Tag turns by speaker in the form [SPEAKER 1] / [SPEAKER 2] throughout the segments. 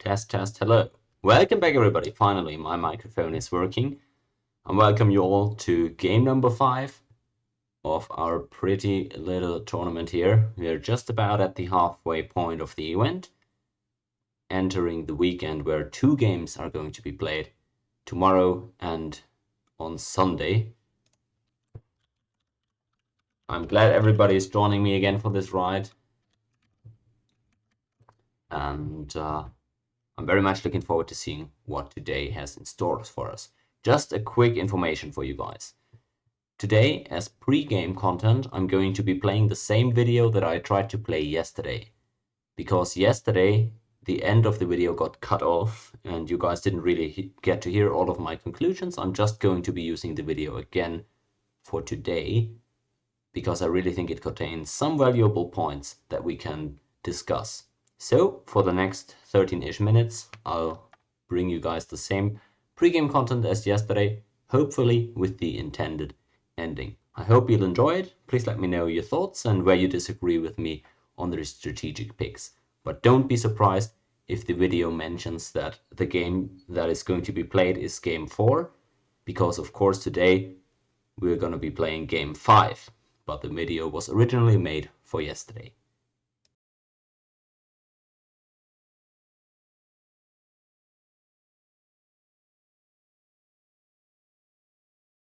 [SPEAKER 1] Test, test, hello. Welcome back everybody. Finally, my microphone is working. And welcome you all to game number 5 of our pretty little tournament here. We are just about at the halfway point of the event, entering the weekend where 2 games are going to be played, tomorrow and on Sunday. I'm glad everybody is joining me again for this ride. And I'm very much looking forward to seeing what today has in store for us. Just a quick information for you guys. Today, as pre-game content, I'm going to be playing the same video that I tried to play yesterday. Because yesterday, the end of the video got cut off and you guys didn't really get to hear all of my conclusions. I'm just going to be using the video again for today because I really think it contains some valuable points that we can discuss. So, for the next 13-ish minutes, I'll bring you guys the same pre-game content as yesterday, hopefully with the intended ending. I hope you'll enjoy it. Please let me know your thoughts and where you disagree with me on the strategic picks. But don't be surprised if the video mentions that the game that is going to be played is game 4, because of course today we're going to be playing game 5, but the video was originally made for yesterday.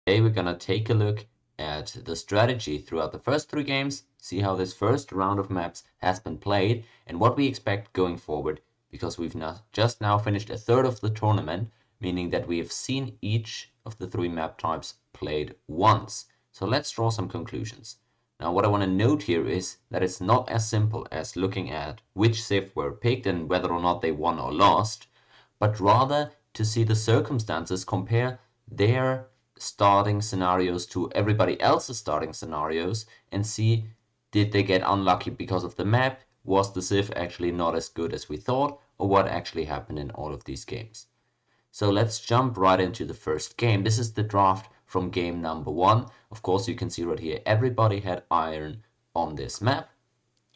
[SPEAKER 1] Today we're gonna take a look at the strategy throughout the first 3 games, see how this first round of maps has been played, and what we expect going forward, because we've just now finished a third of the tournament, meaning that we have seen each of the 3 map types played once. So let's draw some conclusions. Now what I want to note here is that it's not as simple as looking at which Civ were picked and whether or not they won or lost, but rather to see the circumstances, compare their starting scenarios to everybody else's starting scenarios and see, did they get unlucky because of the map, was the Civ actually not as good as we thought, or what actually happened in all of these games. So let's jump right into the first game. This is the draft from game number 1. Of course you can see right here everybody had iron on this map.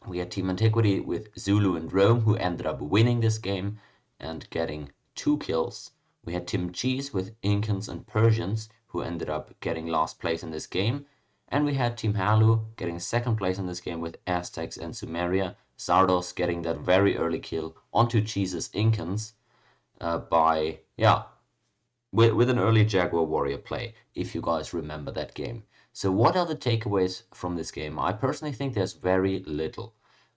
[SPEAKER 1] We had Team Antiquity with Zulu and Rome, who ended up winning this game and getting 2 kills. We had Team Cheeze with Incans and Persians, who ended up getting last place in this game. And we had Team Halu getting second place in this game with Aztecs and Sumeria. Zardos getting that very early kill onto Cheeze's Incans with an early Jaguar Warrior play, if you guys remember that game. So what are the takeaways from this game? I personally think there's very little.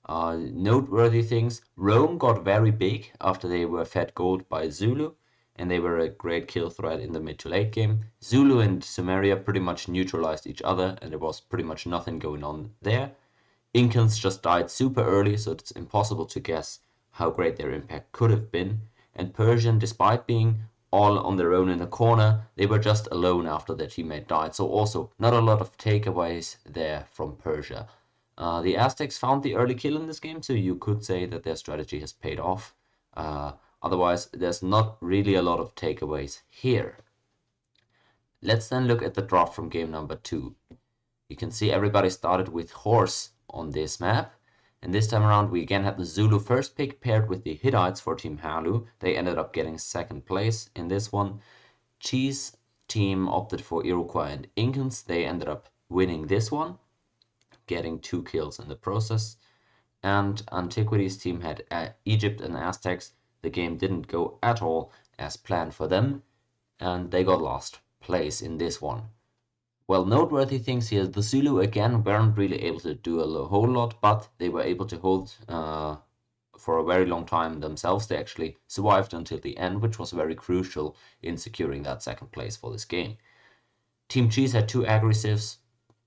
[SPEAKER 1] Noteworthy things: Rome got very big after they were fed gold by Zulu, and they were a great kill threat in the mid to late game. Zulu and Sumeria pretty much neutralized each other, and there was pretty much nothing going on there. Incans just died super early, so it's impossible to guess how great their impact could have been. And Persian, despite being all on their own in the corner, they were just alone after their teammate died, so also not a lot of takeaways there from Persia. The Aztecs found the early kill in this game, so you could say that their strategy has paid off. Otherwise, there's not really a lot of takeaways here. Let's then look at the draft from game number 2. You can see everybody started with horse on this map. And this time around we again had the Zulu first pick paired with the Hittites for Team Halu. They ended up getting second place in this one. Cheese team opted for Iroquois and Incans. They ended up winning this one, getting 2 kills in the process. And Antiquity's team had Egypt and Aztecs. The game didn't go at all as planned for them, and they got last place in this one. Well, noteworthy things here: the Zulu again weren't really able to do a whole lot, but they were able to hold for a very long time themselves. They actually survived until the end, which was very crucial in securing that second place for this game. Team Cheese had 2 aggressives,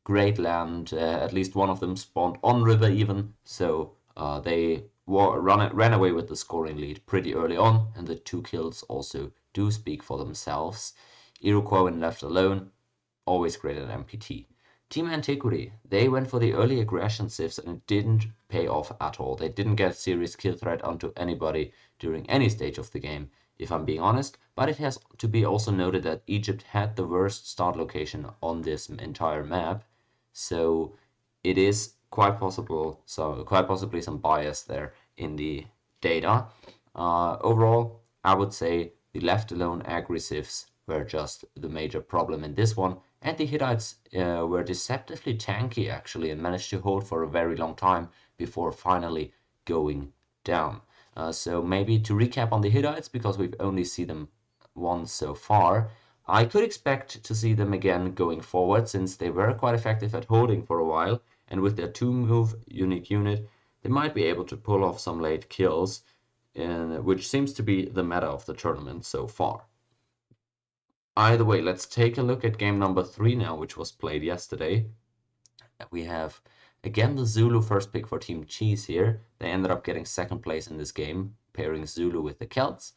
[SPEAKER 1] great land, at least one of them spawned on river even, so they ran away with the scoring lead pretty early on, and the 2 kills also do speak for themselves. Iroquois, when left alone, always great at MPT. Team Antiquity, they went for the early aggression civs and it didn't pay off at all. They didn't get serious kill threat onto anybody during any stage of the game, if I'm being honest, but it has to be also noted that Egypt had the worst start location on this entire map, so it is quite possibly some bias there in the data. Overall, I would say the left alone aggressives were just the major problem in this one, and the Hittites were deceptively tanky actually and managed to hold for a very long time before finally going down. So maybe to recap on the Hittites, because we've only seen them once so far, I could expect to see them again going forward since they were quite effective at holding for a while, and with their 2-move unique unit, they might be able to pull off some late kills, which seems to be the meta of the tournament so far. Either way, let's take a look at game number 3 now, which was played yesterday. We have again the Zulu first pick for Team Cheeze here. They ended up getting second place in this game, pairing Zulu with the Celts.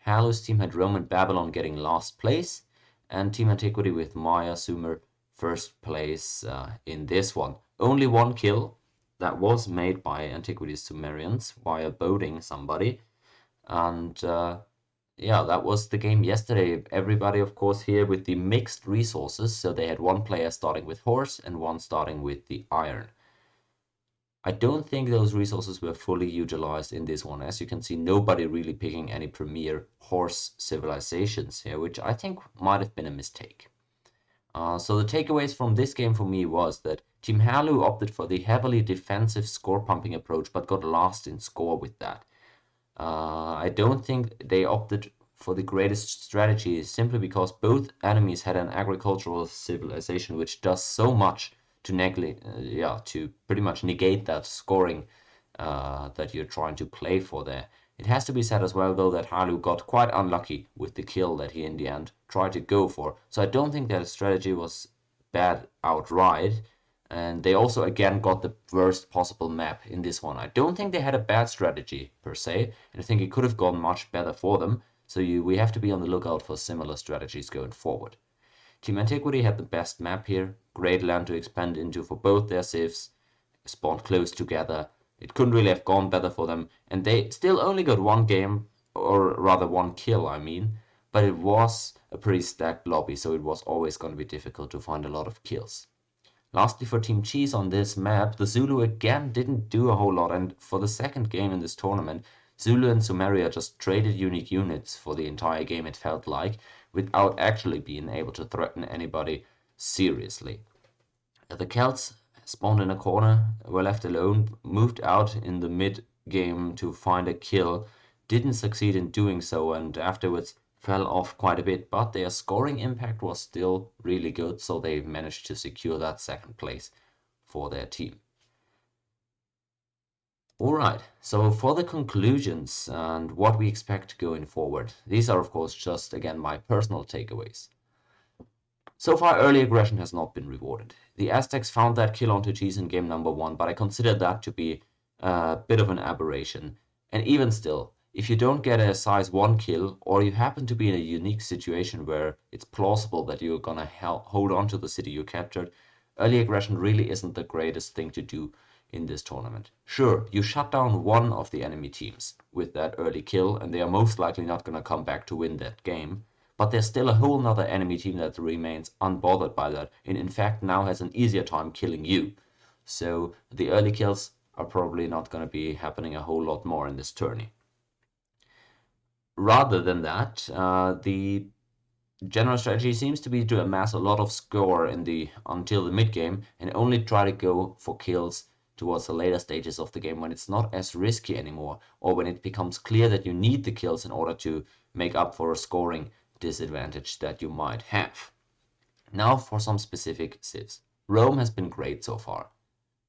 [SPEAKER 1] Halu's team had Rome and Babylon getting last place, and Team Antiquity with Maya Sumer first place in this one. Only one kill that was made by Antiquity's Sumerians via boating somebody, and yeah, that was the game yesterday. Everybody, of course, here with the mixed resources, so they had one player starting with horse and one starting with the iron. I don't think those resources were fully utilized in this one. As you can see, nobody really picking any premier horse civilizations here, which I think might have been a mistake. So the takeaways from this game for me was that Team Halu opted for the heavily defensive score pumping approach, but got last in score with that. I don't think they opted for the greatest strategy simply because both enemies had an agricultural civilization which does so much to to pretty much negate that scoring that you're trying to play for there. It has to be said as well though that Halu got quite unlucky with the kill that he in the end tried to go for. So I don't think that strategy was bad outright. And they also again got the worst possible map in this one. I don't think they had a bad strategy per se, and I think it could have gone much better for them. So we have to be on the lookout for similar strategies going forward. Team Antiquity had the best map here, great land to expand into for both their civs, spawned close together. It couldn't really have gone better for them, and they still only got one game, or rather one kill, I mean, but it was a pretty stacked lobby, so it was always going to be difficult to find a lot of kills. Lastly, for Team Cheeze on this map, the Zulu again didn't do a whole lot, and for the second game in this tournament, Zulu and Sumeria just traded unique units for the entire game, it felt like, without actually being able to threaten anybody seriously. The Celts spawned in a corner, were left alone, moved out in the mid-game to find a kill, didn't succeed in doing so, and afterwards fell off quite a bit, but their scoring impact was still really good, so they managed to secure that second place for their team. Alright, so for the conclusions and what we expect going forward, these are of course just again my personal takeaways. So far, early aggression has not been rewarded. The Aztecs found that kill onto Cheeze in game number 1, but I consider that to be a bit of an aberration. And even still, if you don't get a size 1 kill, or you happen to be in a unique situation where it's plausible that you're gonna hold on to the city you captured, early aggression really isn't the greatest thing to do in this tournament. Sure, you shut down one of the enemy teams with that early kill, and they are most likely not gonna come back to win that game. But there's still a whole nother enemy team that remains unbothered by that, and in fact now has an easier time killing you. So the early kills are probably not going to be happening a whole lot more in this tourney. Rather than that, the general strategy seems to be to amass a lot of score until the mid game and only try to go for kills towards the later stages of the game when it's not as risky anymore, or when it becomes clear that you need the kills in order to make up for a scoring disadvantage that you might have. Now for some specific civs. Rome has been great so far.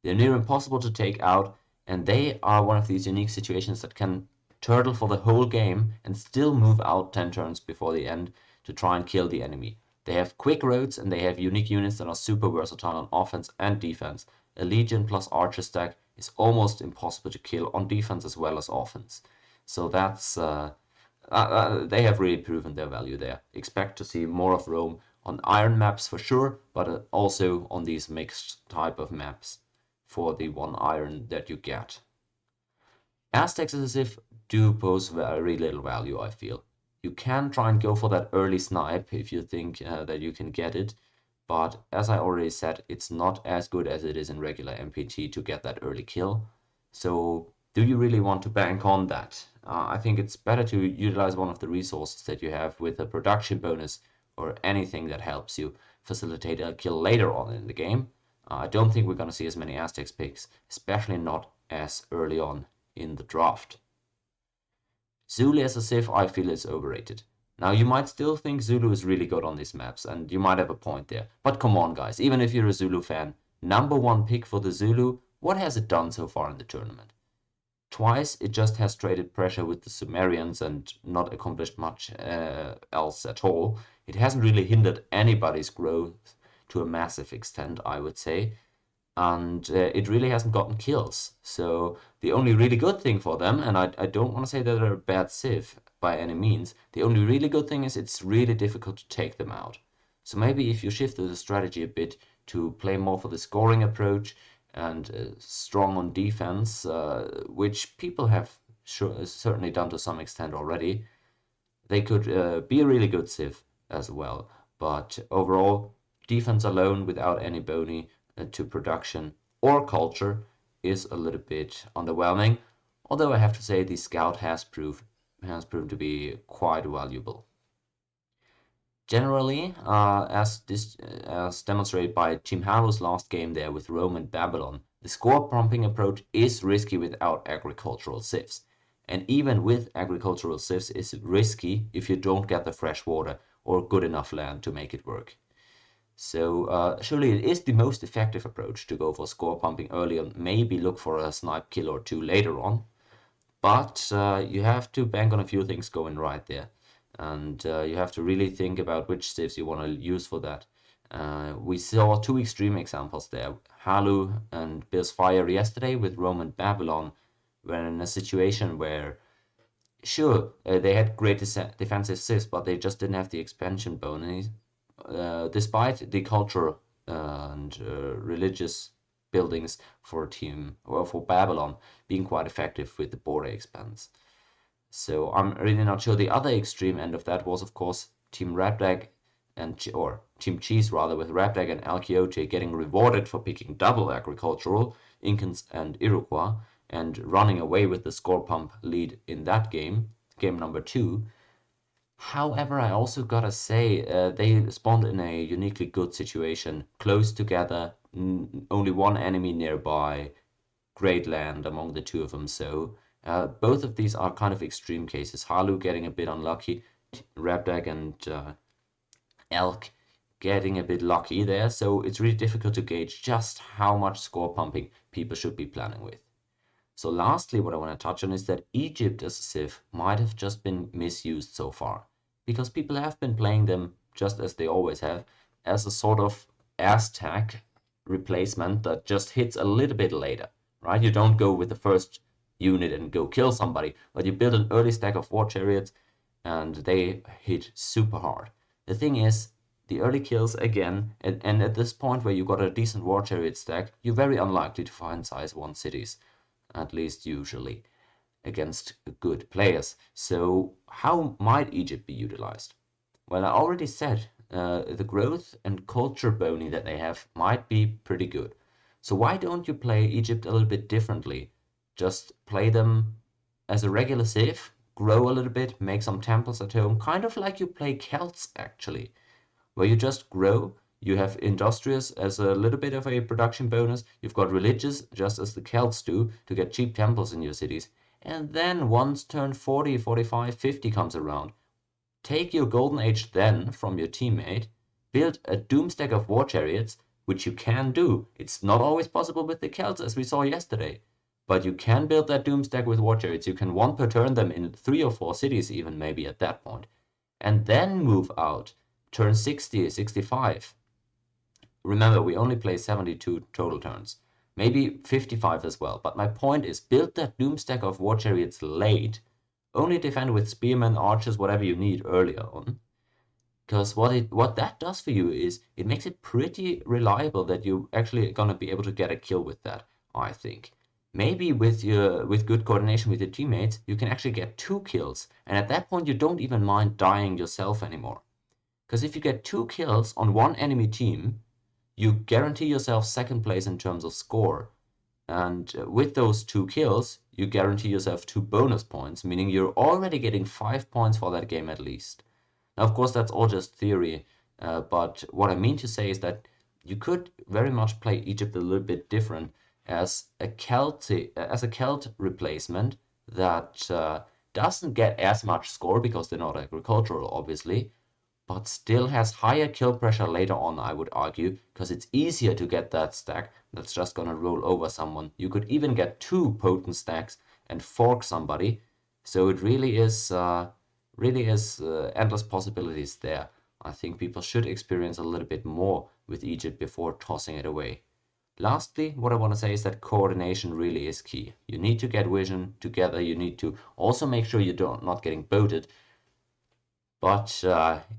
[SPEAKER 1] They're near impossible to take out, and they are one of these unique situations that can turtle for the whole game and still move out 10 turns before the end to try and kill the enemy. They have quick roads and they have unique units that are super versatile on offense and defense. A Legion plus Archer stack is almost impossible to kill on defense as well as offense. So that's they have really proven their value there. Expect to see more of Rome on iron maps for sure, but also on these mixed type of maps for the 1 iron that you get. Aztecs as a civ do pose very little value, I feel. You can try and go for that early snipe if you think that you can get it, but as I already said, it's not as good as it is in regular MPT to get that early kill. So Do you really want to bank on that? I think it's better to utilize one of the resources that you have with a production bonus or anything that helps you facilitate a kill later on in the game. I don't think we're going to see as many Aztecs picks, especially not as early on in the draft. Zulu as a Civ, I feel is overrated. Now, you might still think Zulu is really good on these maps, and you might have a point there. But come on, guys, even if you're a Zulu fan, #1 pick for the Zulu, what has it done so far in the tournament? Twice it just has traded pressure with the Sumerians and not accomplished much else at all. It hasn't really hindered anybody's growth to a massive extent, I would say. And it really hasn't gotten kills. So the only really good thing for them, and I don't want to say that they're a bad Civ by any means, the only really good thing is it's really difficult to take them out. So maybe if you shifted the strategy a bit to play more for the scoring approach and strong on defense, which people have certainly done to some extent already, they could be a really good Civ as well. But overall, defense alone without any bony to production or culture is a little bit underwhelming. Although I have to say the scout has proven to be quite valuable. Generally, as demonstrated by Team Halu's last game there with Rome and Babylon, the score pumping approach is risky without agricultural civs. And even with agricultural civs, it's risky if you don't get the fresh water or good enough land to make it work. So surely it is the most effective approach to go for score pumping early and maybe look for a snipe kill or two later on. But you have to bank on a few things going right there. And you have to really think about which civs you want to use for that. We saw two extreme examples there. Halu and Bill's Fire yesterday with Rome and Babylon were in a situation where, sure, they had great defensive civs, but they just didn't have the expansion bonus. Despite the cultural and religious buildings for Babylon being quite effective with the border expanse. So I'm really not sure. The other extreme end of that was, of course, Team Rapdag or Team Cheeze rather, with Rapdag and Al Quixote getting rewarded for picking double agricultural, Incans and Iroquois, and running away with the score pump lead in that game number 2. However, I also gotta say, they spawned in a uniquely good situation, close together, only one enemy nearby, great land among the two of them. So both of these are kind of extreme cases. Halu getting a bit unlucky, Rapdag and Elk getting a bit lucky there. So it's really difficult to gauge just how much score pumping people should be planning with. So lastly, what I want to touch on is that Egypt as a Civ might have just been misused so far, because people have been playing them just as they always have, as a sort of Aztec replacement that just hits a little bit later, right? You don't go with the first unit and go kill somebody, but you build an early stack of war chariots and they hit super hard. The thing is, the early kills again, and at this point where you got a decent war chariot stack, you're very unlikely to find size 1 cities, at least usually, against good players. So how might Egypt be utilized? Well, I already said the growth and culture bony that they have might be pretty good. So why don't you play Egypt a little bit differently? Just play them as a regular Civ, grow a little bit, make some temples at home, kind of like you play Celts actually, where you just grow. You have industrious as a little bit of a production bonus. You've got religious, just as the Celts do, to get cheap temples in your cities. And then once turn 40, 45, 50 comes around, take your golden age then from your teammate, build a doomstack of war chariots, which you can do. It's not always possible with the Celts, as we saw yesterday. But you can build that doomstack with war chariots. You can one per turn them in 3 or 4 cities even maybe at that point. And then move out, turn 60, 65. Remember, we only play 72 total turns. Maybe 55 as well. But my point is, build that doomstack of war chariots late. Only defend with spearmen, archers, whatever you need earlier on. Because what that does for you is, it makes it pretty reliable that you're actually going to be able to get a kill with that, I think. Maybe with good coordination with your teammates, you can actually get 2 kills. And at that point, you don't even mind dying yourself anymore. Because if you get 2 kills on one enemy team, you guarantee yourself second place in terms of score. And with those 2 kills, you guarantee yourself 2 bonus points, meaning you're already getting 5 points for that game at least. Now, of course, that's all just theory, but what I mean to say is that you could very much play Egypt a little bit different as a Celt replacement that doesn't get as much score because they're not agricultural, obviously, but still has higher kill pressure later on, I would argue, because it's easier to get that stack that's just gonna roll over someone. You could even get 2 potent stacks and fork somebody, so it really is endless possibilities there. I think people should experience a little bit more with Egypt before tossing it away. Lastly, what I want to say is that coordination really is key. You need to get vision together. You need to also make sure you're not getting boated. But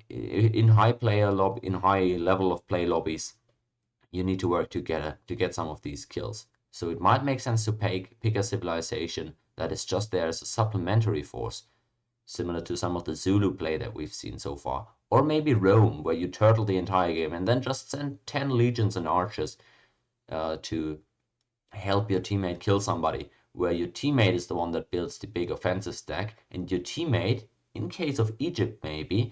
[SPEAKER 1] in high level of play lobbies, you need to work together to get some of these kills. So it might make sense to pick a civilization that is just there as a supplementary force, similar to some of the Zulu play that we've seen so far. Or maybe Rome, where you turtle the entire game and then just send 10 legions and archers to help your teammate kill somebody, where your teammate is the one that builds the big offensive stack, and your teammate, in case of Egypt maybe,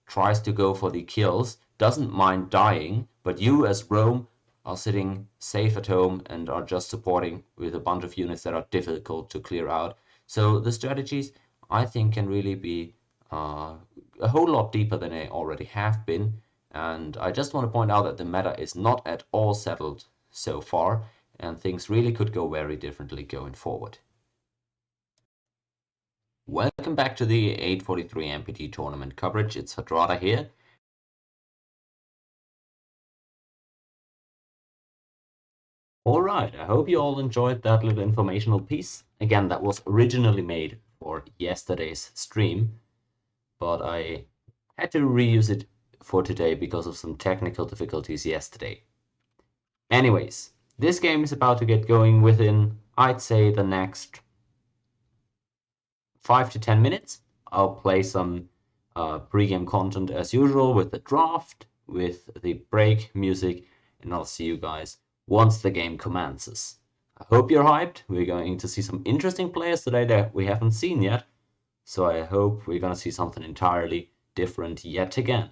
[SPEAKER 1] tries to go for the kills, doesn't mind dying, but you as Rome are sitting safe at home and are just supporting with a bunch of units that are difficult to clear out. So the strategies, I think, can really be a whole lot deeper than they already have been. And I just want to point out that the meta is not at all settled so far, and things really could go very differently going forward. Welcome back to the 843 MPT tournament coverage. It's Hadrada here. Alright, I hope you all enjoyed that little informational piece. Again, that was originally made for yesterday's stream, but I had to reuse it for today because of some technical difficulties yesterday. Anyways, this game is about to get going within, I'd say, the next 5 to 10 minutes. I'll play some pre-game content as usual with the draft, with the break music, and I'll see you guys once the game commences. I hope you're hyped. We're going to see some interesting players today that we haven't seen yet, so I hope we're going to see something entirely different yet again.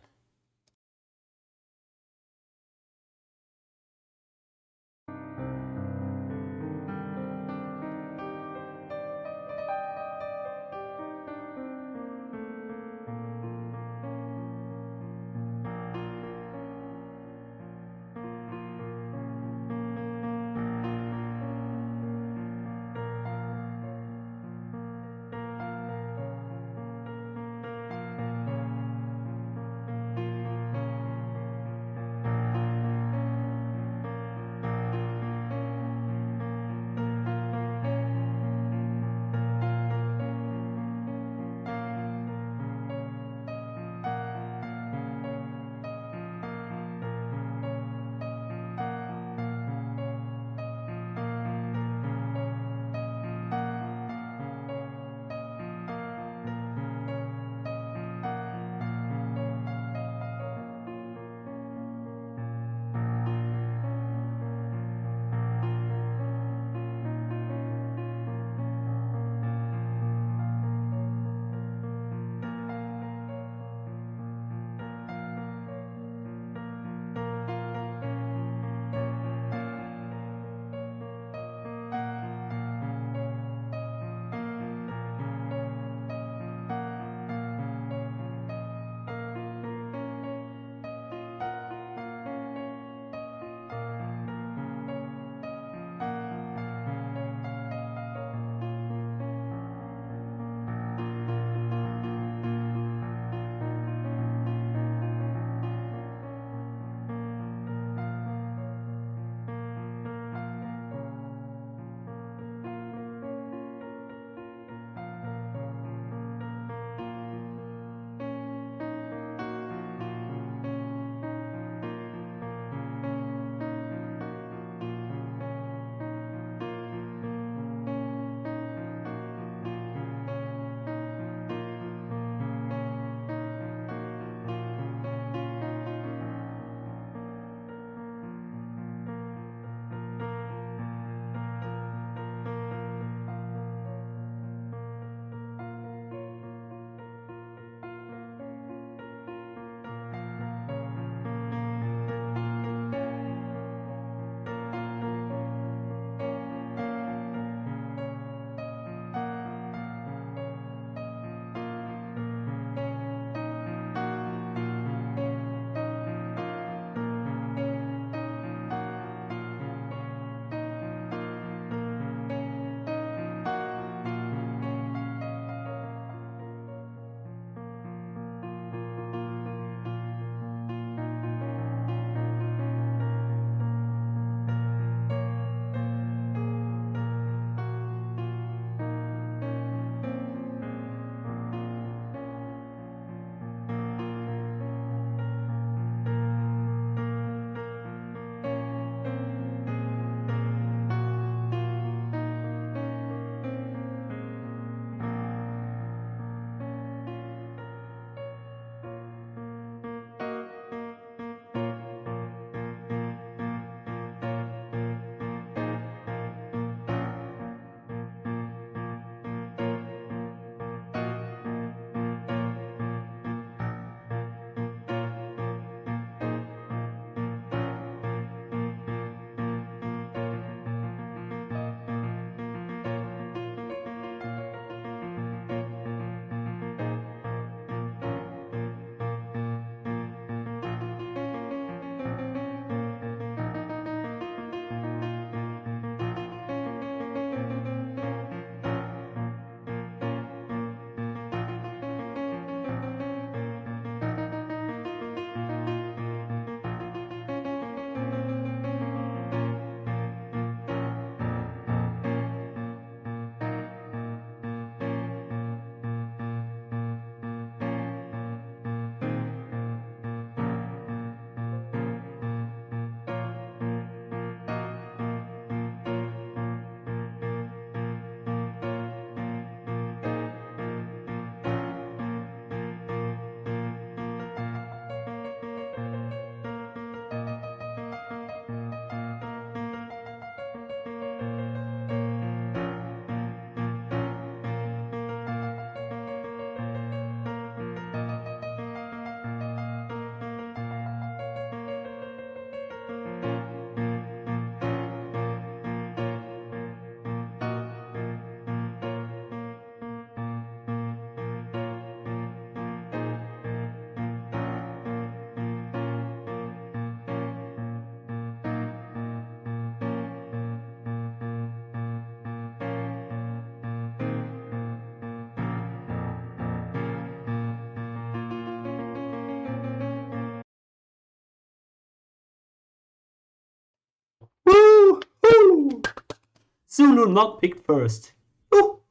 [SPEAKER 2] Zulu not picked first. Ooh.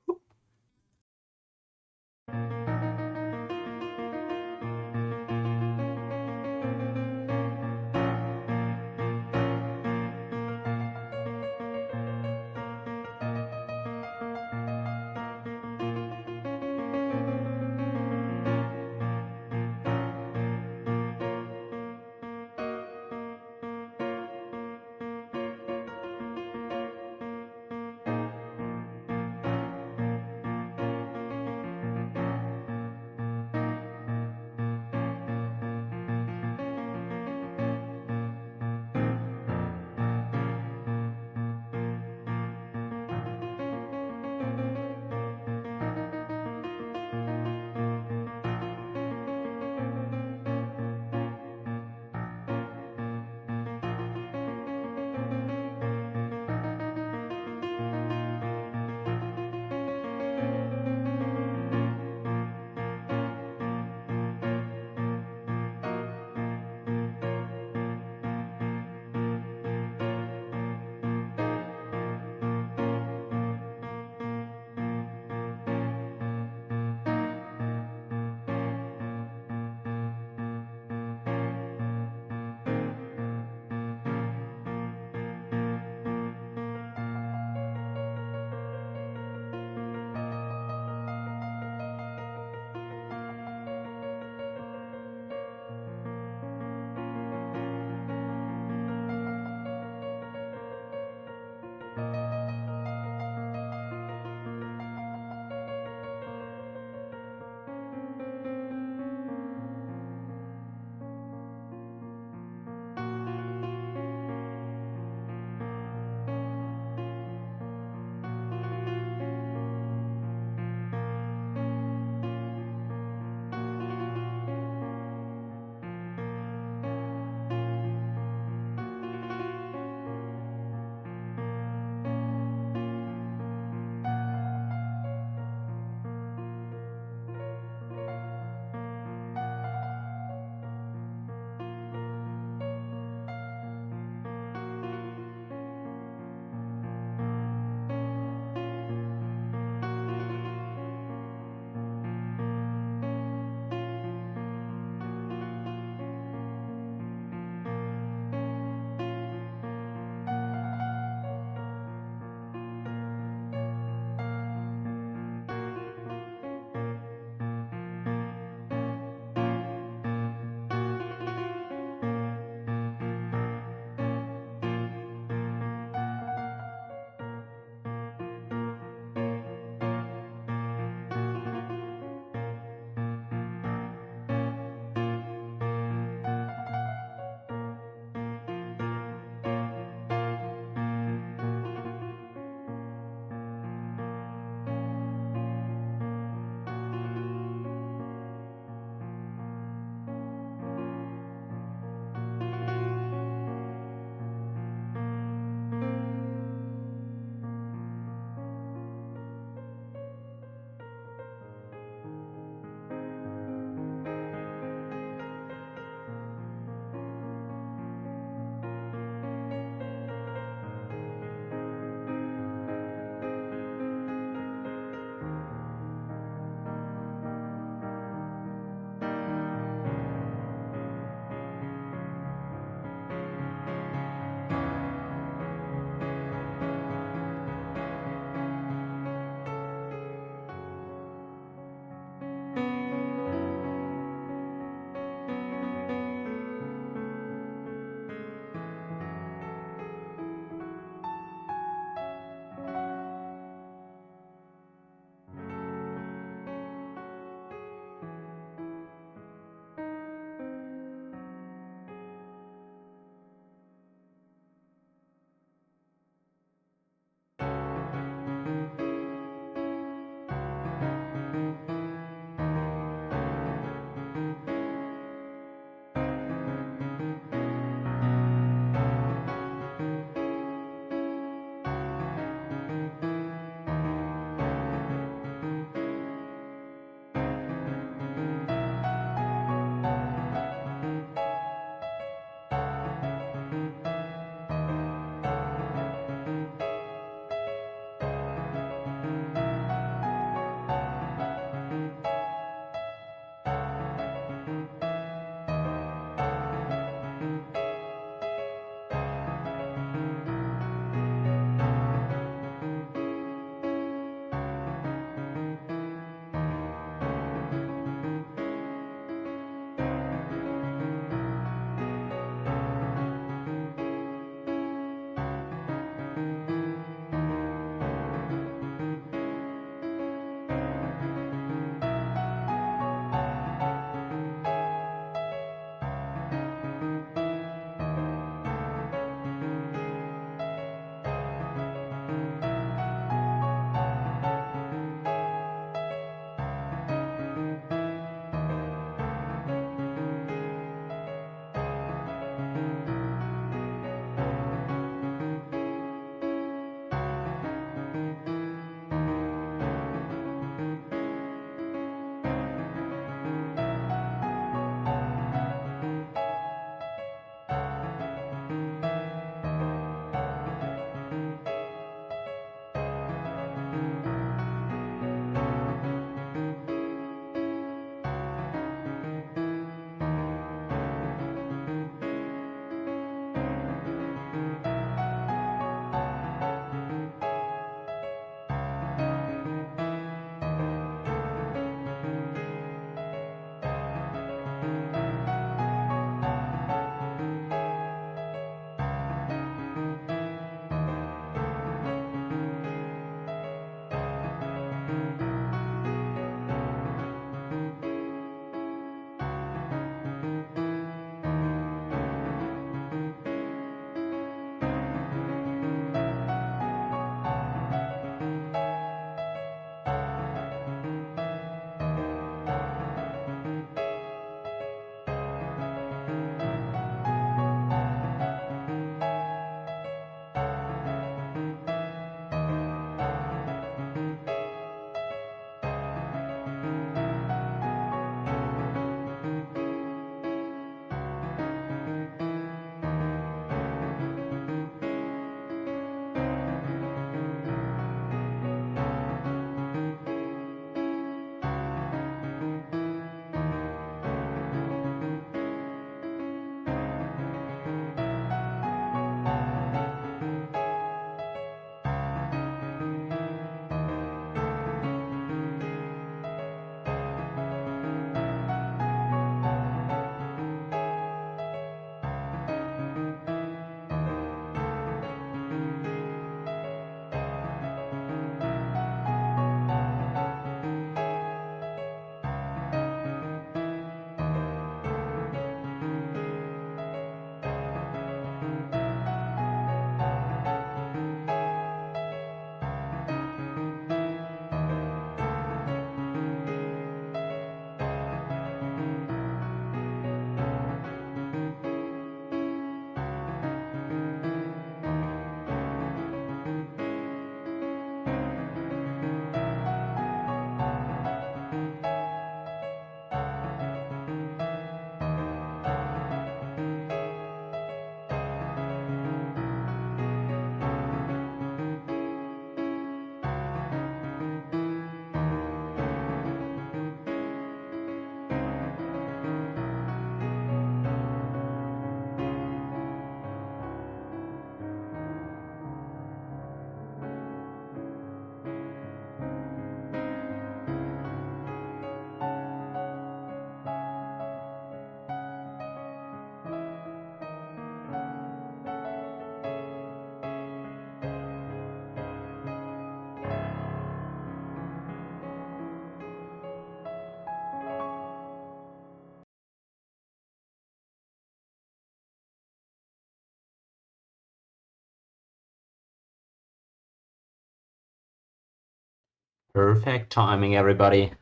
[SPEAKER 1] Perfect timing, everybody.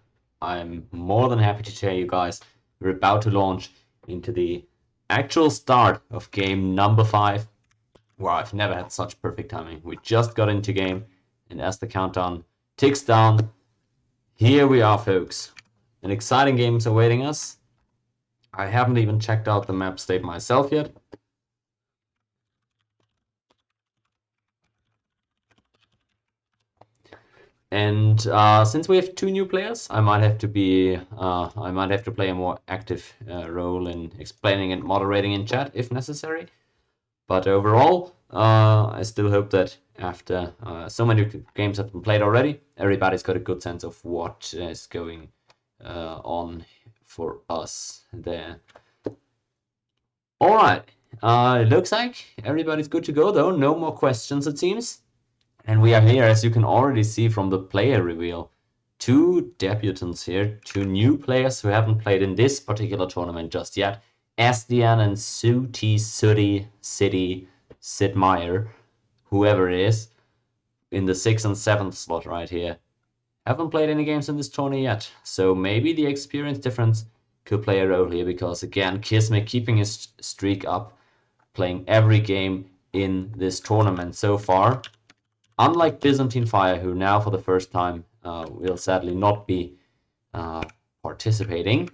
[SPEAKER 1] I'm more than happy to tell you guys we're about to launch into the actual start of game number 5. Wow, I've never had such perfect timing. We just got into game, and as the countdown ticks down, here we are, folks. An exciting game is awaiting us. I haven't even checked out the map state myself yet. And since we have 2 new players, I might have to play a more active role in explaining and moderating in chat if necessary. But overall, I still hope that after so many games have been played already, everybody's got a good sense of what is going on for us there. All right, it looks like everybody's good to go though. No more questions, it seems. And we are here, as you can already see from the player reveal, 2 debutants here, 2 new players who haven't played in this particular tournament just yet. Sdn and Sid Meier, whoever it is, in the 6th and 7th slot right here. Haven't played any games in this tourney yet, so maybe the experience difference could play a role here, because again, Kismic keeping his streak up, playing every game in this tournament so far. Unlike Byzantine Fire, who now for the first time will sadly not be participating.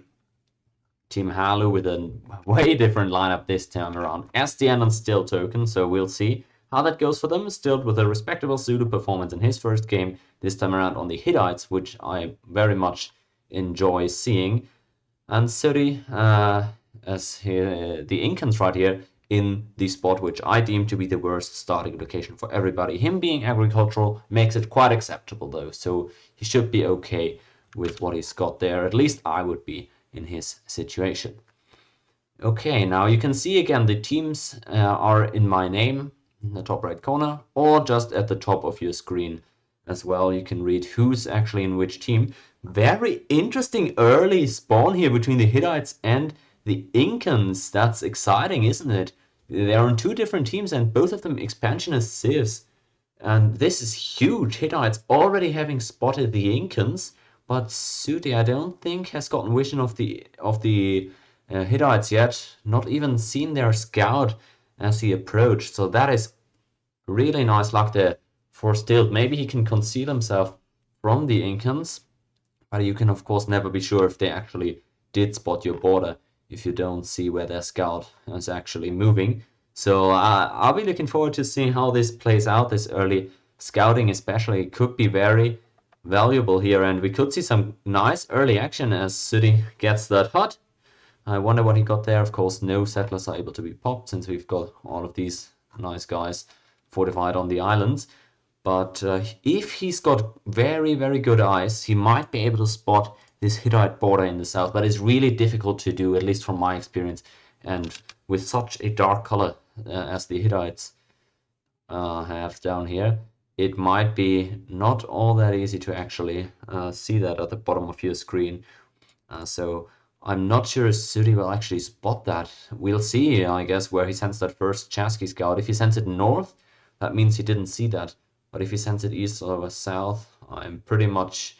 [SPEAKER 1] Team Halu with a way different lineup this time around. Sdn-Stiltoken, so we'll see how that goes for them. Stilt with a respectable pseudo performance in his first game, this time around on the Hittites, which I very much enjoy seeing. And Sooty, as here, the Incans right here, in the spot which I deem to be the worst starting location for everybody. Him being agricultural makes it quite acceptable though, so he should be okay with what he's got there. At least I would be in his situation. Okay, now you can see again the teams are in my name in the top right corner, or just at the top of your screen as well. You can read who's actually in which team. Very interesting early spawn here between the Hittites and the Incans. That's exciting, isn't it? They're on 2 different teams and both of them expansionist civs. And this is huge. Hittites already having spotted the Incans, but Sooty, I don't think, has gotten vision of the Hittites yet. Not even seen their scout as he approached. So that is really nice luck there for Stilt. Maybe he can conceal himself from the Incans, but you can of course never be sure if they actually did spot your border if you don't see where their scout is actually moving. So I'll be looking forward to seeing how this plays out. This early scouting especially could be very valuable here, and we could see some nice early action as Sooty gets that hut. I wonder what he got there. Of course, no settlers are able to be popped since we've got all of these nice guys fortified on the islands. But if he's got very, very good eyes, he might be able to spot this Hittite border in the south, but it's really difficult to do, at least from my experience. And with such a dark color as the Hittites have down here, it might be not all that easy to actually see that at the bottom of your screen. So I'm not sure if Sooty will actually spot that. We'll see, I guess, where he sends that first Chasqui scout. If he sends it north, that means he didn't see that. But if he sends it east or south, I'm pretty much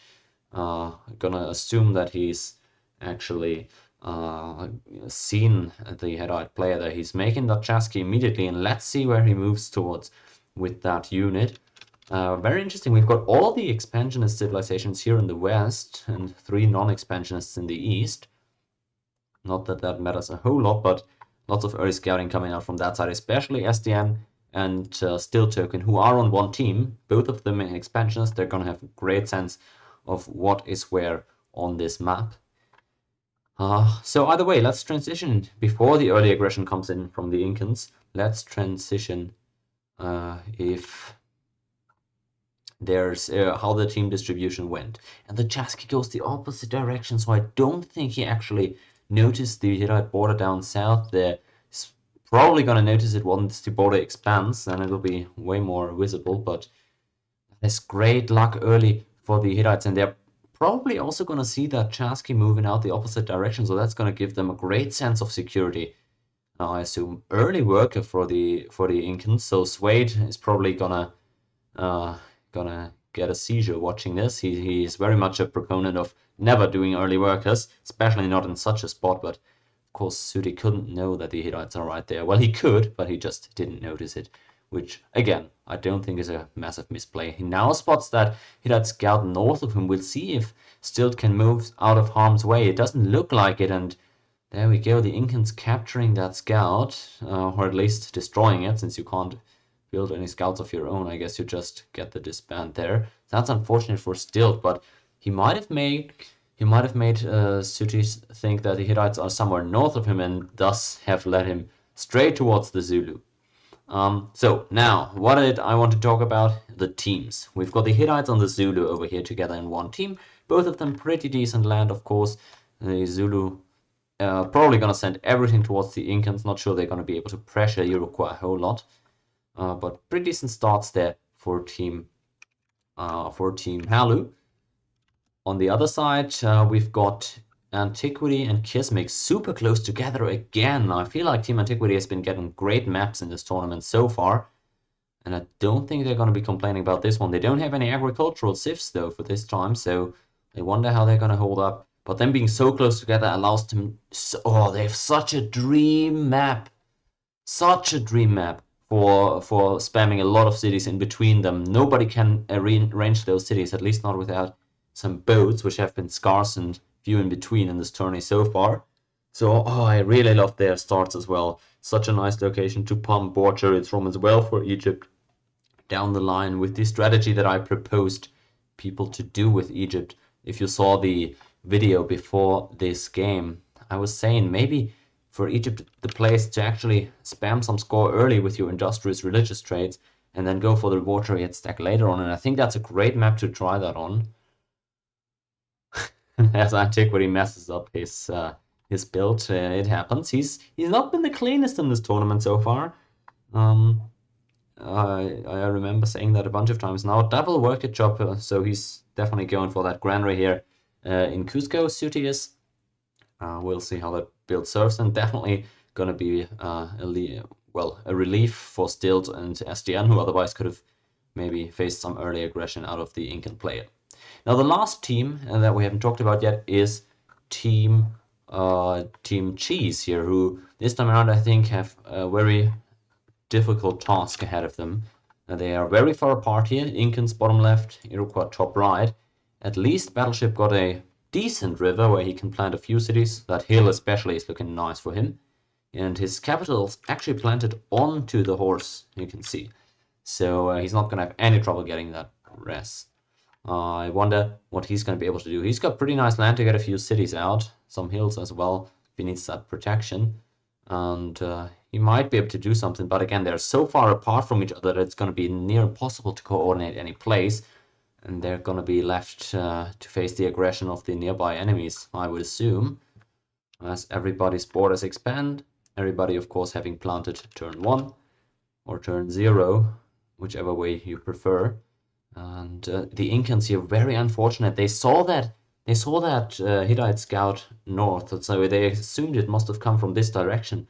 [SPEAKER 1] gonna assume that he's actually seen the Hittite player there. He's making that Chasqui immediately, and let's see where he moves towards with that unit. Very interesting. We've got all the expansionist civilizations here in the west and 3 non-expansionists in the east. Not that that matters a whole lot, but lots of early scouting coming out from that side, especially Sdn and Stiltoken, who are on 1 team. Both of them expansionists. They're going to have a great sense of what is where on this map. So either way, let's transition before the early aggression comes in from the Incans. Let's transition if there's how the team distribution went. And the Chasqui goes the opposite direction, so I don't think he actually noticed the Hittite border down south there. He's probably going to notice it once the border expands, and it'll be way more visible, but there's great luck early for the Hittites, and they're probably also going to see that Chasqui moving out the opposite direction, so that's going to give them a great sense of security. Now, I assume early worker for the Incans, so Suede is probably gonna get a seizure watching this. He's very much a proponent of never doing early workers, especially not in such a spot, but of course Sooty couldn't know that the Hittites are right there. Well, he could, but he just didn't notice it, which, again, I don't think is a massive misplay. He now spots that Hittite scout north of him. We'll see if Stilt can move out of harm's way. It doesn't look like it, and there we go. The Incans capturing that scout, or at least destroying it, since you can't build any scouts of your own. I guess you just get the disband there. That's unfortunate for Stilt, but he might have made Sooty think that the Hittites are somewhere north of him and thus have led him straight towards the Zulu. So now, what did I want to talk about? The teams. We've got the Hittites and the Zulu over here together in one team. Both of them pretty decent land, of course. The Zulu probably going to send everything towards the Incans. Not sure they're going to be able to pressure Iroquois a whole lot. But pretty decent starts there for Team Halu. On the other side, we've got Antiquity and Kismic super close together again. I feel like Team Antiquity has been getting great maps in this tournament so far, and I don't think they're going to be complaining about this one. They don't have any agricultural civs though for this time, so I wonder how they're going to hold up. But them being so close together allows them... Oh, they have such a dream map. Such a dream map for spamming a lot of cities in between them. Nobody can arrange those cities, at least not without some boats, which have been scarce and few in between in this tourney so far. So, I really love their starts as well. Such a nice location to pump board chariots from as well for Egypt down the line with the strategy that I proposed people to do with Egypt. If you saw the video before this game, I was saying maybe for Egypt the place to actually spam some score early with your industrious religious trades and then go for the war chariot stack later on, and I think that's a great map to try that on. As Antiquity messes up his build, it happens. He's not been the cleanest in this tournament so far. I remember saying that a bunch of times now. Double work it job, so he's definitely going for that granary here in Cusco. Sooty is. We'll see how that build serves, and definitely gonna be a relief for Stilt and Sdn, who otherwise could have maybe faced some early aggression out of the Incan player. Now the last team that we haven't talked about yet is Team Cheeze here, who this time around I think have a very difficult task ahead of them. They are very far apart here. Incans bottom left, Iroquois top right. At least Battleship got a decent river where he can plant a few cities. That hill especially is looking nice for him. And his capital is actually planted onto the horse, you can see. So he's not going to have any trouble getting that rest. I wonder what he's going to be able to do. He's got pretty nice land to get a few cities out, some hills as well, if he needs that protection. And he might be able to do something, but again, they're so far apart from each other that it's going to be near impossible to coordinate any plays. And they're going to be left to face the aggression of the nearby enemies, I would assume. As everybody's borders expand, everybody, of course, having planted turn 1 or turn 0, whichever way you prefer. And the Incans here, very unfortunate. They saw that Hittite scout north, so they assumed it must have come from this direction.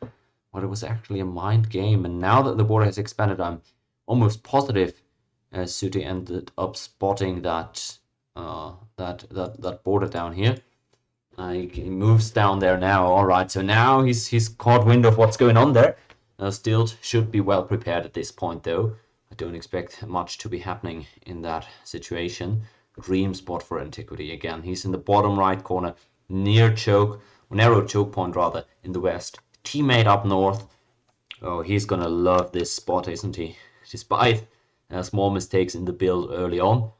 [SPEAKER 1] But it was actually a mind game. And now that the border has expanded, I'm almost positive Sooty ended up spotting that border down here. He moves down there now. All right, so now he's caught wind of what's going on there. Stilt should be well prepared at this point, though. I don't expect much to be happening in that situation. Dream spot for Antiquity again. He's in the bottom right corner, narrow choke point rather, in the west. Teammate up north. Oh, he's gonna love this spot, isn't he? Despite small mistakes in the build early on,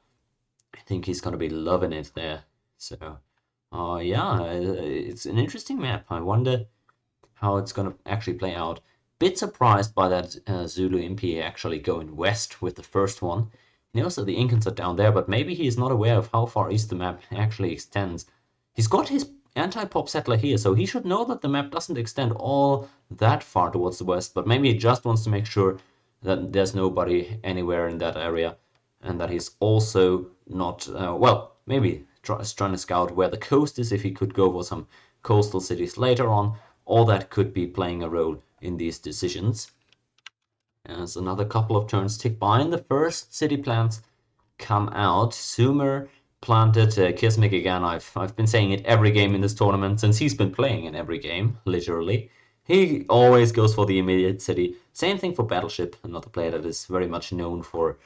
[SPEAKER 1] I think he's gonna be loving it there. So, yeah, it's an interesting map. I wonder how it's gonna actually play out. Bit surprised by that Zulu MP actually going west with the first one. He knows that the Incans are down there, but maybe he is not aware of how far east the map actually extends. He's got his anti-pop settler here, so he should know that the map doesn't extend all that far towards the west, but maybe he just wants to make sure that there's nobody anywhere in that area, and that he's also not, maybe trying to scout where the coast is, if he could go for some coastal cities later on. All that could be playing a role in these decisions. As another couple of turns tick by, and the first city plants come out. Sumer planted Kismic again. I've been saying it every game in this tournament since he's been playing in every game, literally. He always goes for the immediate city. Same thing for Battleship, another player that is very much known for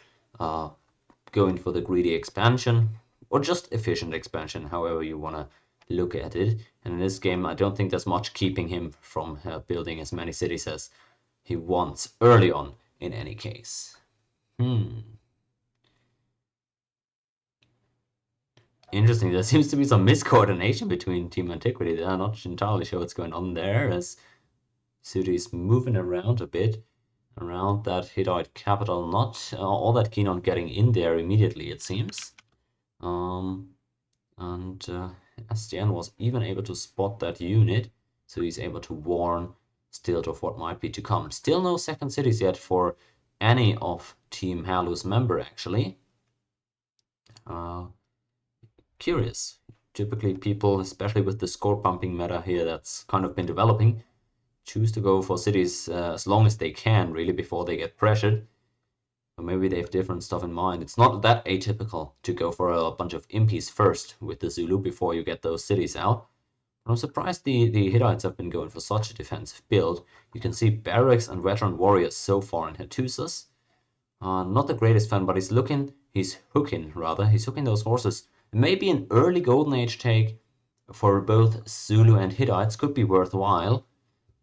[SPEAKER 1] going for the greedy expansion, or just efficient expansion, however you want to look at it. And in this game, I don't think there's much keeping him from building as many cities as he wants early on, in any case. Interesting. There seems to be some miscoordination between Team Antiquity. They're not entirely sure what's going on there, as Sooty's moving around a bit around that Hittite capital, not all that keen on getting in there immediately, it seems. And Sdn was even able to spot that unit, so he's able to warn Stilt of what might be to come. Still no second cities yet for any of Team Halu's member, actually. Curious. Typically people, especially with the score pumping meta here that's kind of been developing, choose to go for cities as long as they can, really, before they get pressured. Or maybe they have different stuff in mind. It's not that atypical to go for a bunch of impies first with the Zulu before you get those cities out. But I'm surprised the Hittites have been going for such a defensive build. You can see barracks and veteran warriors so far in Hattusas. Not the greatest fan, but he's hooking those horses. Maybe an early Golden Age take for both Zulu and Hittites could be worthwhile.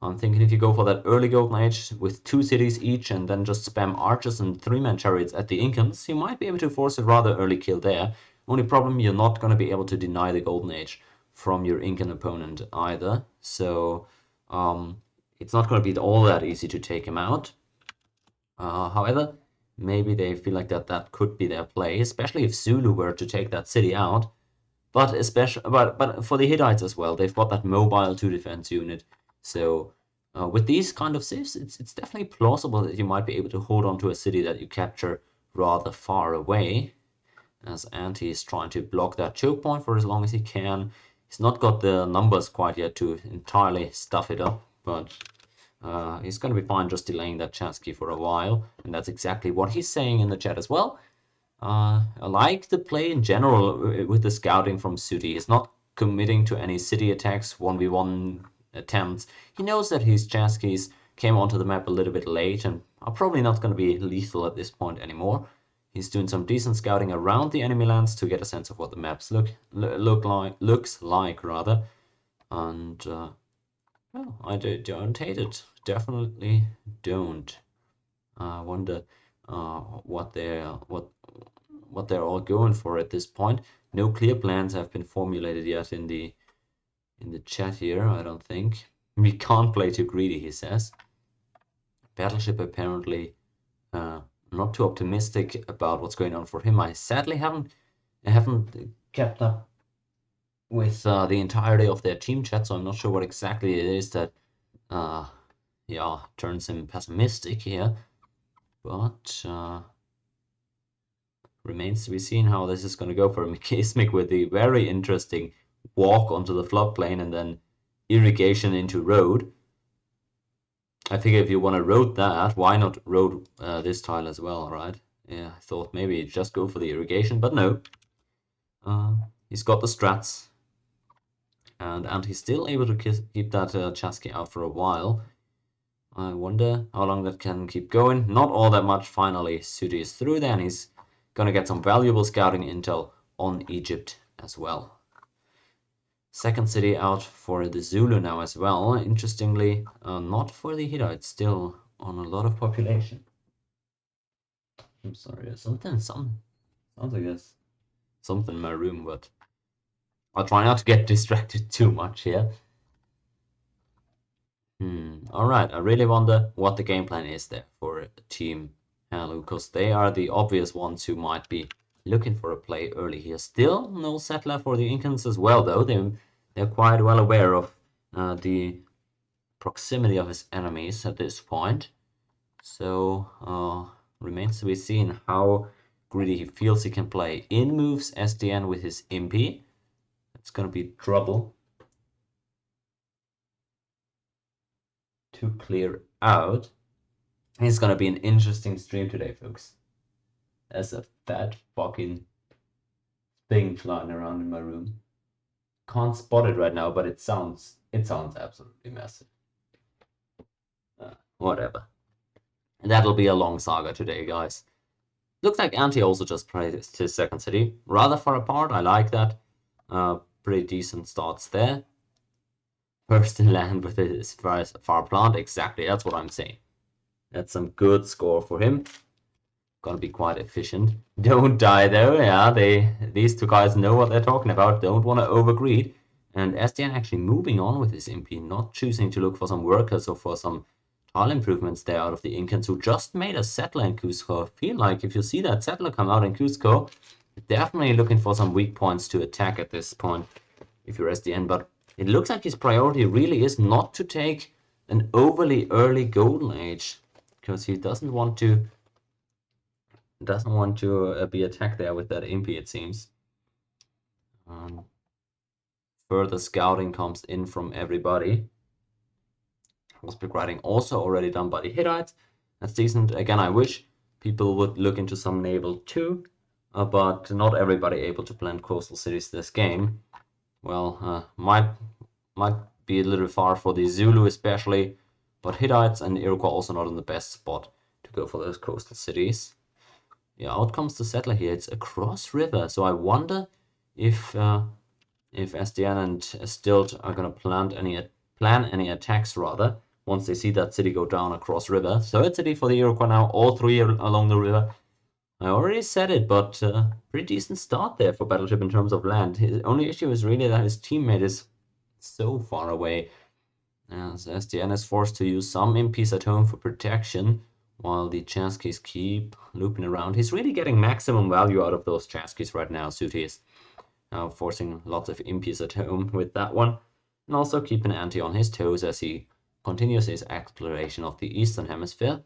[SPEAKER 1] I'm thinking if you go for that early Golden Age with 2 cities each and then just spam archers and 3-man chariots at the Incans, you might be able to force a rather early kill there. Only problem, you're not going to be able to deny the Golden Age from your Incan opponent either. So it's not going to be all that easy to take him out. However, maybe they feel like that could be their play, especially if Zulu were to take that city out. But for the Hittites as well, they've got that mobile 2 defense unit. So with these kind of civs, it's definitely plausible that you might be able to hold on to a city that you capture rather far away. As Anti is trying to block that choke point for as long as he can. He's not got the numbers quite yet to entirely stuff it up, but he's going to be fine just delaying that chance key for a while, and that's exactly what he's saying in the chat as well. I like the play in general with the scouting from Sooty. He's not committing to any city attacks, 1v1 attempts. He knows that his chance keys came onto the map a little bit late and are probably not going to be lethal at this point anymore. He's doing some decent scouting around the enemy lands to get a sense of what the maps looks like rather, and well, I don't hate it. Definitely don't. I wonder what they're all going for at this point. No clear plans have been formulated yet in the chat here, I don't think. We can't play too greedy, he says. Battleship apparently not too optimistic about what's going on for him. I sadly haven't kept up with the entirety of their team chat, so I'm not sure what exactly it is that yeah, turns him pessimistic here. But remains to be seen how this is going to go for Kismic with the very interesting walk onto the floodplain and then irrigation into road. I figure if you want to road that, why not road this tile as well, right? Yeah, I thought maybe just go for the irrigation, but no. He's got the strats. And he's still able to keep that Chasky out for a while. I wonder how long that can keep going. Not all that much. Finally, Sooty is through there, and he's going to get some valuable scouting intel on Egypt as well. Second city out for the Zulu now as well. Interestingly, not for the Hittites, still on a lot of population. I'm sorry, sounds like there's something in my room, but I'll try not to get distracted too much here. Alright, I really wonder what the game plan is there for Team Halu, because they are the obvious ones who might be looking for a play early here. Still no settler for the Incans as well, though. They're quite well aware of the proximity of his enemies at this point. So remains to be seen how greedy he feels he can play. In moves Sdn with his Impy. It's going to be trouble to clear out. It's going to be an interesting stream today, folks. There's a fat fucking thing flying around in my room. Can't spot it right now, but it sounds absolutely massive. Whatever. That'll be a long saga today, guys. Looks like Anti also just placed his second city. Rather far apart, I like that. Pretty decent starts there. First in land with his first far plant, exactly, that's what I'm saying. That's some good score for him. Gonna be quite efficient. Don't die though, yeah, these two guys know what they're talking about, don't want to overgreed. And Sdn actually moving on with his MP, not choosing to look for some workers or for some tile improvements there out of the Incans who just made a settler in Cusco. I feel like if you see that settler come out in Cusco, definitely looking for some weak points to attack at this point if you're Sdn, but it looks like his priority really is not to take an overly early golden age, because he doesn't want to be attacked there with that impy, it seems. Further scouting comes in from everybody. Horseback riding also already done by the Hittites. That's decent. Again, I wish people would look into some naval too, but not everybody able to blend coastal cities this game. Well, might be a little far for the Zulu especially, but Hittites and Iroquois also not in the best spot to go for those coastal cities. Yeah, out comes the settler here. It's across river, so I wonder if Sdn and Stilt are gonna plan any attacks rather once they see that city go down across river. Third city for the Iroquois now, all three along the river. I already said it, but pretty decent start there for Battleship in terms of land. His only issue is really that his teammate is so far away. As Sdn is forced to use some MPs at home for protection, while the Chaskeys keep looping around. He's really getting maximum value out of those Chaskeys right now, Sooty is forcing lots of MPs at home with that one, and also keeping Anti on his toes as he continues his exploration of the Eastern Hemisphere.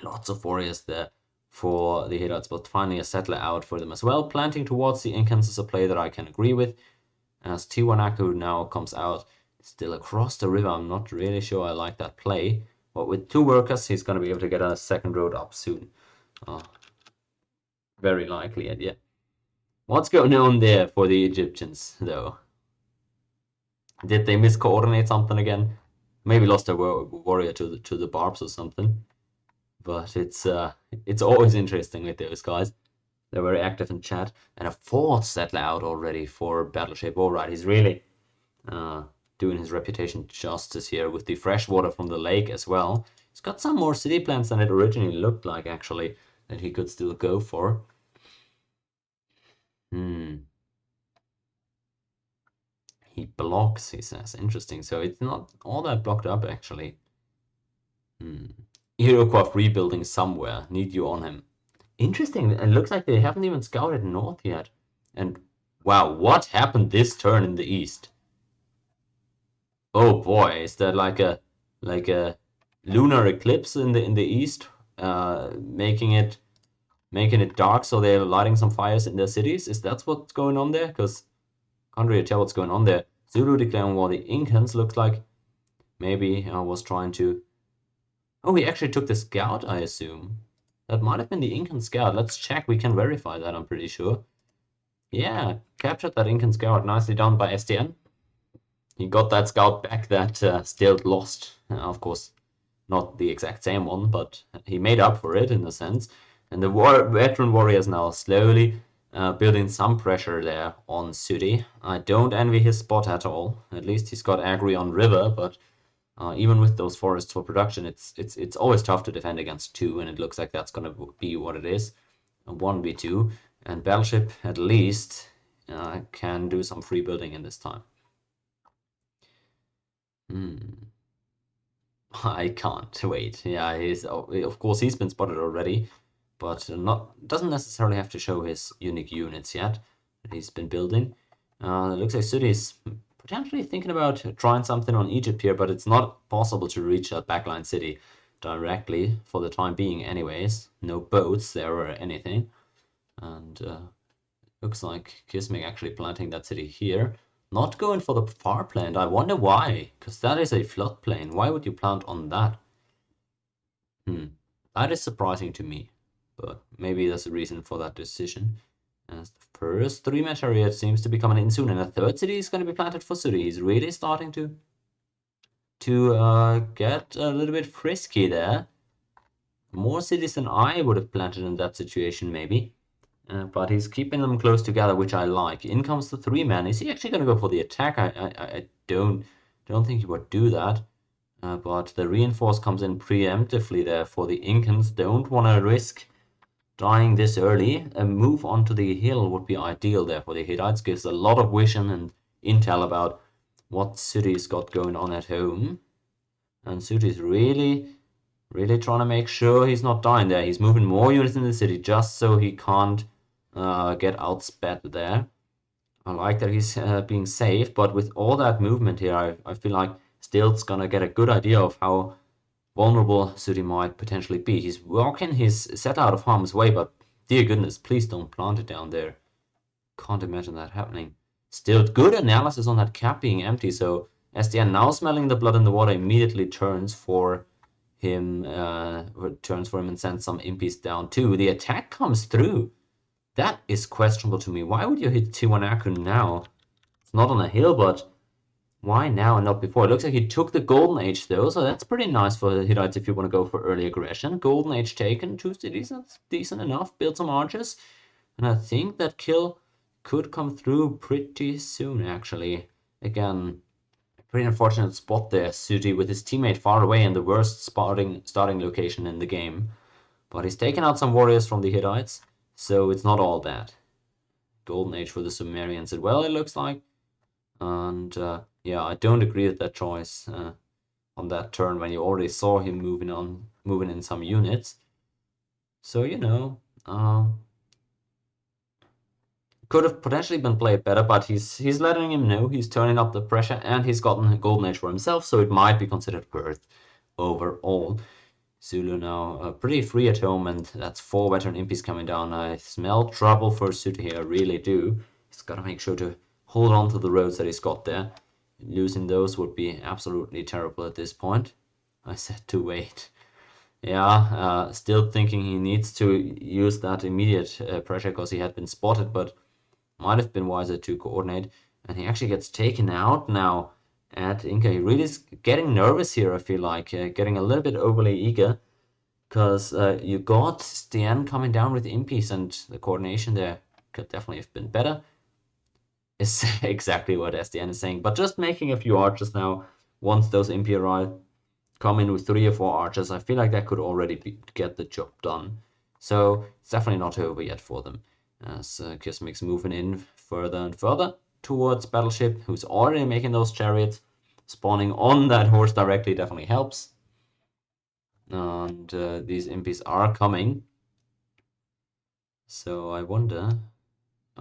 [SPEAKER 1] Lots of warriors there for the Hittites, but finally a settler out for them as well. Planting towards the Incans is a play that I can agree with, as Tiwanaku now comes out still across the river. I'm not really sure I like that play, but with two workers he's going to be able to get a second road up soon. Very likely, and yeah. What's going on there for the Egyptians, though? Did they miscoordinate something again? Maybe lost a warrior to the barbs or something. But it's always interesting with those guys. They're very active in chat. And a fourth settler out already for Battleship. Alright, he's really doing his reputation justice here with the fresh water from the lake as well. He's got some more city plans than it originally looked like, actually, that he could still go for. He blocks, he says. Interesting. So it's not all that blocked up, actually. Iroquois rebuilding somewhere. Need you on him. Interesting. It looks like they haven't even scouted north yet. And wow, what happened this turn in the east? Oh boy, is that like a lunar eclipse in the east, making it dark so they're lighting some fires in their cities? Is that what's going on there? Because can't really tell what's going on there. Zulu declaring war. The Incans looks like maybe I was trying to. Oh, he actually took the scout, I assume. That might have been the Incan scout. Let's check. We can verify that, I'm pretty sure. Yeah, captured that Incan scout. Nicely done by Sdn. He got that scout back that Stilt lost. Of course, not the exact same one, but he made up for it in a sense. And the veteran warriors now slowly building some pressure there on Sooty. I don't envy his spot at all. At least he's got Agri on river, but even with those forests for production, it's always tough to defend against two, and it looks like that's going to be what it is. A 1v2, and Battleship at least can do some free building in this time. I can't wait. Yeah, of course he's been spotted already, but doesn't necessarily have to show his unique units yet that he's been building. It looks like Sooty is potentially thinking about trying something on Egypt here, but it's not possible to reach that backline city directly for the time being anyways. No boats there or anything. And looks like Kismic actually planting that city here. Not going for the far plant. I wonder why, because that is a floodplain. Why would you plant on that? That is surprising to me. but maybe there's a reason for that decision. As the first 3-man chariot seems to be coming in soon, and a third city is going to be planted for Sooty. He's really starting to get a little bit frisky there. More cities than I would have planted in that situation, maybe. But he's keeping them close together, which I like. In comes the 3-man. Is he actually going to go for the attack? I don't think he would do that. But the reinforce comes in preemptively there for the Incans. Don't want to risk dying this early. A move onto the hill would be ideal there for the Hittites. Gives a lot of vision and intel about what Sooty's got going on at home. And Sooty's really trying to make sure he's not dying there. He's moving more units in the city just so he can't get outsped there. I like that he's being safe, but with all that movement here, I feel like Stilt's gonna get a good idea of how vulnerable Sooty might potentially be. He's walking his set out of harm's way, but dear goodness, please don't plant it down there. Can't imagine that happening. Still, good analysis on that cap being empty, so Sdn, now smelling the blood in the water, immediately turns for him and sends some impies down too. The attack comes through. That is questionable to me. Why would you hit Tiwanaku now? It's not on a hill, but why now and not before? It looks like he took the Golden Age though, so that's pretty nice for the Hittites if you want to go for early aggression. Golden Age taken, 2 cities, that's decent enough. Build some archers, and I think that kill could come through pretty soon actually. Again, pretty unfortunate spot there, Sooty with his teammate far away in the worst starting location in the game. But he's taken out some warriors from the Hittites, so it's not all bad. Golden Age for the Sumerians as well, it looks like. And yeah, I don't agree with that choice on that turn when you already saw him moving in some units. So, you know, could have potentially been played better, but he's letting him know he's turning up the pressure, and he's gotten a Golden Age for himself, so it might be considered worth overall. Zulu now pretty free at home, and that's 4 veteran impies coming down. I smell trouble for Sooty here, I really do. He's got to make sure to hold on to the roads that he's got there. Losing those would be absolutely terrible at this point. I said to wait. Yeah, still thinking he needs to use that immediate pressure because he had been spotted, but might have been wiser to coordinate. And he actually gets taken out now at Inca. He really is getting nervous here, I feel like, getting a little bit overly eager, because you got Sdn coming down with impies, and the coordination there could definitely have been better. Is exactly what Sdn is saying, but just making a few archers now. Once those impi arrive, come in with 3 or 4 archers, I feel like that could already get the job done. So it's definitely not over yet for them, as Kismic's moving in further and further towards Battleship, who's already making those chariots. Spawning on that horse directly definitely helps. And these impies are coming. So I wonder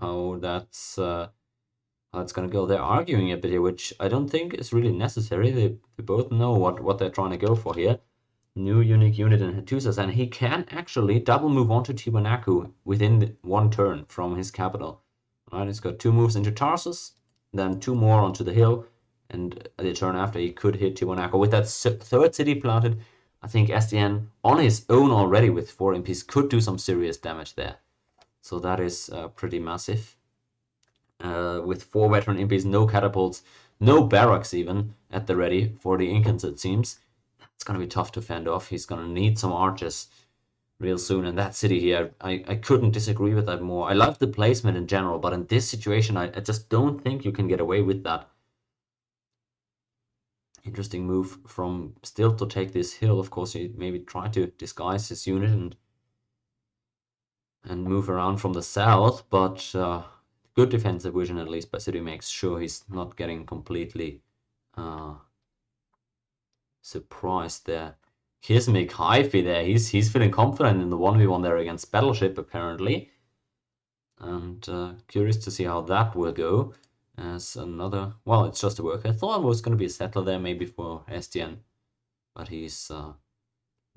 [SPEAKER 1] how that's going to go. They're arguing a bit here, which I don't think is really necessary. They both know what they're trying to go for here. New unique unit in Hattusas, and he can actually double move onto Tiwanaku within 1 turn from his capital. Alright, he's got 2 moves into Tarsus, then 2 more onto the hill, and the turn after he could hit Tiwanaku. With that 3rd city planted, I think Sdn on his own already with 4 imps could do some serious damage there. So that is pretty massive. With 4 veteran imps, no catapults, no barracks even at the ready for the Incans, it seems. It's going to be tough to fend off. He's going to need some archers real soon. And that city here, I couldn't disagree with that more. I love the placement in general, but in this situation, I just don't think you can get away with that. Interesting move from Stilt to take this hill. Of course, he maybe tried to disguise his unit and move around from the south, but good defensive vision at least by Sooty makes sure he's not getting completely surprised there. Kismic Hi-Fi there, he's feeling confident in the 1v1 there against Battleship apparently. And curious to see how that will go. As another, well, it's just a work. I thought it was going to be a settler there maybe for Sdn, but he's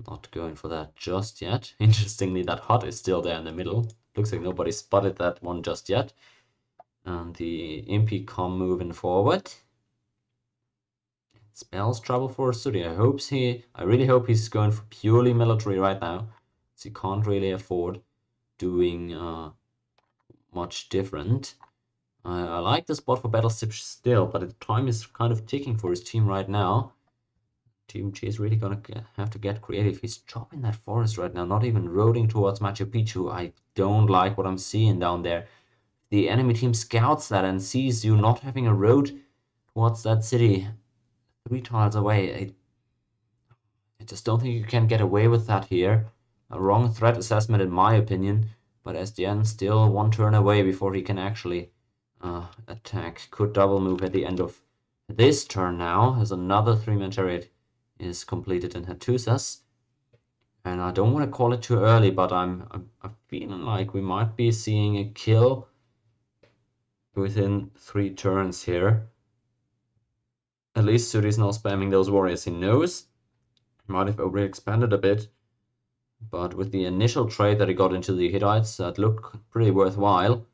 [SPEAKER 1] not going for that just yet. Interestingly, that hut is still there in the middle. Looks like nobody spotted that one just yet. And the Impy come moving forward. Spells trouble for Sooty. I really hope he's going for purely military right now. So you can't really afford doing much different. I like the spot for Battleship still, but the time is kind of ticking for his team right now. Team G is really gonna have to get creative. He's chopping that forest right now, not even roading towards Machu Picchu. I don't like what I'm seeing down there. The enemy team scouts that and sees you not having a road towards that city 3 tiles away. I just don't think you can get away with that here. A wrong threat assessment in my opinion, but Sdn still 1 turn away before he can actually attack. Could double move at the end of this turn now, as another 3-man chariot is completed in Hattusas. And I don't want to call it too early, but I'm feeling like we might be seeing a kill within 3 turns here. At least Sooty's not spamming those warriors. He knows. He might have overexpanded a bit. But with the initial trade that he got into the Hittites, that looked pretty worthwhile.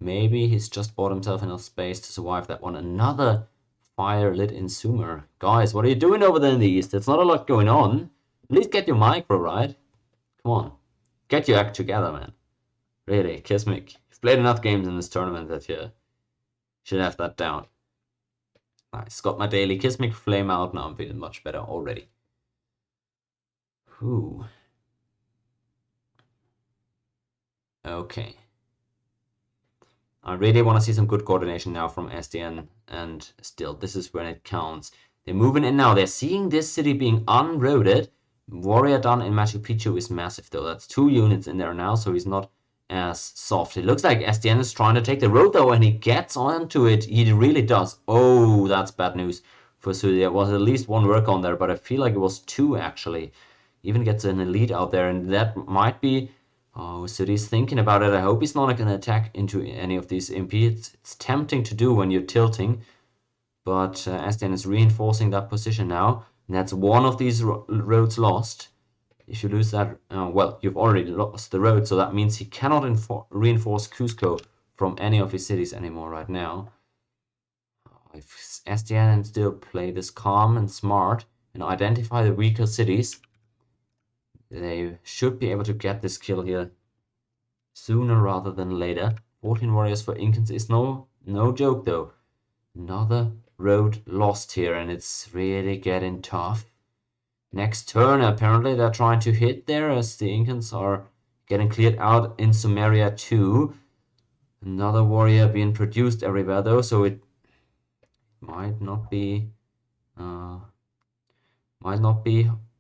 [SPEAKER 1] Maybe he's just bought himself enough space to survive that one. Another fire-lit Insumer. Guys, what are you doing over there in the east? There's not a lot going on. At least get your micro right. Come on. Get your act together, man. Really, Kismic. You've played enough games in this tournament that you should have that down. Nice. Got my daily Kismic flame out. Now I'm feeling much better already. Whew. Okay. I really want to see some good coordination now from Sdn, and still, this is when it counts. They're moving in now. They're seeing this city being unroaded. Warrior done in Machu Picchu is massive, though. That's 2 units in there now, so he's not as soft. It looks like Sdn is trying to take the road, though, and he gets onto it. He really does. Oh, that's bad news for Sooty. There was at least 1 work on there, but I feel like it was 2, actually. Even gets an elite out there, and that might be... Oh, Sooty's thinking about it. I hope he's not going to attack into any of these MP. It's tempting to do when you're tilting, but Sdn is reinforcing that position now. And that's 1 of these roads lost. If you lose that, well, you've already lost the road, so that means he cannot reinforce Cusco from any of his cities anymore right now. If Sdn still play this calm and smart and identify the weaker cities, they should be able to get this kill here sooner rather than later. 14 warriors for Incans is no joke, though. Another road lost here, and it's really getting tough. Next turn, apparently they're trying to hit there as the Incans are getting cleared out in Sumeria too. Another warrior being produced everywhere, though, so it might not be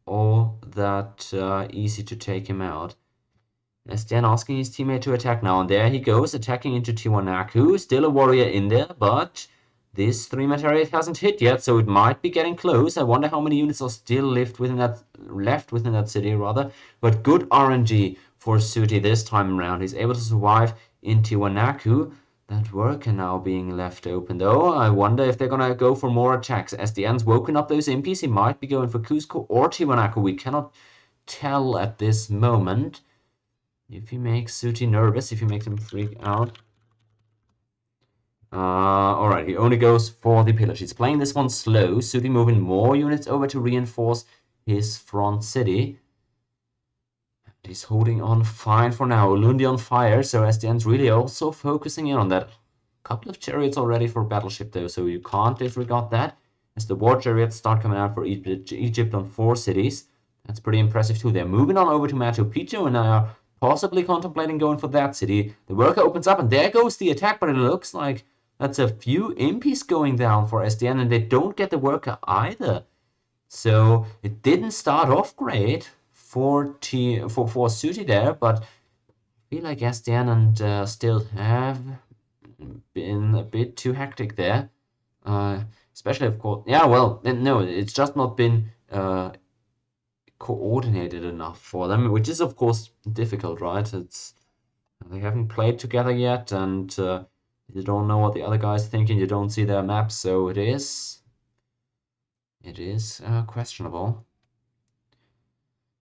[SPEAKER 1] all that easy to take him out. Sdn asking his teammate to attack now, and there he goes, attacking into Tiwanaku. Still a warrior in there, but this 3-man chariot hasn't hit yet, so it might be getting close. I wonder how many units are still left within that city, rather. But good RNG for Sooty this time around. He's able to survive in Tiwanaku. That worker now being left open, though. I wonder if they're gonna go for more attacks. Sdn's woken up those impies. He might be going for Cusco or Tiwanaku. We cannot tell at this moment. If he makes Sooty nervous, if he makes him freak out. Alright, he only goes for the pillage. He's playing this one slow. Sooty moving more units over to reinforce his front city. He's holding on fine for now. Ulundi on fire, so Sdn's really also focusing in on that. Couple of chariots already for Battleship, though, so you can't disregard that. As the war chariots start coming out for Egypt on 4 cities. That's pretty impressive, too. They're moving on over to Machu Picchu and are possibly contemplating going for that city. The worker opens up, and there goes the attack, but it looks like that's a few impies going down for Sdn, and they don't get the worker either. So it didn't start off great for Sooty there, but I feel like Sdn and still have been a bit too hectic there. Especially, of course, yeah, well, no, it's just not been coordinated enough for them, which is, of course, difficult, right? They haven't played together yet, and you don't know what the other guy's thinking, you don't see their maps, so it is questionable.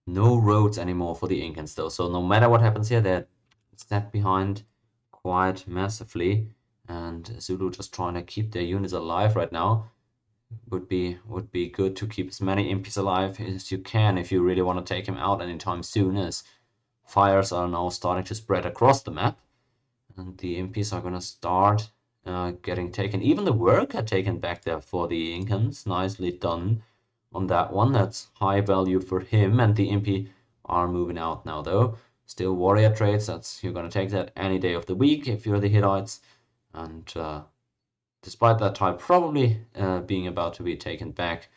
[SPEAKER 1] No roads anymore for the Incans, though, so no matter what happens here, they're set behind quite massively, and Zulu just trying to keep their units alive right now. Would be good to keep as many impies alive as you can if you really want to take him out anytime soon, as fires are now starting to spread across the map, and the imps are gonna start getting taken. Even the worker taken back there for the Incans. Nicely done on that one. That's high value for him, and the imp are moving out now though. Still warrior trades, you're gonna take that any day of the week if you're the Hittites. And despite that tile probably being about to be taken back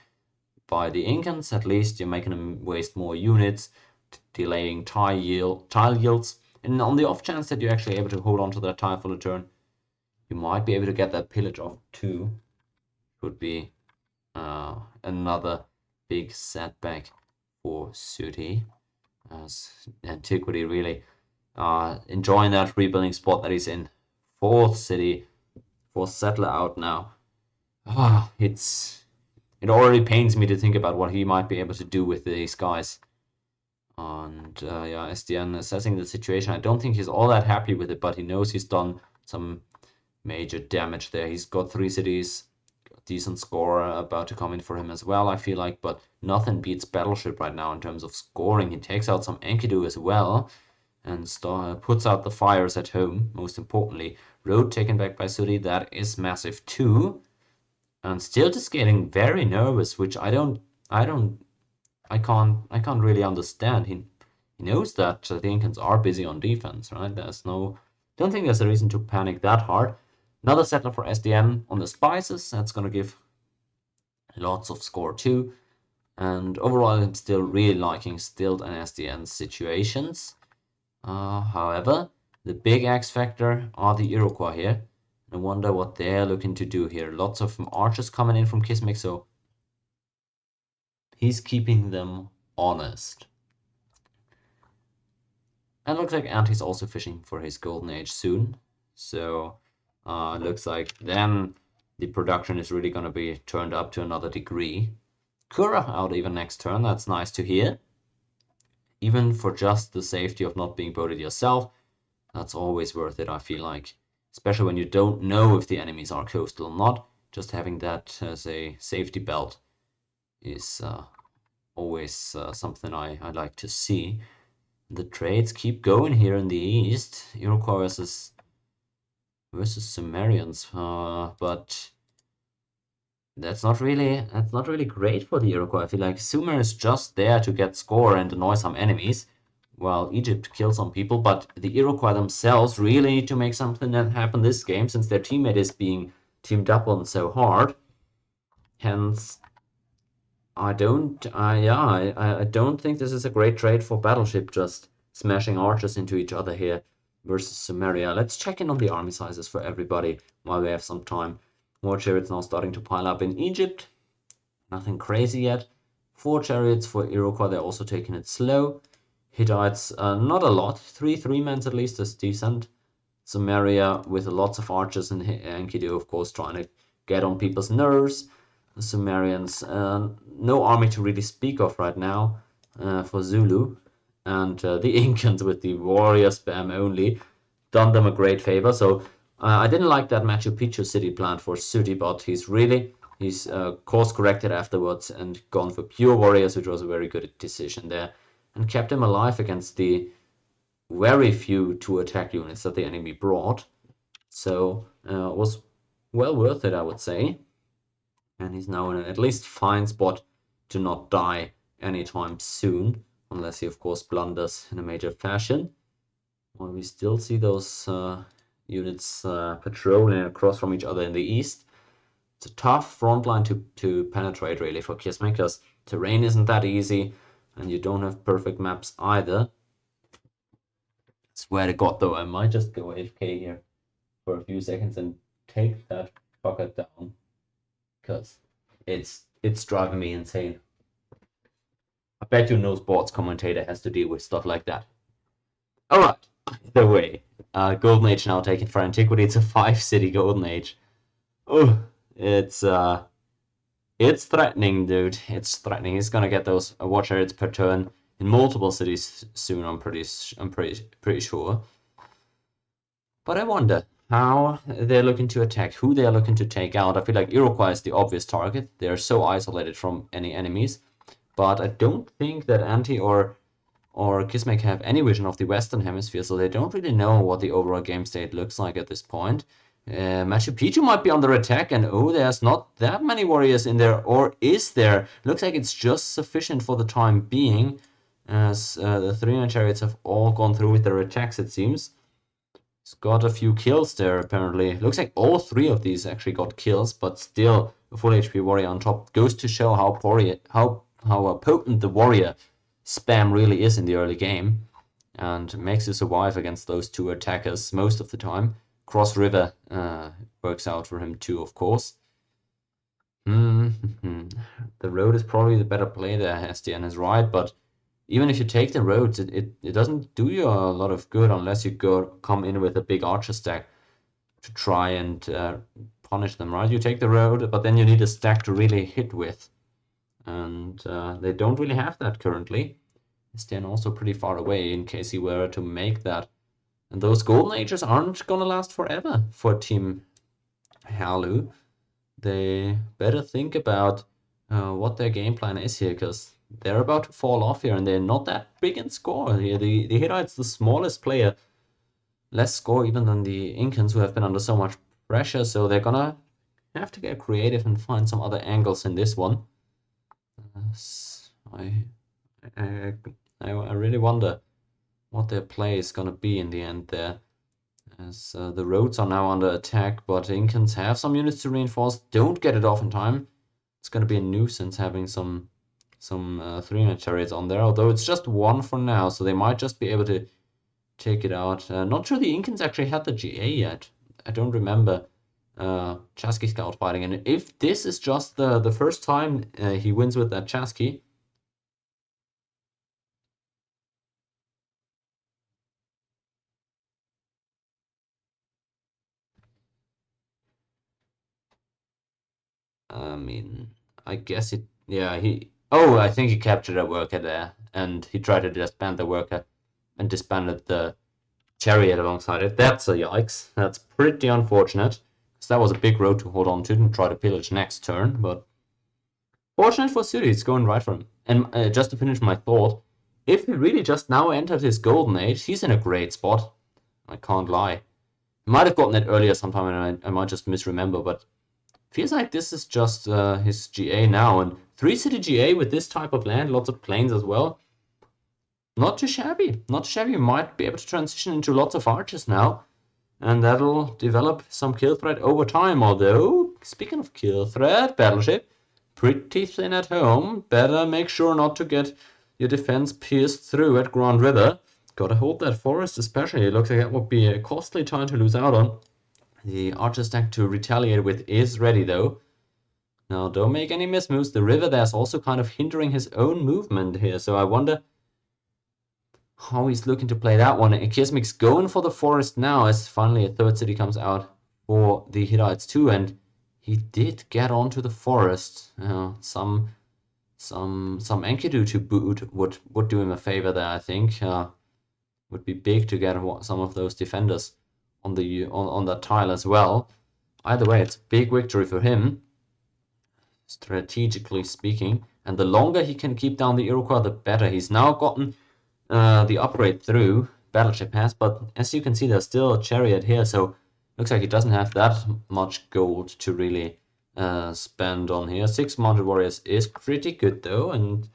[SPEAKER 1] by the Incans, at least you're making them waste more units, delaying tile yields. And on the off chance that you're actually able to hold on to that tile for the turn, you might be able to get that pillage off too. Would be another big setback for Sooty, as Antiquity really enjoying that rebuilding spot that he's in. Fourth city, fourth settler out now. It already pains me to think about what he might be able to do with these guys. And yeah, Sdn assessing the situation. I don't think he's all that happy with it, but he knows he's done some major damage there. He's got 3 cities, decent score about to come in for him as well, I feel like, but nothing beats Battleship right now in terms of scoring. He takes out some Enkidu as well, and puts out the fires at home, most importantly. Road taken back by Sooty, that is massive too. And still just getting very nervous, which I can't really understand. He knows that the Incans are busy on defense, right? Don't think there's a reason to panic that hard. Another settler for Sdn on the spices. That's gonna give lots of score too. And overall, I'm still really liking Stilt and Sdn's situations. However, the big X factor are the Iroquois here. I wonder what they're looking to do here. Lots of archers coming in from Kismic, so he's keeping them honest. And looks like Anti's also fishing for his golden age soon. So looks like then the production is really going to be turned up to another degree. Kura out even next turn, that's nice to hear. Even for just the safety of not being boated yourself, that's always worth it, I feel like. Especially when you don't know if the enemies are coastal or not. Just having that as a safety belt is always something I like to see. The trades keep going here in the east. Iroquois versus Sumerians, but that's not really great for the Iroquois. I feel like Sumer is just there to get score and annoy some enemies, while Egypt kills some people. But the Iroquois themselves really need to make something that happen this game, since their teammate is being teamed up on so hard. Hence, I don't think this is a great trade for Battleship, just smashing archers into each other here versus Sumeria. Let's check in on the army sizes for everybody while we have some time. More chariots now starting to pile up in Egypt. Nothing crazy yet. 4 chariots for Iroquois, they're also taking it slow. Hittites, not a lot. 3 3-mans at least is decent. Sumeria with lots of archers and Enkidu, of course, trying to get on people's nerves. The Sumerians, no army to really speak of right now for Zulu. And the Incans with the warrior spam only done them a great favor. So I didn't like that Machu Picchu city plan for Sooty, but he's course corrected afterwards and gone for pure warriors, which was a very good decision there, and kept him alive against the very few 2-attack units that the enemy brought. So it was well worth it, I would say. And he's now in an at least fine spot to not die anytime soon, unless he of course blunders in a major fashion. Well, we still see those units patrolling across from each other in the east. It's a tough front line to penetrate really for Kismic, because terrain isn't that easy and you don't have perfect maps either. Swear to God though, I might just go AFK here for a few seconds and take that fucker down, because it's driving me insane. I bet you no sports commentator has to deal with stuff like that. Alright, either way, Golden Age now taken for Antiquity. It's a 5-city Golden Age. Oh, it's threatening, dude. It's threatening. He's gonna get those war chariots per turn in multiple cities soon. I'm pretty sure. But I wonder how they're looking to attack, who they're looking to take out. I feel like Iroquois is the obvious target. They're so isolated from any enemies. But I don't think that Anti or or Kismic have any vision of the Western Hemisphere, so they don't really know what the overall game state looks like at this point. Machu Picchu might be under attack, and oh, there's not that many warriors in there, or is there? Looks like it's just sufficient for the time being, as the 3-man chariots have all gone through with their attacks, it seems. He's got a few kills there, apparently. Looks like all 3 of these actually got kills, but still, a full HP warrior on top goes to show how potent the warrior spam really is in the early game, and makes you survive against those 2 attackers most of the time. Cross River works out for him too, of course. The road is probably the better play there, Sdn is right, but even if you take the roads, it doesn't do you a lot of good unless you come in with a big archer stack to try and punish them, right? You take the road, but then you need a stack to really hit with, and they don't really have that currently. Sdn also pretty far away in case he were to make that. And those golden ages aren't gonna last forever for Team Halu. They better think about what their game plan is here, because they're about to fall off here, and they're not that big in score here. The Hittites, the smallest player, less score even than the Incans, who have been under so much pressure, so they're gonna have to get creative and find some other angles in this one. I really wonder what their play is gonna be in the end there, as the roads are now under attack, but Incans have some units to reinforce, don't get it off in time. It's gonna be a nuisance having some 3-man chariots on there, although it's just 1 for now, so they might just be able to take it out. Not sure the Incans actually had the GA yet. I don't remember Chasqui scout fighting, and if this is just the first time he wins with that Chasqui, I mean, I guess it, yeah, I think he captured a worker there, and he tried to disband the worker and disbanded the chariot alongside it. That's a yikes. That's pretty unfortunate, because that was a big road to hold on to and try to pillage next turn, but fortunate for Sooty, it's going right for him. And just to finish my thought, if he really just now entered his golden age, he's in a great spot. I can't lie. He might have gotten it earlier sometime, and I might just misremember, but feels like this is just his GA now, and 3-city GA with this type of land, lots of plains as well. Not too shabby. Not too shabby. You might be able to transition into lots of archers now, and that'll develop some kill threat over time. Although, speaking of kill threat, Battleship, pretty thin at home. Better make sure not to get your defense pierced through at Grand River. Gotta hold that forest especially. It looks like that would be a costly time to lose out on. The archer stack to retaliate with is ready though. Now don't make any mismoves. The river there's also kind of hindering his own movement here, so I wonder how he's looking to play that one. Kismic's going for the forest now, as finally a 3rd city comes out for the Hittites too, and he did get onto the forest. Some Enkidu to boot would do him a favor there, I think. Would be big to get some of those defenders on that tile as well. Either way, it's a big victory for him, strategically speaking. And the longer he can keep down the Iroquois, the better. He's now gotten the upgrade through, Battleship has, but as you can see, there's still a chariot here, so looks like he doesn't have that much gold to really spend on here. 6 mounted warriors is pretty good though, and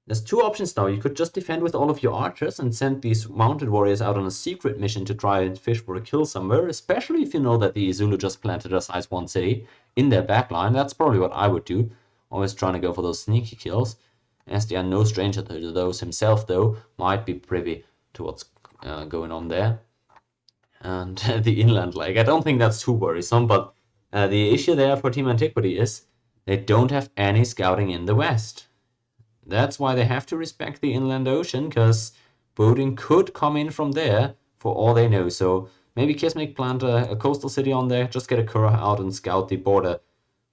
[SPEAKER 1] there's 2 options now. You could just defend with all of your archers and send these mounted warriors out on a secret mission to try and fish for a kill somewhere, especially if you know that the Zulu just planted a size 1 city in their backline. That's probably what I would do, always trying to go for those sneaky kills. Sdn, no stranger to those himself though, might be privy to what's going on there. And the inland lake, I don't think that's too worrisome, but the issue there for Team Antiquity is they don't have any scouting in the west. That's why they have to respect the inland ocean, because boating could come in from there for all they know. So maybe Kismic plant a coastal city on there, just get a Kura out and scout the border.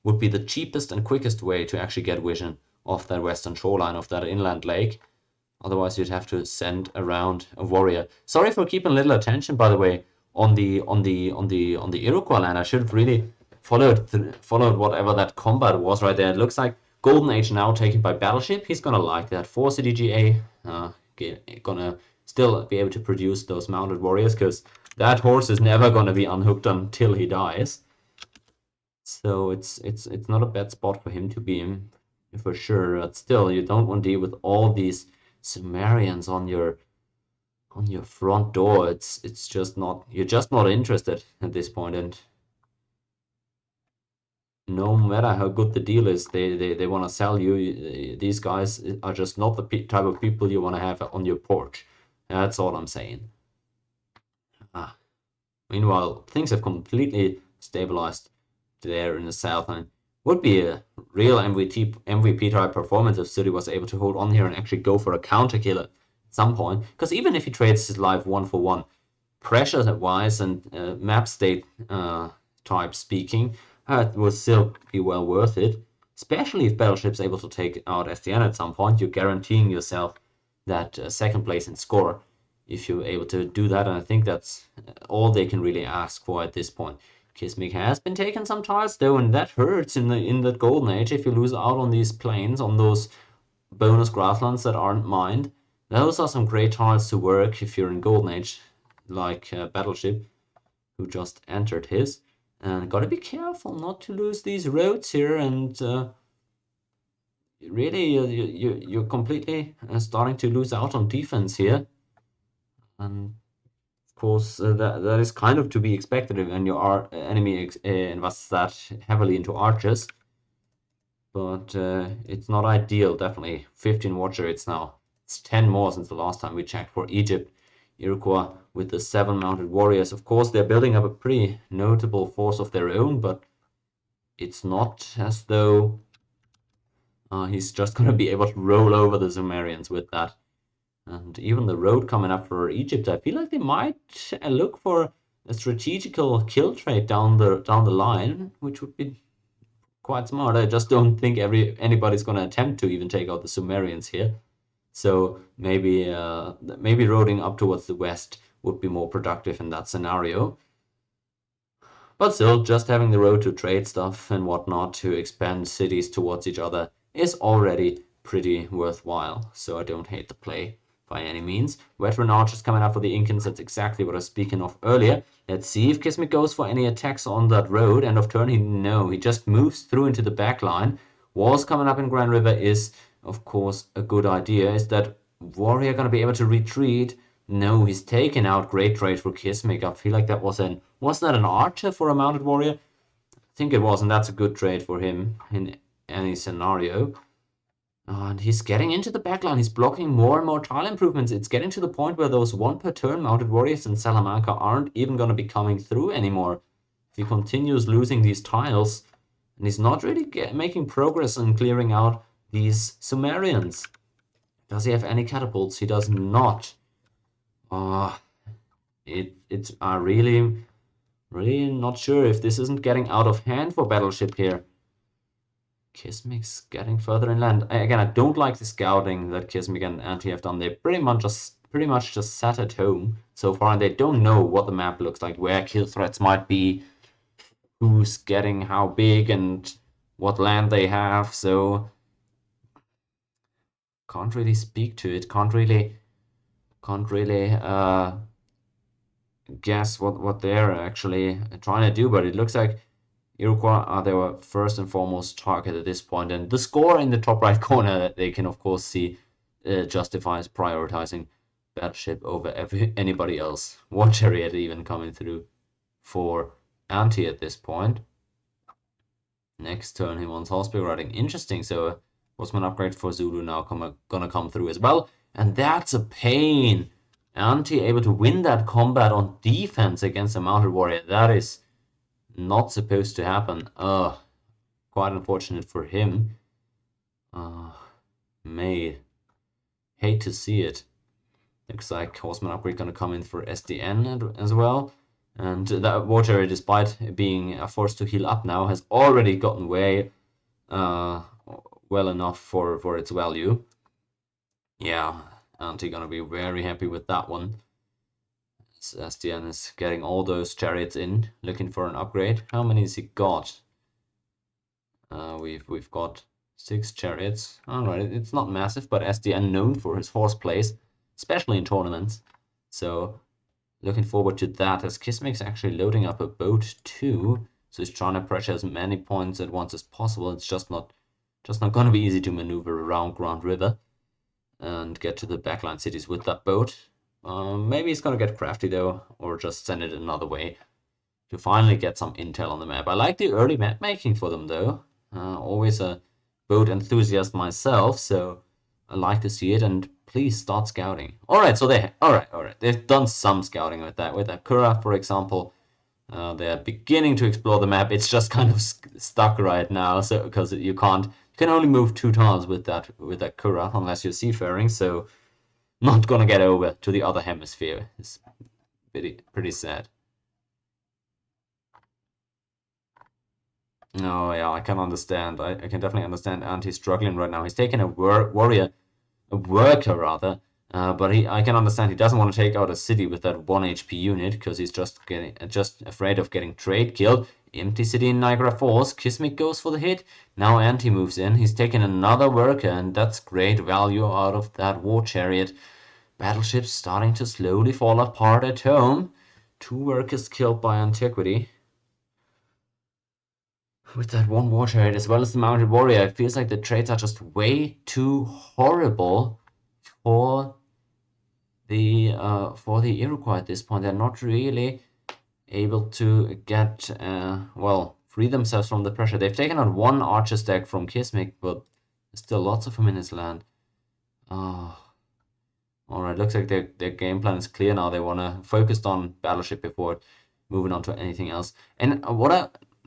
[SPEAKER 1] Would be the cheapest and quickest way to actually get vision of that western shoreline of that inland lake. Otherwise, you'd have to send around a warrior. Sorry for keeping little attention, by the way, on the Iroquois land. I should have really followed whatever that combat was right there. It looks like Golden Age now taken by Battleship. He's gonna like that. 4 city GA. gonna still be able to produce those mounted warriors, because that horse is never gonna be unhooked until he dies. So it's not a bad spot for him to be in, for sure. But still, you don't want to deal with all these Sumerians on your front door. It's just not, you're just not interested at this point, and no matter how good the deal is, they want to sell you. These guys are just not the type of people you want to have on your porch. That's all I'm saying. Meanwhile, things have completely stabilized there in the south, and would be a real MVP type performance if Sooty was able to hold on here and actually go for a counter kill at some point. Because even if he trades his life 1-for-1, pressure wise and map state type speaking, it will still be well worth it. Especially if Battleship's able to take out Sdn at some point, you're guaranteeing yourself that second place in score if you're able to do that, and I think that's all they can really ask for at this point. Kismic has been taking some tiles though, and that hurts in the golden age if you lose out on these plains, on those bonus grasslands that aren't mined. Those are some great tiles to work if you're in golden age, like Battleship, who just entered his. And gotta be careful not to lose these roads here, and really you're completely starting to lose out on defense here. And of course, that is kind of to be expected when your enemy invests that heavily into archers. But it's not ideal, definitely. 15 war chariots now. It's 10 more since the last time we checked for Egypt. Iroquois with the 7 mounted warriors. Of course, they're building up a pretty notable force of their own, but it's not as though he's just going to be able to roll over the Sumerians with that. And even the road coming up for Egypt, I feel like they might look for a strategical kill trade down the line, which would be quite smart. I just don't think anybody's going to attempt to even take out the Sumerians here. So maybe roading up towards the west would be more productive in that scenario. But still, just having the road to trade stuff and whatnot to expand cities towards each other is already pretty worthwhile. So I don't hate the play by any means. Veteran archers coming up for the Incans. That's exactly what I was speaking of earlier. Let's see if Kismic goes for any attacks on that road. End of turn, he just moves through into the back line. Walls coming up in Grand River is, of course, a good idea. Is that warrior going to be able to retreat? No, he's taken out. Great trade for Kismic. I feel like that wasn't that an archer for a mounted warrior? I think it was, and that's a good trade for him in any scenario. And he's getting into the backline. He's blocking more and more tile improvements. It's getting to the point where those 1 per turn mounted warriors in Salamanca aren't even going to be coming through anymore. If he continues losing these tiles, and he's not really making progress in clearing out these Sumerians. Does he have any catapults? He does not. It's really not sure if this isn't getting out of hand for Battleship here. Kismic's getting further inland. Again, I don't like the scouting that Kismic and Anti have done. They pretty much just sat at home so far, and they don't know what the map looks like, where kill threats might be, who's getting how big, and what land they have. So can't really speak to it. Can't really guess what they're actually trying to do. But it looks like Iroquois are their first and foremost target at this point, and the score in the top right corner that they can of course see justifies prioritizing Battleship over anybody else. War chariot even coming through for Anti at this point. Next turn he wants hospital riding. Interesting. So horseman upgrade for Zulu now gonna come through as well, and that's a pain. Anti able to win that combat on defense against a mounted warrior. That is not supposed to happen. Quite unfortunate for him. May hate to see it. Looks like horseman upgrade gonna come in for Sdn as well. And that water, despite being forced to heal up now, has already gotten way well enough for its value. Yeah, Anti gonna be very happy with that one. Sdn is getting all those chariots in, looking for an upgrade. How many has he got? We've got 6 chariots. Alright, it's not massive, but Sdn known for his horse plays, especially in tournaments. So looking forward to that, as Kismic's actually loading up a boat too. So he's trying to pressure as many points at once as possible. It's just not going to be easy to maneuver around Grand River and get to the backline cities with that boat. Maybe he's going to get crafty though, or just send it another way to finally get some intel on the map. I like the early map making for them though. Always a boat enthusiast myself, so I like to see it. And please start scouting. All right, so they've done some scouting with that. With Akura, for example, they're beginning to explore the map. It's just kind of stuck right now, so because you can only move 2 tiles with that Kura unless you're seafaring. So not gonna get over to the other hemisphere. It's pretty sad. Oh yeah, I can understand. I can definitely understand Anti's struggling right now. He's taking a worker rather, but I can understand he doesn't want to take out a city with that 1 HP unit because he's just afraid of getting trade killed. Empty city in Niagara Falls. Kismic goes for the hit. Now Anti moves in. He's taking another worker, and that's great value out of that war chariot. Battleship's starting to slowly fall apart at home. 2 workers killed by Antiquity. With that 1 war chariot as well as the mounted warrior, it feels like the trades are just way too horrible for the Iroquois at this point. They're not really able to get free themselves from the pressure. They've taken out 1 archer stack from Kismic, but there's still lots of them in his land. Alright, looks like their game plan is clear now. They want to focus on Battleship before moving on to anything else. And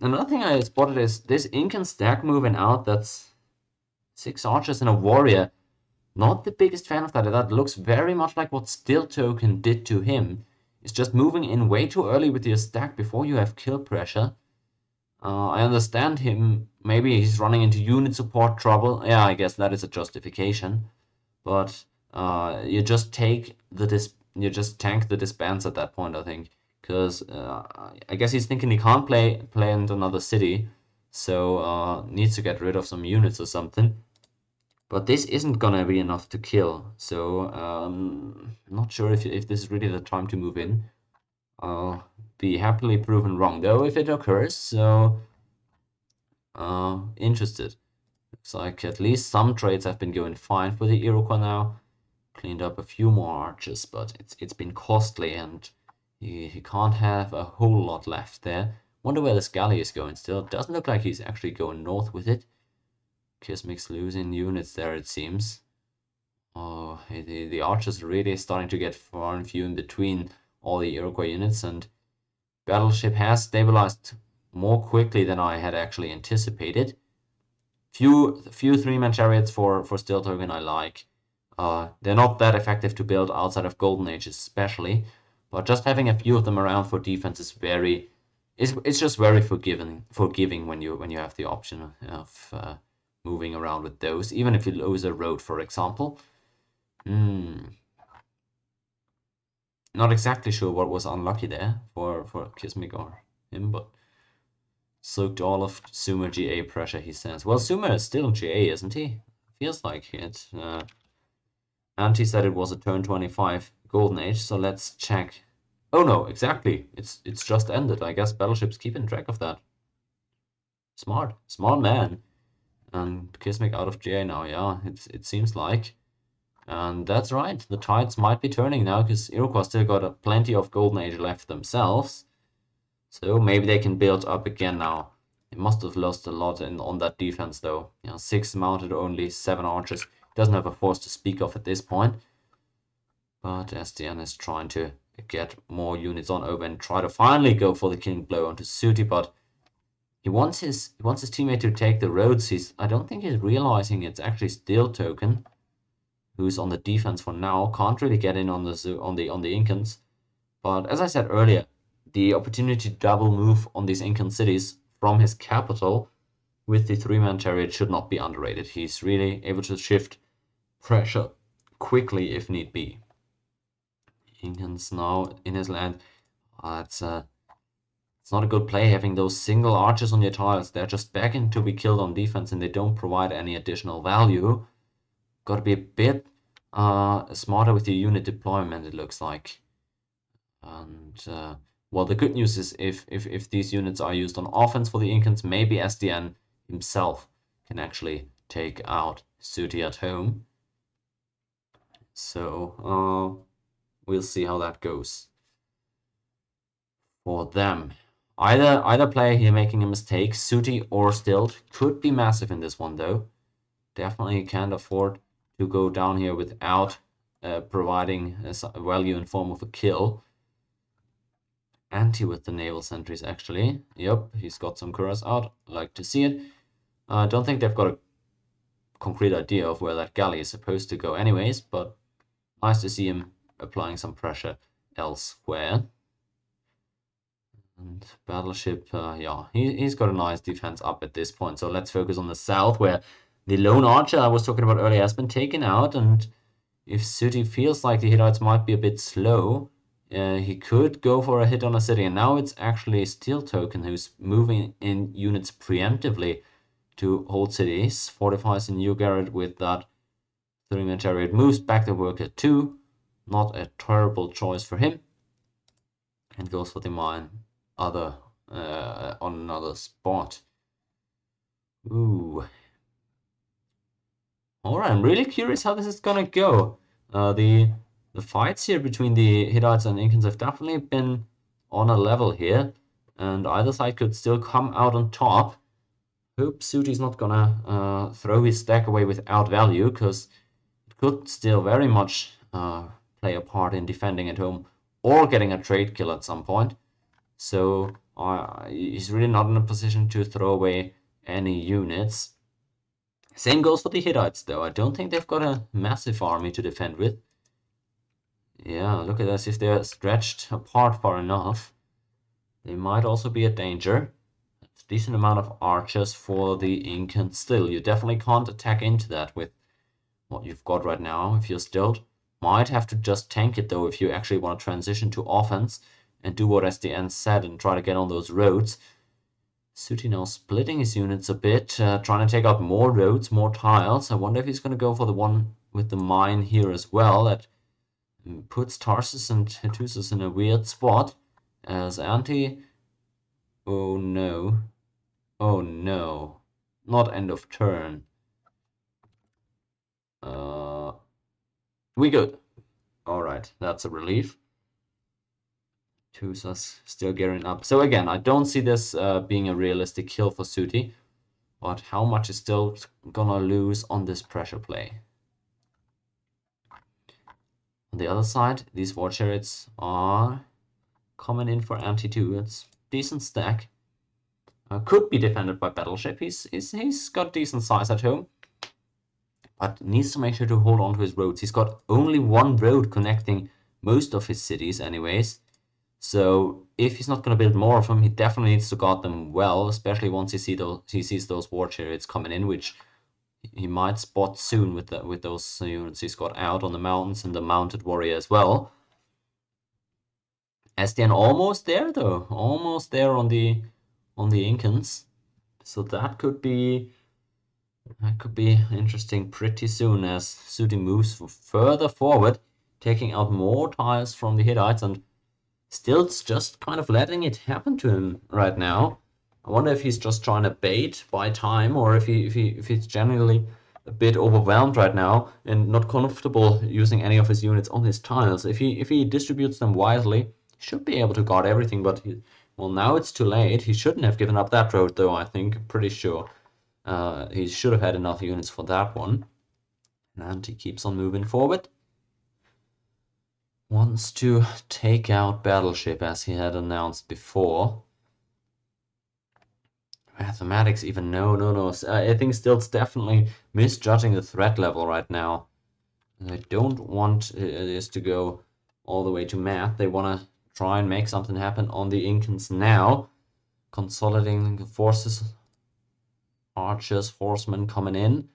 [SPEAKER 1] another thing I spotted is this Incan stack moving out. That's 6 archers and a warrior. Not the biggest fan of that. That looks very much like what Stiltoken did to him. It's just moving in way too early with your stack before you have kill pressure. I understand him. Maybe he's running into unit support trouble. Yeah, I guess that is a justification. But you just tank the disbands at that point, I think. Because I guess he's thinking he can't play into another city, so needs to get rid of some units or something. But this isn't gonna be enough to kill, so not sure if this is really the time to move in. I'll be happily proven wrong though if it occurs, so interested. Looks like at least some trades have been going fine for the Iroquois now. Cleaned up a few more archers, but it's been costly and he can't have a whole lot left there. Wonder where this galley is going still. Doesn't look like he's actually going north with it. Kismic's losing units there, it seems. Oh, the archers are really starting to get far and few in between all the Iroquois units, and Battleship has stabilized more quickly than I had actually anticipated. Few 3-man chariots for Stiltoken I like. They're not that effective to build outside of Golden Age especially, but just having a few of them around for defense is it's just very forgiving when you have the option of moving around with those, even if you lose a road, for example. Not exactly sure what was unlucky there for Kismic or him, but soaked all of Sumer GA pressure, he says. Well, Sumer is still GA, isn't he? Feels like it. Anti said it was a turn 25 Golden Age, so let's check. Oh no, exactly. It's just ended. I guess Battleship's keeping track of that. Smart man. And Kismic out of GA now, yeah, it seems like. And that's right, the tides might be turning now, because Iroquois still got plenty of Golden Age left themselves. So maybe they can build up again now. They must have lost a lot on that defense though. 6 mounted, only 7 archers. Doesn't have a force to speak of at this point. But Sdn is trying to get more units on over and try to finally go for the killing blow onto Sooty, but he wants his teammate to take the roads. I don't think he's realizing it's actually Stiltoken who's on the defense for now. Can't really get in on the Incans. But as I said earlier, the opportunity to double move on these Incan cities from his capital with the 3-man chariot should not be underrated. He's really able to shift pressure quickly if need be. Incans now in his land. It's not a good play having those single archers on your tiles. They're just begging to be killed on defense and they don't provide any additional value. Got to be a bit smarter with your unit deployment, it looks like. And well, the good news is if these units are used on offense for the Incans, maybe Sdn himself can actually take out Sooty at home. So we'll see how that goes for them. Either player here making a mistake, Sooty or Stilt, could be massive in this one though. Definitely can't afford to go down here without providing value in form of a kill. Anti with the naval sentries actually. Yep, he's got some couriers out. Like to see it. I don't think they've got a concrete idea of where that galley is supposed to go anyways, but nice to see him applying some pressure elsewhere. And Battleship, yeah, he's got a nice defense up at this point. So let's focus on the south, where the lone archer I was talking about earlier has been taken out. And if Sooty feels like the Hittites might be a bit slow, he could go for a hit on a city. And now it's actually Stiltoken who's moving in units preemptively to hold cities. Fortifies in New Garrett with that 3-man chariot. Moves back the worker 2. Not a terrible choice for him. And goes for the mine on another spot. Ooh. Alright, I'm really curious how this is gonna go. The fights here between the Hittites and Incans have definitely been on a level here, and either side could still come out on top. Hope Sooty's not gonna throw his stack away without value, because it could still very much play a part in defending at home or getting a trade kill at some point. So he's really not in a position to throw away any units. Same goes for the Hittites, though. I don't think they've got a massive army to defend with. Yeah, look at this. If they're stretched apart far enough, they might also be a danger. It's a decent amount of archers for the Incans still. You definitely can't attack into that with what you've got right now if you're Stilt. Might have to just tank it, though, if you actually want to transition to offense and do what Sdn said and try to get on those roads. Sooty now splitting his units a bit, trying to take out more roads, more tiles. I wonder if he's going to go for the one with the mine here as well. That puts Tarsus and Hattusis in a weird spot. As Anti... Oh no. Oh no. Not end of turn. We good. Alright, that's a relief. Hattusis still gearing up. So again, I don't see this being a realistic kill for Sooty. But how much is still gonna lose on this pressure play? On the other side, these war chariots are coming in for anti too. It's decent stack. Could be defended by Battleship. He's got decent size at home, but needs to make sure to hold on to his roads. He's got only one road connecting most of his cities anyways. So if he's not going to build more of them, he definitely needs to guard them well, especially once he sees those war chariots coming in, which he might spot soon with those units he's got out on the mountains and the mounted warrior as well. Sdn almost there though, almost there on the Incans. So that could be interesting pretty soon as Sooty moves further forward, taking out more tiles from the Hittites, and Stilt's just kind of letting it happen to him right now. I wonder if he's just trying to bait, buy time, or if he's genuinely a bit overwhelmed right now and not comfortable using any of his units on his tiles. If he distributes them wisely, he should be able to guard everything, but well, now it's too late. He shouldn't have given up that road, though, I think. Pretty sure. He should have had enough units for that one. And he keeps on moving forward. Wants to take out Battleship, as he had announced before. Mathematics even, no. I think Stilt's definitely misjudging the threat level right now. They don't want this to go all the way to math. They want to try and make something happen on the Incans now. Consolidating the forces. Archers, horsemen coming in.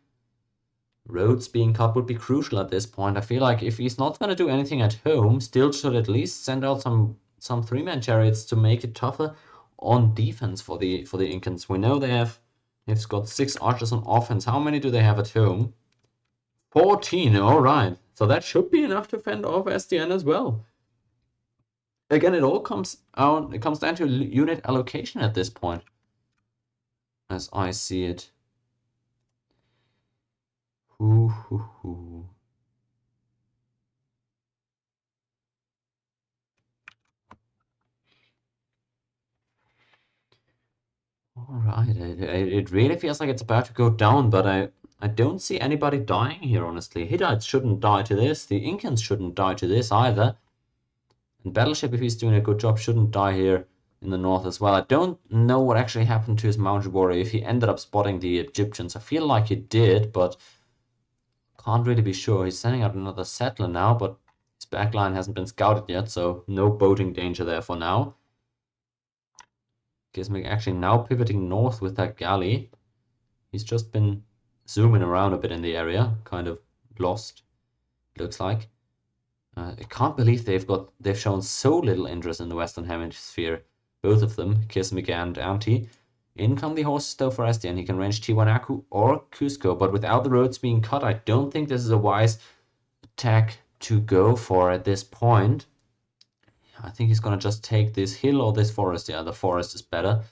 [SPEAKER 1] Roads being cut would be crucial at this point. I feel like if he's not going to do anything at home, Stilt should at least send out some 3-man chariots to make it tougher on defense for the Incans. We know they've got 6 archers on offense. How many do they have at home? 14, alright. So that should be enough to fend off Sdn as well. Again, it all comes down to unit allocation at this point, as I see it. Hoo, hoo, hoo. Alright, it really feels like it's about to go down, but I don't see anybody dying here, honestly. Hittites shouldn't die to this. The Incans shouldn't die to this either. And Battleship, if he's doing a good job, shouldn't die here in the north as well. I don't know what actually happened to his mounted warrior, if he ended up spotting the Egyptians. I feel like he did, but can't really be sure. He's sending out another settler now, but his backline hasn't been scouted yet, so no boating danger there for now. Kismic actually now pivoting north with that galley. He's just been zooming around a bit in the area, kind of lost, looks like. I can't believe they've shown so little interest in the Western Hemisphere, both of them, Kismic and Anti. In come the horses though for Sdn. He can range Tiwanaku or Cusco, but without the roads being cut, I don't think this is a wise attack to go for at this point. I think he's gonna just take this hill or this forest. Yeah, the forest is better.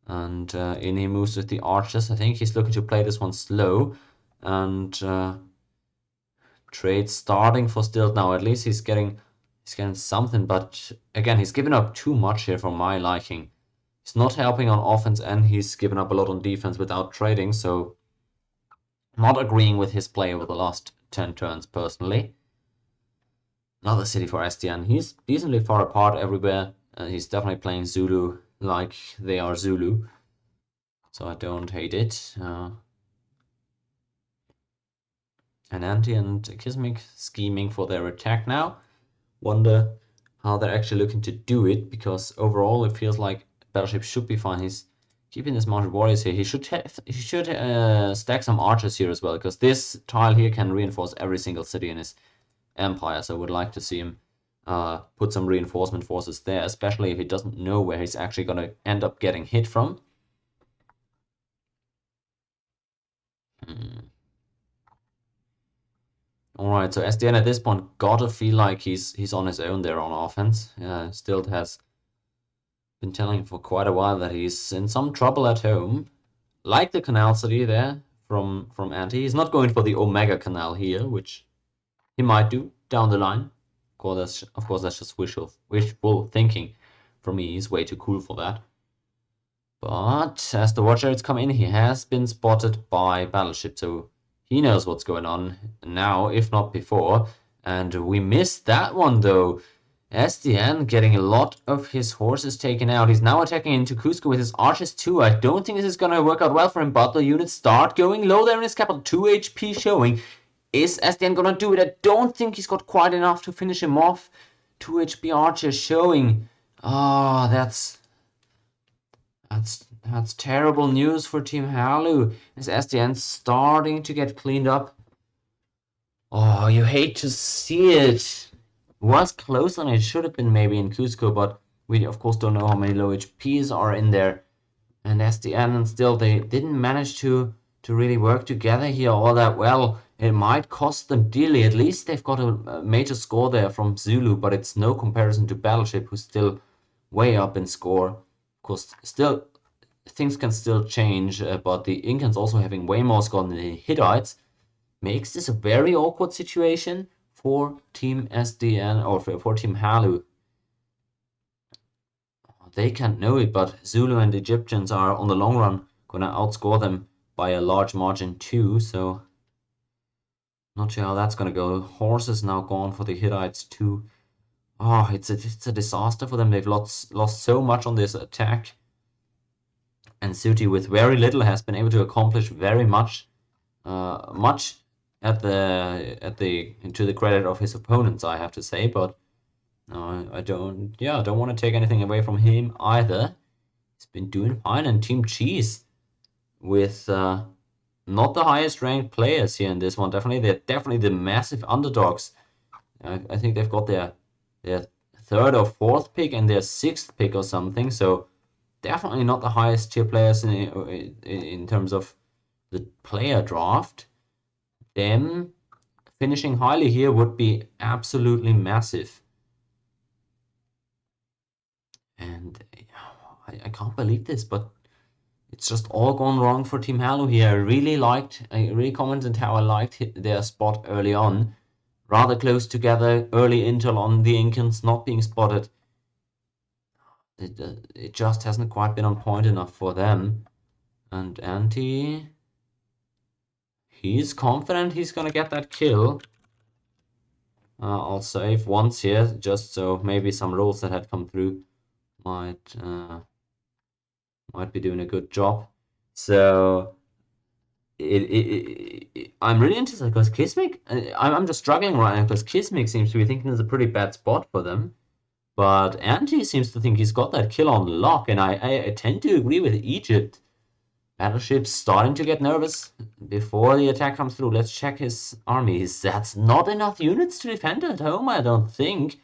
[SPEAKER 1] And in he moves with the archers. I think he's looking to play this one slow. And trade starting for Stilt now. At least he's getting something. But again, he's given up too much here for my liking. He's not helping on offense and he's given up a lot on defense without trading. So not agreeing with his play over the last 10 turns personally. Another city for Sdn. He's decently far apart everywhere. He's definitely playing Zulu like they are Zulu. So I don't hate it. And Anti and Kismic scheming for their attack now. Wonder how they're actually looking to do it, because overall it feels like Battleship should be fine. He's keeping his mounted warriors here. He should stack some archers here as well, because this tile here can reinforce every single city in his empire. So I would like to see him put some reinforcement forces there, especially if he doesn't know where he's actually going to end up getting hit from. Alright, so Sdn at this point gotta feel like he's on his own there on offense. Yeah, Stilt has been telling him for quite a while that he's in some trouble at home. Like the canal city there from Anti. He's not going for the Omega Canal here, which he might do down the line. Of course, that's just wishful thinking. For me, he's way too cool for that. But as the Watchers come in, he has been spotted by Battleship, so he knows what's going on now, if not before. And we missed that one, though. Sdn getting a lot of his horses taken out. He's now attacking into Cusco with his archers too. I don't think this is going to work out well for him, but the units start going low there in his capital. 2 HP showing. Is Sdn going to do it? I don't think he's got quite enough to finish him off. 2 HP archer showing. Ah, that's terrible news for Team Halu. Is Sdn starting to get cleaned up? Oh, you hate to see it. Was close and it should have been maybe in Cusco, but we of course don't know how many low HPs are in there. And Sdn and still they didn't manage to really work together here all that well. It might cost them dearly. At least they've got a major score there from Zulu, but it's no comparison to Battleship, who's still way up in score. Of course, still things can still change, but the Incans also having way more score than the Hittites makes this a very awkward situation for Team Sdn or for Team Halu. They can't know it, but Zulu and Egyptians are on the long run gonna outscore them by a large margin too, so not sure how that's gonna go. Horses now gone for the Hittites too. Oh, it's a disaster for them. They've lost so much on this attack. And Sooty with very little has been able to accomplish very much, much to the credit of his opponents, I have to say. But I don't want to take anything away from him either. He's been doing fine. And Team Cheeze with not the highest ranked players here in this one. They're definitely the massive underdogs. I think they've got their third or fourth pick and their sixth pick or something. So definitely not the highest tier players in terms of the player draft. Them finishing highly here would be absolutely massive. And I can't believe this, but it's just all gone wrong for Team Halu here. I really commented how I liked their spot early on. Rather close together, early intel on the Incans not being spotted. It just hasn't quite been on point enough for them. And Anti, he's confident he's gonna get that kill. I'll save once here, just so maybe some rolls that had come through might be doing a good job. So I'm really interested because Kismic, I'm just struggling right now because Kismic seems to be thinking it's a pretty bad spot for them. But Anti seems to think he's got that kill on lock, and I tend to agree with Egypt. Battleship's starting to get nervous before the attack comes through. Let's check his army. That's not enough units to defend at home, I don't think.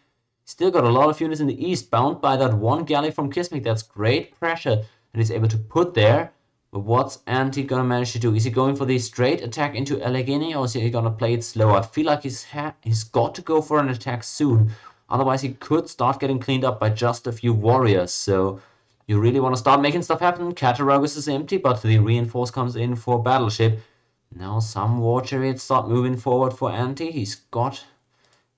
[SPEAKER 1] Still got a lot of units in the east, bound by that one galley from Kismic. That's great pressure that he's able to put there. But what's Anti gonna manage to do? Is he going for the straight attack into Allegheny, or is he gonna play it slow? I feel like he's got to go for an attack soon. Otherwise, he could start getting cleaned up by just a few warriors. So you really want to start making stuff happen. Cattaraugus is empty, but the reinforce comes in for Battleship. Now some war chariots start moving forward for Anti. He's got a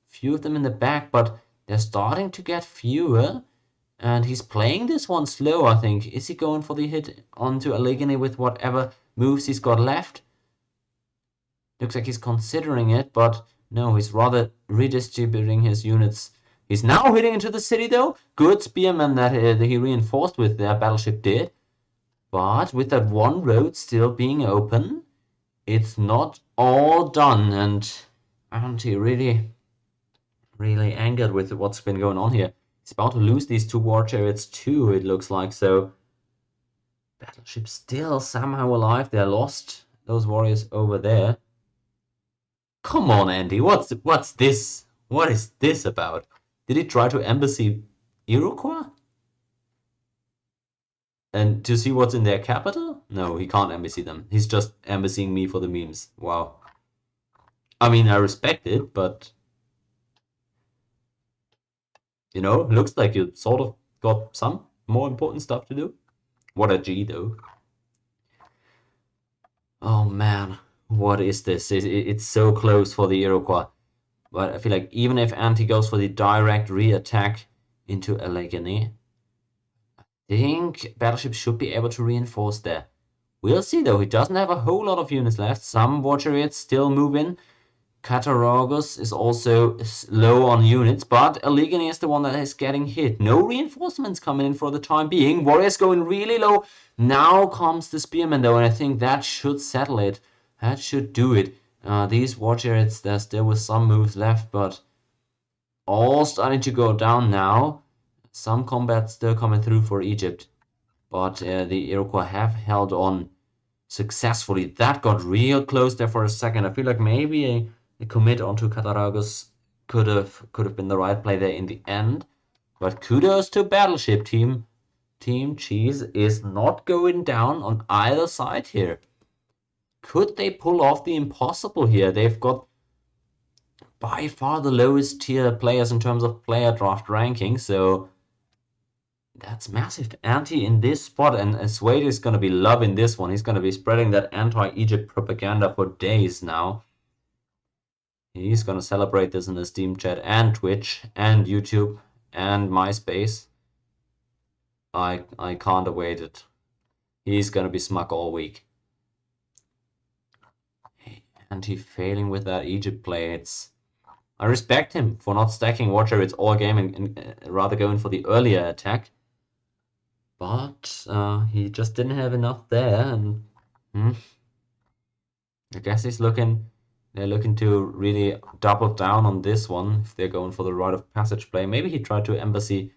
[SPEAKER 1] few of them in the back, but they're starting to get fewer. And he's playing this one slow, I think. Is he going for the hit onto Allegheny with whatever moves he's got left? Looks like he's considering it, but no, he's rather redistributing his units. He's now hitting into the city, though. Good spearmen that he reinforced with their Battleship did. But with that one road still being open, it's not all done. And Anti really angered with what's been going on here. He's about to lose these two war chariots too, it looks like. So Battleship still somehow alive. They're lost. Those warriors over there. Come on, Andy. What's this? What is this about? Did he try to embassy Iroquois? And to see what's in their capital? No, he can't embassy them. He's just embassying me for the memes. Wow. I mean, I respect it, but you know, looks like you sort of got some more important stuff to do. What a G, though. Oh man, what is this? It's so close for the Iroquois. But I feel like even if Anti goes for the direct re-attack into Allegheny, I think Battleship should be able to reinforce there. We'll see though, he doesn't have a whole lot of units left. Some war chariots still move in. Cattaraugus is also low on units, but Allegheny is the one that is getting hit. No reinforcements coming in for the time being. Warriors going really low. Now comes the spearmen though, and I think that should settle it. That should do it. These war chariots, they're still with some moves left, but all starting to go down now. Some combat still coming through for Egypt, but the Iroquois have held on successfully. That got real close there for a second. I feel like maybe a commit onto Cattaraugus could have been the right play there in the end. But kudos to Battleship team. Team Cheeze is not going down on either side here. Could they pull off the impossible here? They've got by far the lowest tier players in terms of player draft ranking, so that's massive. Anti in this spot, and Suede is going to be loving this one. He's going to be spreading that anti-Egypt propaganda for days now. He's going to celebrate this in the Steam chat and Twitch and YouTube and MySpace. I can't await it. He's going to be smug all week. Anti failing with that Egypt play. I respect him for not stacking war chariots all game and rather going for the earlier attack. But he just didn't have enough there, and I guess they're looking to really double down on this one if they're going for the rite of passage play. Maybe he tried to embassy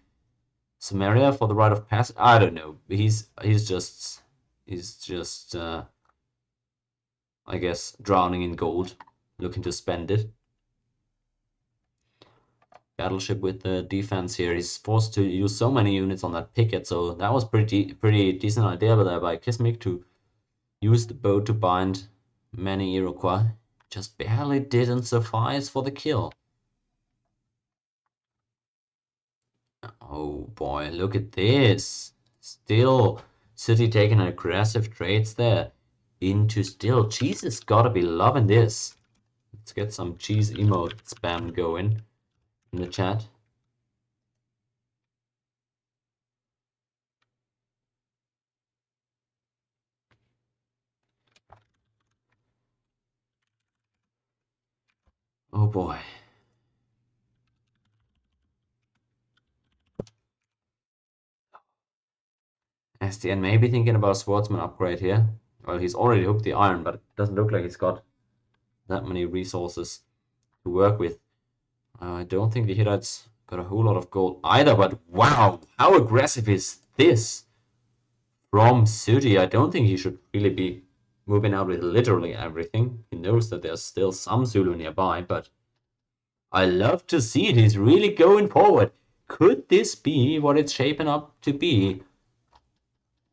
[SPEAKER 1] Samaria for the rite of passage. I don't know. He's just I guess drowning in gold, looking to spend it. Battleship with the defense here. He's forced to use so many units on that picket, so that was pretty decent idea there by Kismic to use the boat to bind many Iroquois. Just barely didn't suffice for the kill. Oh boy, look at this. Still, City taking aggressive trades there. Into still. Cheeze has gotta be loving this. Let's get some Cheeze emote spam going in the chat. Oh boy. Sdn maybe thinking about a swordsman upgrade here. Well, he's already hooked the iron, but it doesn't look like he's got that many resources to work with. I don't think the Hittite's got a whole lot of gold either, but wow, how aggressive is this from Sooty? I don't think he should really be moving out with literally everything. He knows that there's still some Zulu nearby, but I love to see it. He's really going forward. Could this be what it's shaping up to be?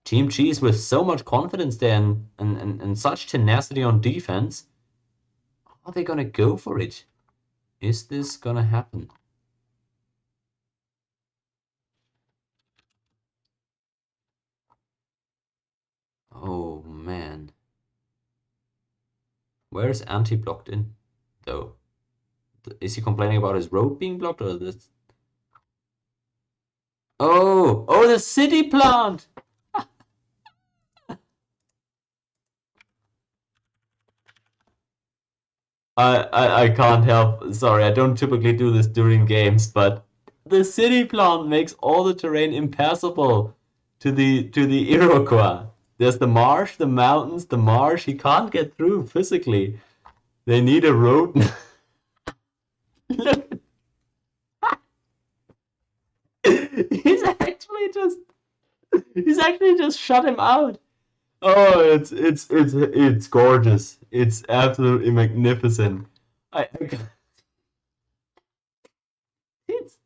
[SPEAKER 1] Team Cheeze with so much confidence there and such tenacity on defense. Are they gonna go for it? Is this gonna happen? Oh man. Where is Anti blocked in, though? Is he complaining about his road being blocked or this? Oh, the city plant! I can't help. Sorry, I don't typically do this during games, but the city plant makes all the terrain impassable to the Iroquois. There's the marsh, the mountains, the marsh. He can't get through physically. They need a road. Look, he's actually just shut him out. Oh, it's gorgeous. It's absolutely magnificent. I it's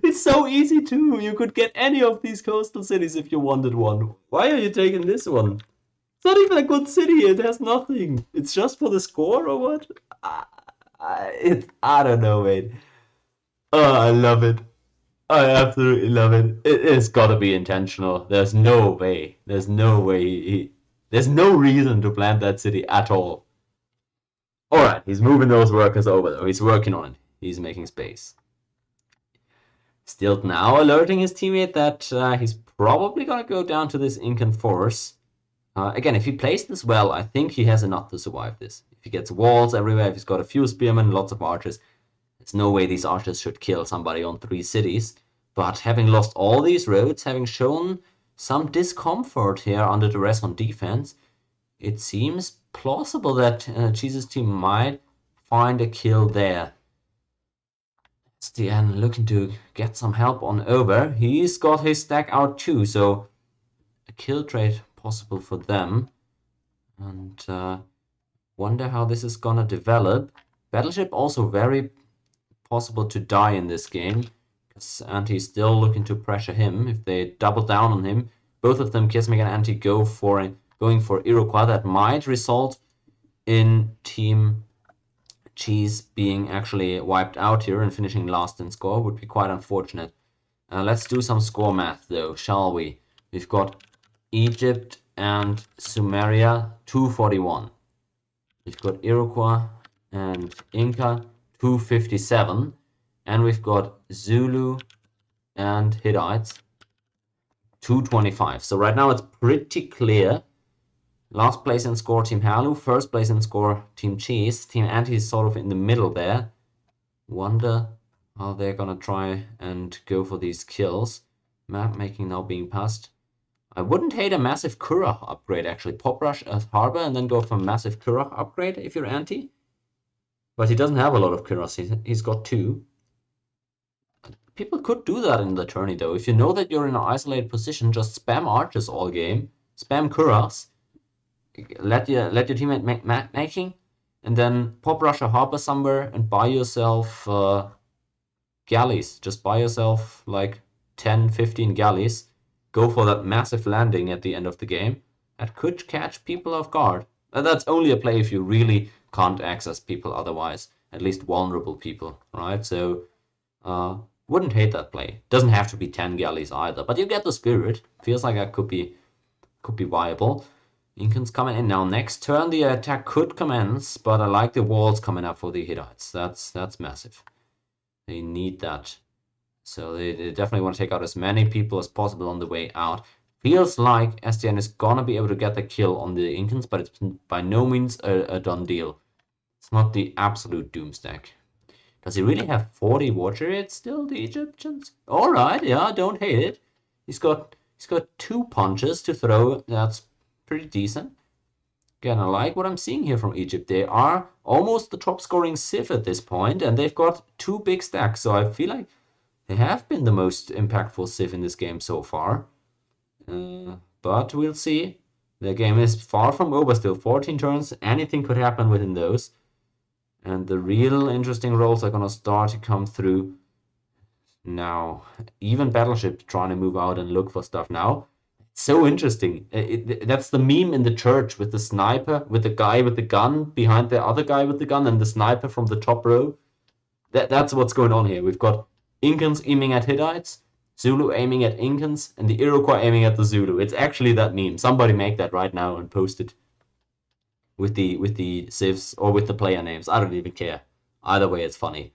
[SPEAKER 1] it's so easy too. You could get any of these coastal cities if you wanted one. Why are you taking this one? It's not even a good city. It has nothing. It's just for the score or what? I don't know, mate. Oh, I love it. I absolutely love it. It's got to be intentional. There's no way. There's no way. There's no reason to plant that city at all. All right, he's moving those workers over though. He's working on it. He's making space. Still now alerting his teammate that he's probably gonna go down to this Incan force. Again, if he plays this well, I think he has enough to survive this. If he gets walls everywhere, if he's got a few spearmen, lots of archers, there's no way these archers should kill somebody on 3 cities. But having lost all these roads, having shown some discomfort here under duress on defense, it seems plausible that Cheeze's team might find a kill there. Sdn looking to get some help on over. He's got his stack out too, so a kill trade possible for them. And wonder how this is gonna develop. Battleship also very possible to die in this game, because Anti's still looking to pressure him. If they double down on him, both of them, Kismic and Anti, going for Iroquois, that might result in Team Cheeze being actually wiped out here and finishing last in score. Would be quite unfortunate. Let's do some score math though, shall we? We've got Egypt and Sumeria 241. We've got Iroquois and Inca 257, and we've got Zulu and Hittites 225. So right now it's pretty clear. Last place in score, Team Halu. First place in score, Team Cheeze. Team Anti is sort of in the middle there. Wonder how they're gonna try and go for these kills. Map making now being passed. I wouldn't hate a massive Kura upgrade actually. Pop rush at Harbor and then go for a massive Kura upgrade if you're Anti. But he doesn't have a lot of Kuras. He's got 2. People could do that in the tourney though. If you know that you're in an isolated position, just spam archers all game. Spam Kuras. Let your teammate make map making. And then pop rush a harbor somewhere and buy yourself galleys. Just buy yourself like 10, 15 galleys. Go for that massive landing at the end of the game. That could catch people off guard. And that's only a play if you really can't access people otherwise, at least vulnerable people, right? So, wouldn't hate that play. Doesn't have to be 10 galleys either, but you get the spirit. Feels like that could be viable. Incan's coming in now. Next turn, the attack could commence, but I like the walls coming up for the Hittites. That's massive. They need that. So they definitely want to take out as many people as possible on the way out. Feels like Sdn is gonna be able to get the kill on the Incans, but it's by no means a done deal. It's not the absolute doom stack. Does he really have 40 war chariots still, the Egyptians? Alright, yeah, don't hate it. He's got 2 punches to throw. That's pretty decent. Again, I like what I'm seeing here from Egypt. They are almost the top scoring Civ at this point, and they've got 2 big stacks, so I feel like they have been the most impactful Civ in this game so far. But we'll see. The game is far from over still. 14 turns, anything could happen within those. And the real interesting rolls are gonna start to come through now. Even Battleship trying to move out and look for stuff now. So interesting. That's the meme in the church with the sniper, with the guy with the gun behind the other guy with the gun, and the sniper from the top row. That's what's going on here. We've got Incans aiming at Hittites, Zulu aiming at Incans, and the Iroquois aiming at the Zulu. It's actually that meme. Somebody make that right now and post it with the civs or with the player names. I don't even care. Either way, it's funny.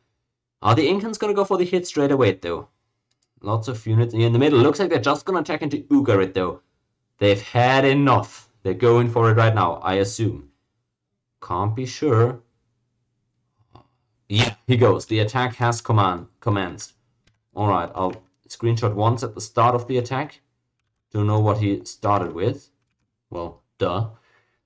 [SPEAKER 1] Are the Incans gonna go for the hit straight away though? Lots of units in the middle. Looks like they're just gonna attack into Ugarit though. They've had enough. They're going for it right now, I assume. Can't be sure. Yeah, he goes. The attack has commenced. Alright, I'll screenshot once at the start of the attack to know what he started with. Well, duh.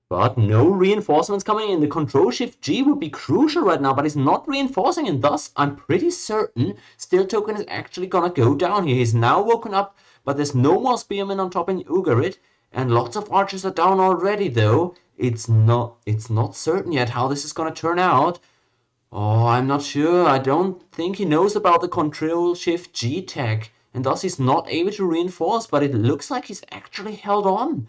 [SPEAKER 1] But no reinforcements coming in. The Control Shift G would be crucial right now, but he's not reinforcing, and thus I'm pretty certain Stiltoken is actually gonna go down here. He's now woken up, but there's no more spearmen on top in Ugarit, and lots of archers are down already though. It's not certain yet how this is gonna turn out. Oh, I'm not sure. I don't think he knows about the Control Shift G tech, and thus he's not able to reinforce, but it looks like he's actually held on.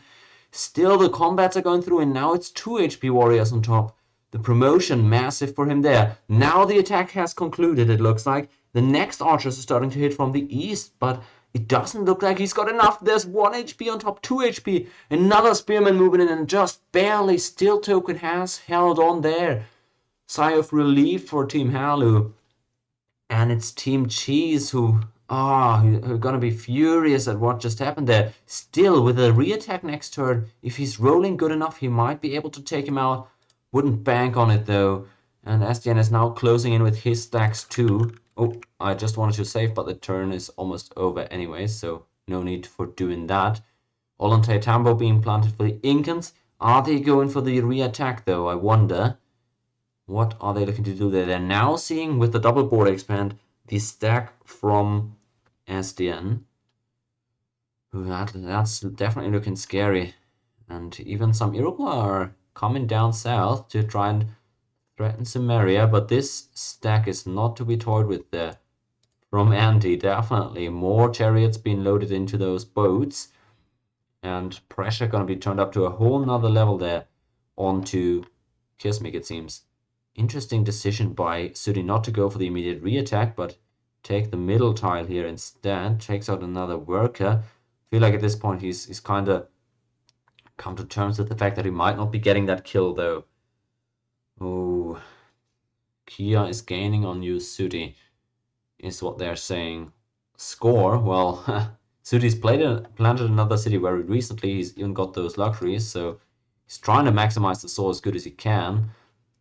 [SPEAKER 1] Still, the combats are going through, and now it's 2 HP warriors on top. The promotion, massive for him there. Now the attack has concluded, it looks like. The next archers are starting to hit from the east, but it doesn't look like he's got enough. There's 1 HP on top, 2 HP. Another spearman moving in, and just barely Stiltoken has held on there. Sigh of relief for Team Halu. And it's Team Cheeze who are gonna be furious at what just happened there. Still, with a re-attack next turn, if he's rolling good enough, he might be able to take him out. Wouldn't bank on it though. And Sdn is now closing in with his stacks too. Oh, I just wanted to save, but the turn is almost over anyway, so no need for doing that. Ollantay Tambo being planted for the Incans. Are they going for the re-attack though? I wonder. What are they looking to do there? They're now seeing with the double border expand the stack from Sdn. That's definitely looking scary. And even some Iroquois are coming down south to try and threaten Sumeria, but this stack is not to be toyed with there. From Anti, definitely more chariots being loaded into those boats, and pressure gonna be turned up to a whole nother level there onto Kismic, it seems. Interesting decision by Sooty not to go for the immediate re-attack, but take the middle tile here instead. Takes out another worker. Feel like at this point he's kind of come to terms with the fact that he might not be getting that kill though. Oh, Kia is gaining on you, Sooty, is what they're saying. Score? Well, Sooty's planted another city very recently. He's even got those luxuries, so he's trying to maximize the soul as good as he can.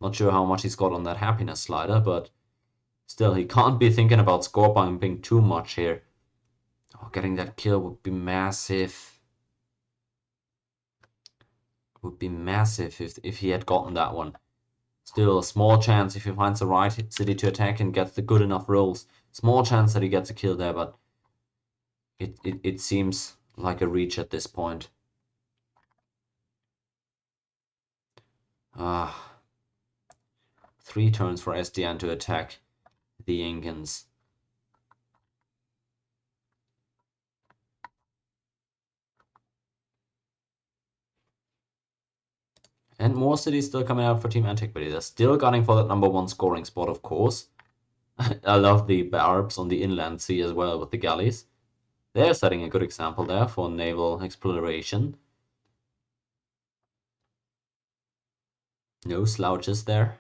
[SPEAKER 1] Not sure how much he's got on that happiness slider, but still, he can't be thinking about score bumping too much here. Oh, getting that kill would be massive. Would be massive if he had gotten that one. Still, a small chance if he finds the right city to attack and gets the good enough rolls. Small chance that he gets a kill there, but it seems like a reach at this point. Ah. 3 turns for Sdn to attack the Incans. And more cities still coming out for Team Antiquity. They're still gunning for that #1 scoring spot, of course. I love the barbs on the inland sea as well with the galleys. They're setting a good example there for naval exploration. No slouches there.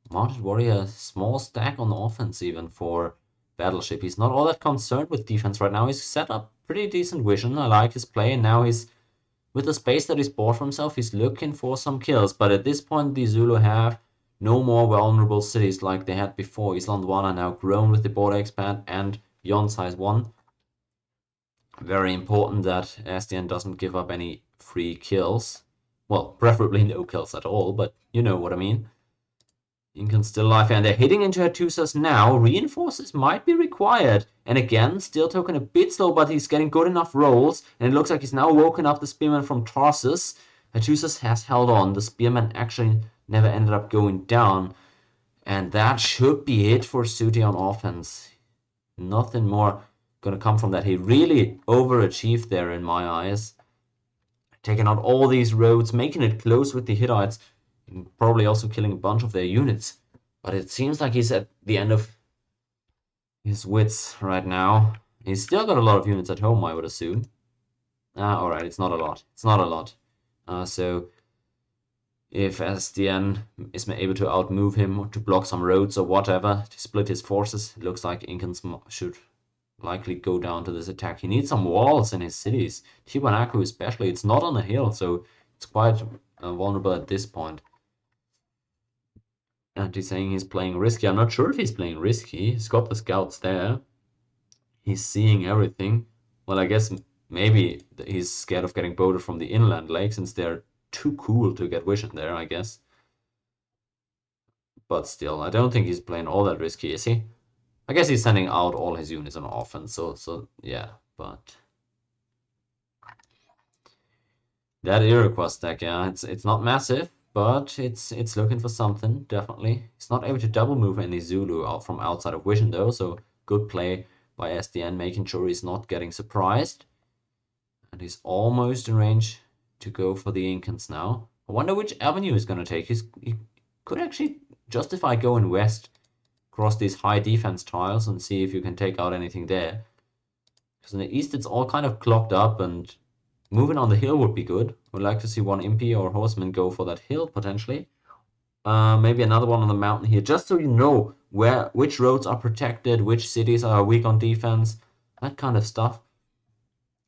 [SPEAKER 1] Mounted Warrior, small stack on the offense even for Battleship. He's not all that concerned with defense right now. He's set up pretty decent vision. I like his play, and now he's, with the space that he's bought for himself, he's looking for some kills. But at this point, the Zulu have no more vulnerable cities like they had before. Island 1 are now grown with the border expand and Yon size 1. Very important that Sdn doesn't give up any free kills. Well, preferably no kills at all, but you know what I mean. Incan's still alive, and they're hitting into Hattusas now. Reinforces might be required. And again, Stiltoken a bit slow, but he's getting good enough rolls. And it looks like he's now woken up the Spearman from Tarsus. Hattusas has held on. The Spearman actually never ended up going down. And that should be it for Sooty on offense. Nothing more gonna come from that. He really overachieved there in my eyes. Taking out all these roads, making it close with the Hittites. Probably also killing a bunch of their units. But it seems like he's at the end of his wits right now. He's still got a lot of units at home, I would assume. Alright, it's not a lot. It's not a lot. So if Sdn is able to outmove him to block some roads or whatever, to split his forces, it looks like Incans should likely go down to this attack. He needs some walls in his cities. Tiwanaku especially, it's not on a hill, so it's quite vulnerable at this point. And he's saying he's playing risky. I'm not sure if he's playing risky. He's got the scouts there. He's seeing everything. Well, I guess maybe he's scared of getting boated from the inland lake since they're too cool to get vision there, I guess. But still, I don't think he's playing all that risky, is he? I guess he's sending out all his units on offense, so yeah, but that Iroquois deck, yeah, it's not massive, but it's looking for something, definitely. He's not able to double move any Zulu out from outside of vision though, so good play by Sdn, making sure he's not getting surprised. And he's almost in range to go for the Incans now. I wonder which avenue he's gonna take. He could actually justify going west across these high defense tiles and see if you can take out anything there. Because in the east it's all kind of clogged up, and moving on the hill would be good. Would like to see one Impy or Horseman go for that hill, potentially. Maybe another one on the mountain here, just so you know which roads are protected, which cities are weak on defense, that kind of stuff.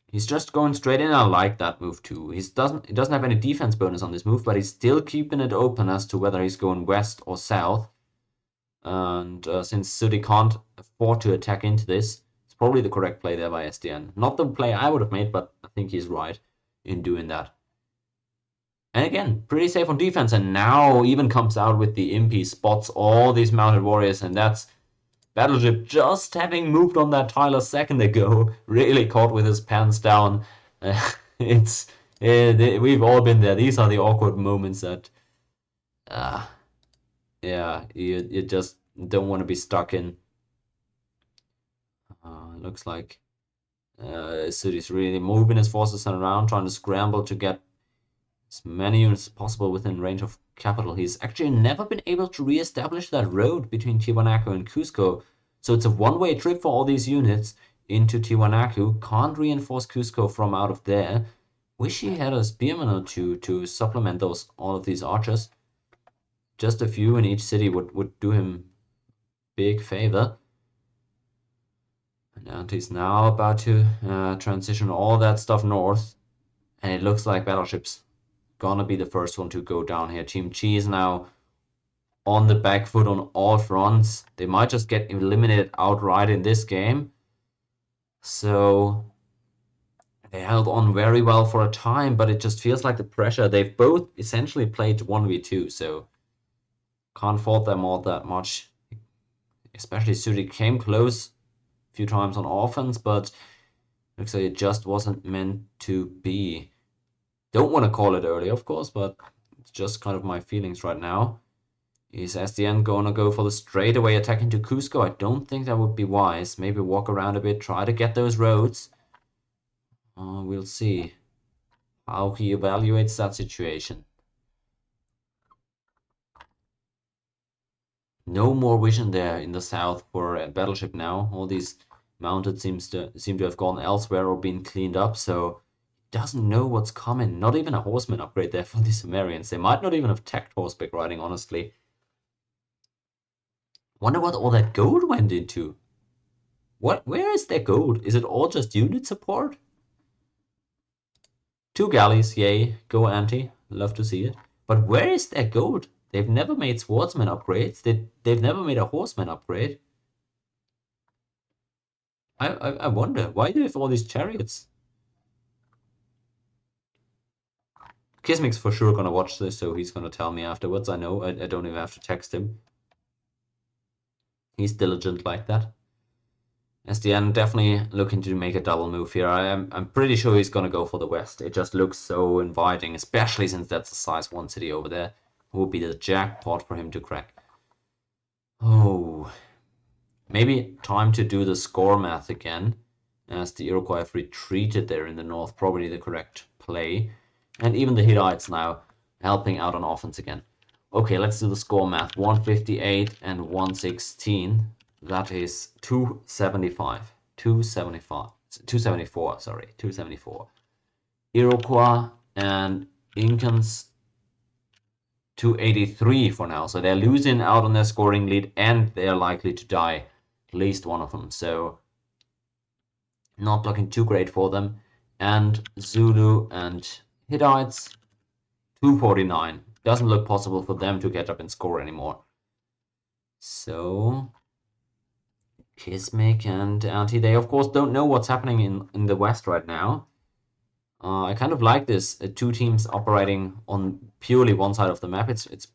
[SPEAKER 1] He's just going straight in. I like that move too. He doesn't have any defense bonus on this move, but he's still keeping it open as to whether he's going west or south. And since Sooty can't afford to attack into this, it's probably the correct play there by Sdn. Not the play I would have made, but I think he's right in doing that. And again, pretty safe on defense, and now even comes out with the Impy, spots all these mounted warriors, and that's Battleship just having moved on that tile a second ago, really caught with his pants down. We've all been there. These are the awkward moments that yeah, you just don't want to be stuck in. Looks like Sooty's really moving his forces around, trying to scramble to get as many units as possible within range of capital. He's actually never been able to re-establish that road between Tiwanaku and Cusco, so it's a one-way trip for all these units into Tiwanaku. Can't reinforce Cusco from out of there. Wish he had a spearman or two to supplement all of these archers. Just a few in each city would do him big favor. And he's now about to transition all that stuff north. And it looks like Battleship's gonna be the first one to go down here. Team Cheeze now on the back foot on all fronts. They might just get eliminated outright in this game. So they held on very well for a time, but it just feels like the pressure. They've both essentially played 1v2, so can't fault them all that much. Especially Sooty came close a few times on offense, but looks like it just wasn't meant to be. Don't want to call it early, of course, but it's just kind of my feelings right now. Is Sdn gonna go for the straightaway attack into Cusco? I don't think that would be wise. Maybe walk around a bit, try to get those roads. We'll see how he evaluates that situation. No more vision there in the south for a battleship now. All these mounted seem to have gone elsewhere or been cleaned up, so doesn't know what's coming. Not even a horseman upgrade there for the Sumerians. They might not even have teched horseback riding, honestly. Wonder what all that gold went into. Where is their gold? Is it all just unit support? 2 galleys, yay. Go Anti. Love to see it. But where is their gold? They've never made swordsman upgrades. They've never made a horseman upgrade. I wonder, why do they have all these chariots? Kismic's for sure gonna watch this, so he's gonna tell me afterwards. I know, I don't even have to text him. He's diligent like that. Sdn definitely looking to make a double move here. I'm pretty sure he's gonna go for the west. It just looks so inviting, especially since that's a size 1 city over there. It would be the jackpot for him to crack. Oh, maybe time to do the score math again, as the Iroquois have retreated there in the north. Probably the correct play. And even the Hittites now helping out on offense again. Okay, let's do the score math. 158 and 116. That is 275. 275. 274, sorry. 274. Iroquois and Incans 283 for now. So they're losing out on their scoring lead and they're likely to die. At least one of them. So not looking too great for them. And Zulu and Hittites 249. Doesn't look possible for them to get up and score anymore. So Kismic and Anti, they of course don't know what's happening in the West right now. I kind of like this, two teams operating on purely one side of the map. It's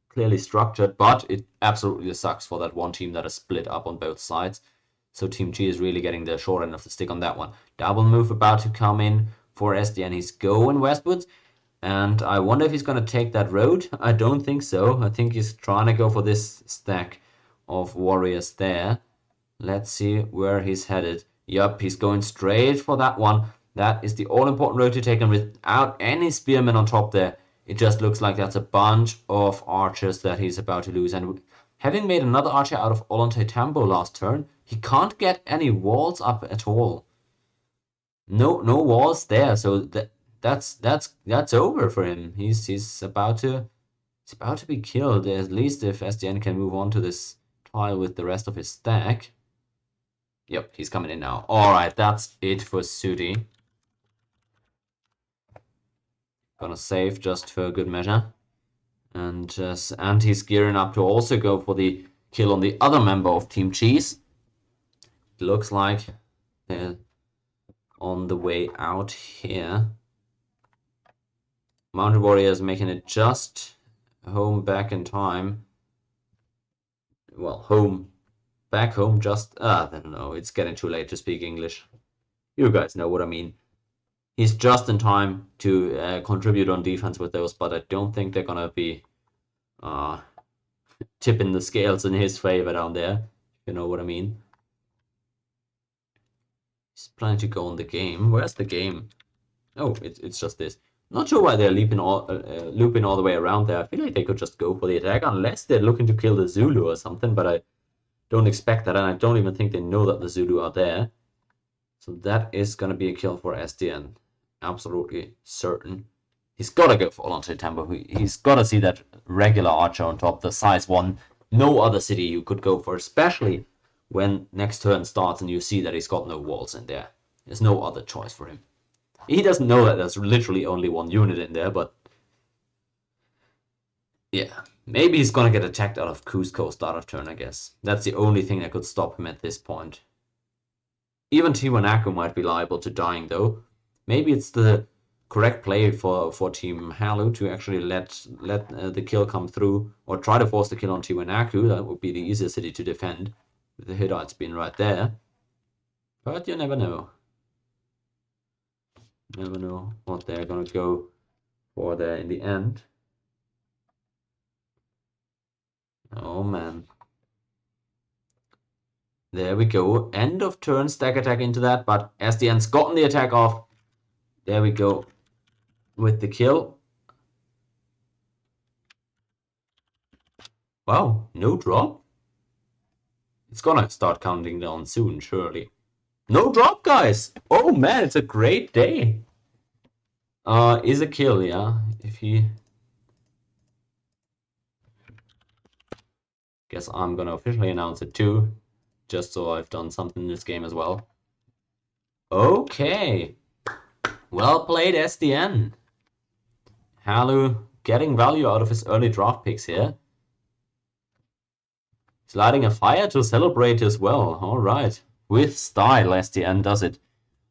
[SPEAKER 1] clearly structured, but it absolutely sucks for that one team that is split up on both sides. So Team G is really getting the short end of the stick on that one. Double move about to come in for Sdn. He's going westwards. And I wonder if he's going to take that road. I don't think so. I think he's trying to go for this stack of warriors there. Let's see where he's headed. Yup, he's going straight for that one. That is the all-important road to take, and without any spearmen on top there, it just looks like that's a bunch of archers that he's about to lose. And having made another archer out of Ollantaytambo last turn, he can't get any walls up at all. No walls there, so that's over for him. He's about to be killed. At least if Sdn can move on to this tile with the rest of his stack. Yep, he's coming in now. Alright, that's it for Sooty. Gonna save just for good measure. And he's gearing up to also go for the kill on the other member of Team Cheeze. It looks like they're on the way out here. Mounted Warriors making it just home back in time. Well, back home just, I don't know, it's getting too late to speak English. You guys know what I mean. He's just in time to contribute on defense with those, but I don't think they're gonna be tipping the scales in his favor down there. You know what I mean? He's planning to go on the game. Where's the game? Oh, it's just this. Not sure why they're looping all the way around there. I feel like they could just go for the attack unless they're looking to kill the Zulu or something, but I don't expect that, and I don't even think they know that the Zulu are there. So that is going to be a kill for Sdn. Absolutely certain. He's got to go for Ollantaytambo. He's got to see that regular archer on top, the size 1. No other city you could go for, especially when next turn starts and you see that he's got no walls in there. There's no other choice for him. He doesn't know that there's literally only one unit in there, but yeah. Maybe he's gonna get attacked out of Cusco start of turn, I guess. That's the only thing that could stop him at this point. Even Tiwanaku might be liable to dying, though. Maybe it's the correct play for Team Halu to actually let the kill come through, or try to force the kill on Tiwanaku. That would be the easiest city to defend, with the Hittites being right there. But you never know. Never know what they're gonna go for there in the end. Oh man. There we go. End of turn, stack attack into that, but Sdn's gotten the attack off. There we go with the kill. Wow, no drop? It's gonna start counting down soon, surely. No drop, guys! Oh man, it's a great day! Is a kill, yeah? If he... Guess I'm gonna officially announce it too, just so I've done something in this game as well. Okay! Well played, Sdn. Halu getting value out of his early draft picks here. He's lighting a fire to celebrate as well. Alright. With style, Sdn does it.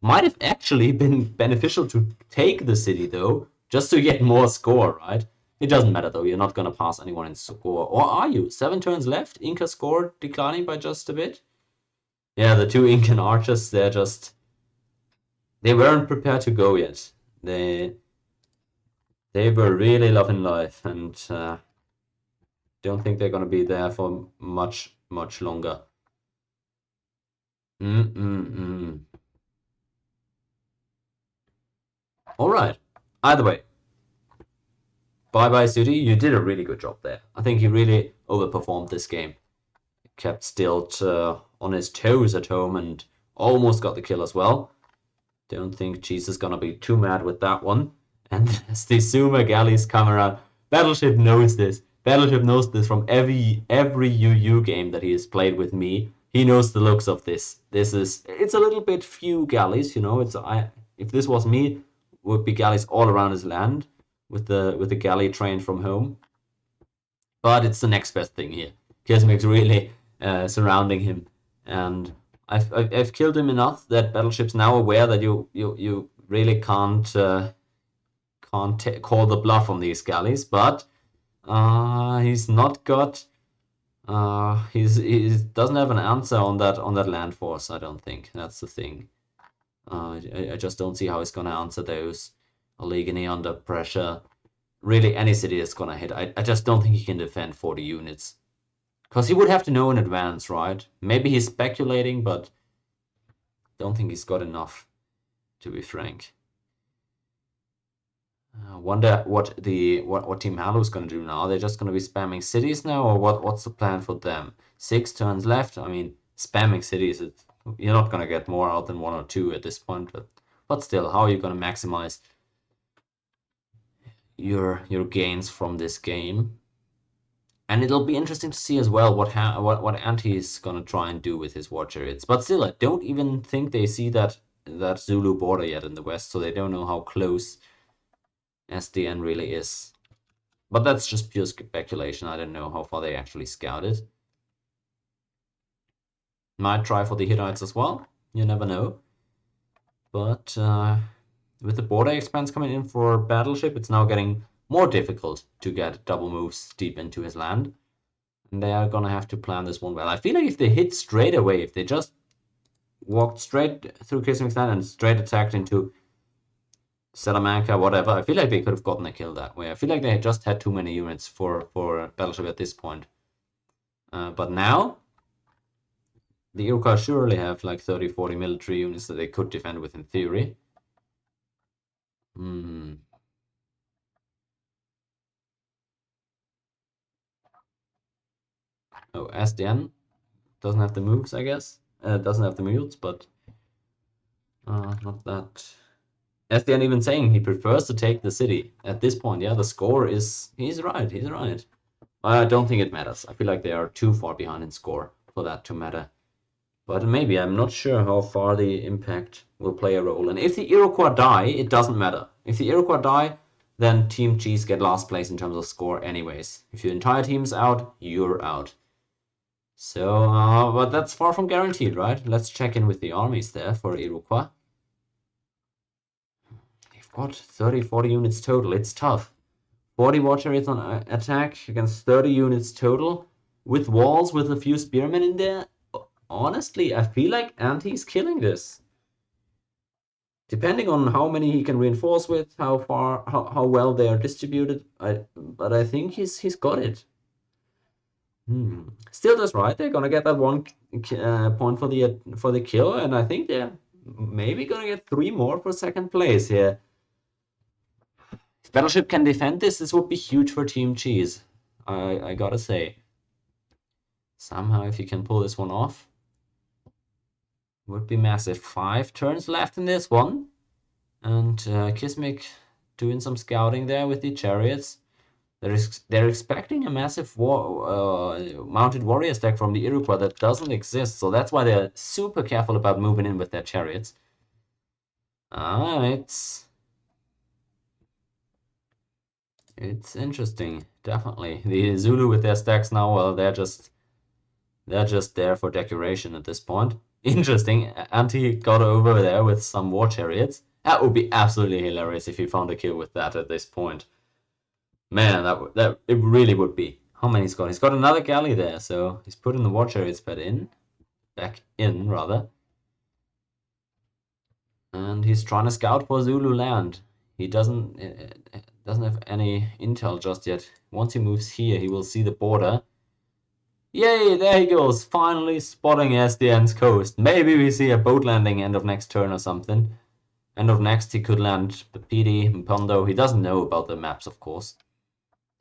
[SPEAKER 1] Might have actually been beneficial to take the city, though, just to get more score, right? It doesn't matter, though. You're not going to pass anyone in score. Or are you? 7 turns left. Inca score declining by just a bit. Yeah, the two Incan archers, they're just... They weren't prepared to go yet. They were really loving life, and don't think they're going to be there for much longer. Alright. Either way. Bye-bye, Sooty. You did a really good job there. I think he really overperformed this game. Kept Stilt on his toes at home and almost got the kill as well. Don't think Cheeze is gonna be too mad with that one. And as the Zoomer galleys come around, Battleship knows this. Battleship knows this from every UU game that he has played with me. He knows the looks of this. It's a little bit few galleys, you know. If this was me, would be galleys all around his land with the galley train from home. But it's the next best thing here. Kismic's really surrounding him, and I've killed him enough that Battleship's now aware that you really can't call the bluff on these galleys. But he's not got he doesn't have an answer on that land force. I don't think that's the thing. I just don't see how he's gonna answer those. Allegheny under pressure. Really, any city is gonna hit. I just don't think he can defend 40 units. Because he would have to know in advance, right? Maybe he's speculating, but don't think he's got enough, to be frank. I wonder what Team Halu's gonna do now. They're just gonna be spamming cities now, or what's the plan for them? 6 turns left. I mean, spamming cities, you're not gonna get more out than 1 or 2 at this point, but still, how are you gonna maximize your gains from this game? And it'll be interesting to see as well what Anti is gonna try and do with his war chariots. But still, I don't even think they see that Zulu border yet in the west, so they don't know how close Sdn really is. But that's just pure speculation. I don't know how far they actually scouted. Might try for the Hittites as well. You never know. But with the border expanse coming in for Battleship, it's now getting more difficult to get double moves deep into his land. And they are gonna have to plan this one well. I feel like if they hit straight away, if they just walked straight through Kismic's land and straight attacked into Salamanca, whatever, I feel like they could have gotten a kill that way. I feel like they just had too many units for Battleship at this point. But now, the Iroquois surely have like 30-40 military units that they could defend with in theory. Oh, Sdn doesn't have the moves, I guess. Doesn't have the mules, but not that. Sdn even saying he prefers to take the city at this point. Yeah, the score is... He's right. I don't think it matters. I feel like they are too far behind in score for that to matter. But maybe, I'm not sure how far the impact will play a role. And if the Iroquois die, it doesn't matter. If the Iroquois die, then Team Cheeze get last place in terms of score anyways. If your entire team's out, you're out. So, but that's far from guaranteed, right? Let's check in with the armies there for Iroquois. They've got 30-40 units total. It's tough. 40 war chariots on attack against 30 units total. With walls, with a few spearmen in there. Honestly, I feel like Anti's killing this. Depending on how many he can reinforce with, how well they are distributed, but I think he's got it. Still does right. They're gonna get that 1 point for the kill, and I think they're maybe gonna get 3 more for second place here. If Battleship can defend this would be huge for Team Cheeze. I gotta say. Somehow, if you can pull this one off, would be massive. 5 turns left in this one. And Kismic doing some scouting there with the chariots. They're expecting a massive mounted warrior stack from the Iroquois that doesn't exist, so that's why they're super careful about moving in with their chariots. It's interesting, definitely. The Zulu with their stacks now, well, they're just there for decoration at this point. Interesting. Anti got over there with some war chariots. That would be absolutely hilarious if he found a kill with that at this point. Man, that it really would be. How many he's got? He's got another galley there, so he's putting the war chariots back in rather. And he's trying to scout for Zulu land. He doesn't have any intel just yet. Once he moves here, he will see the border. Yay, there he goes, finally spotting Sdn's coast. Maybe we see a boat landing end of next turn or something. End of next, he could land MPT, Mpondo. He doesn't know about the maps, of course.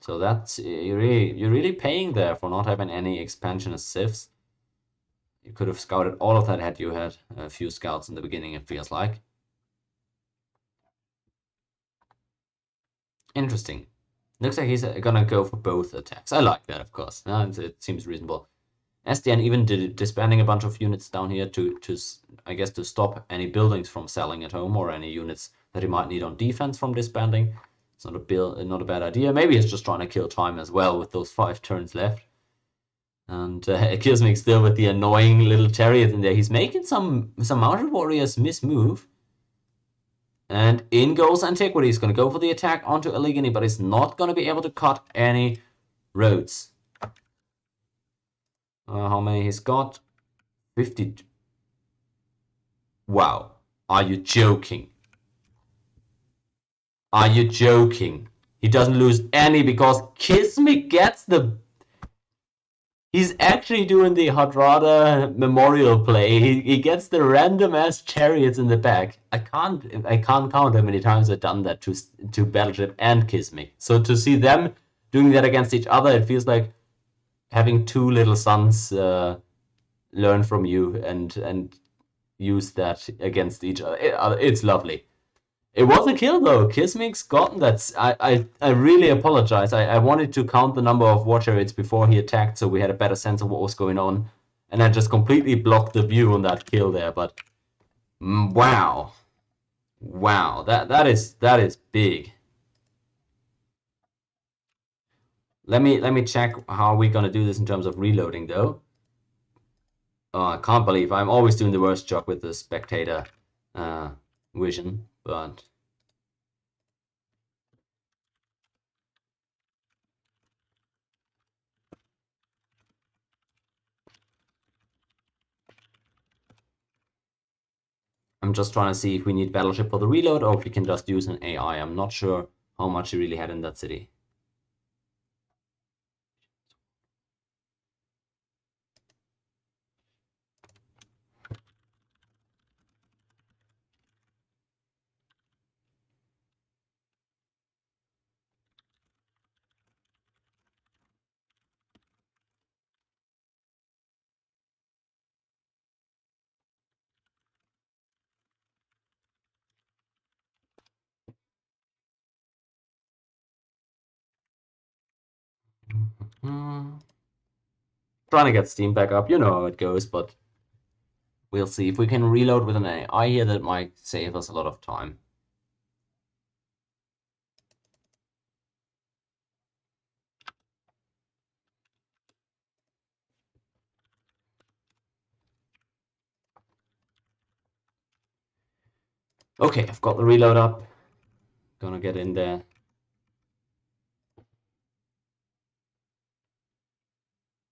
[SPEAKER 1] So that's you're really paying there for not having any expansionist civs. You could have scouted all of that had you had a few scouts in the beginning, it feels like. Interesting. Looks like he's gonna go for both attacks. I like that, of course. It seems reasonable. Sdn even disbanding a bunch of units down here to I guess to stop any buildings from selling at home or any units that he might need on defense from disbanding. It's not a bad idea. Maybe he's just trying to kill time as well with those 5 turns left. And Kismic still with the annoying little chariot in there. He's making some mounted warriors mismove. And in goes Antiquity. He's going to go for the attack onto Allegheny, but he's not going to be able to cut any roads. How many he's got? 50. Wow. Are you joking? Are you joking? He doesn't lose any because Kismic gets the... He's actually doing the Hadrada memorial play. He gets the random ass chariots in the back. I can't count how many times I've done that to Battleship and Kismic. So to see them doing that against each other, it feels like having 2 little sons learn from you and use that against each other. It's lovely. It was a kill though. Kismic's gotten that. I really apologize. I wanted to count the number of war chariots before he attacked so we had a better sense of what was going on. And I just completely blocked the view on that kill there, but wow. Wow. That is big. Let me check how we're gonna do this in terms of reloading though. Oh, I can't believe I'm always doing the worst job with the spectator vision, but I'm just trying to see if we need Battleship for the reload or if we can just use an AI. I'm not sure how much he really had in that city. Trying to get Steam back up, you know how it goes, but we'll see. If we can reload with an AI here, that might save us a lot of time. Okay, I've got the reload up. Gonna get in there.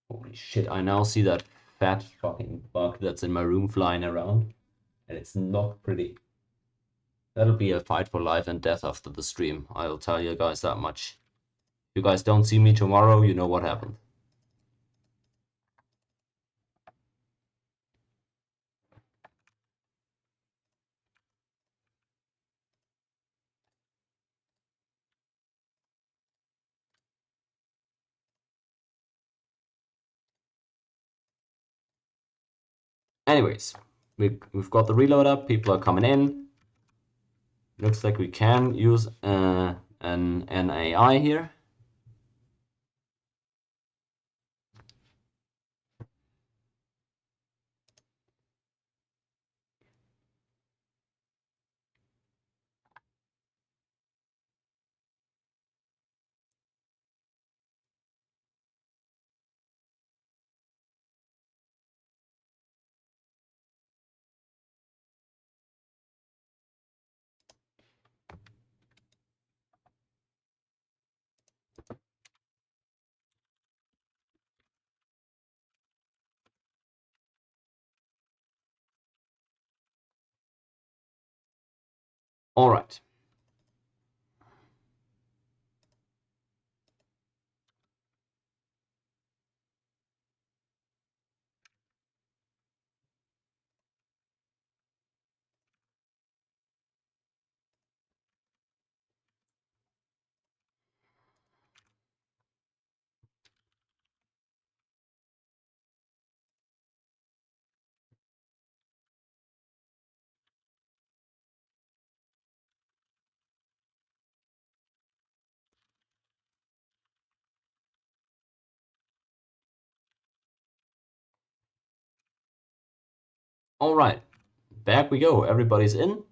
[SPEAKER 1] Holy shit, I now see that fat fucking bug that's in my room flying around. And it's not pretty. That'll be a fight for life and death after the stream. I'll tell you guys that much. If you guys don't see me tomorrow, you know what happened. Anyways, we've got the reload up. People are coming in. Looks like we can use an AI here. All right. All right. Back we go. Everybody's in.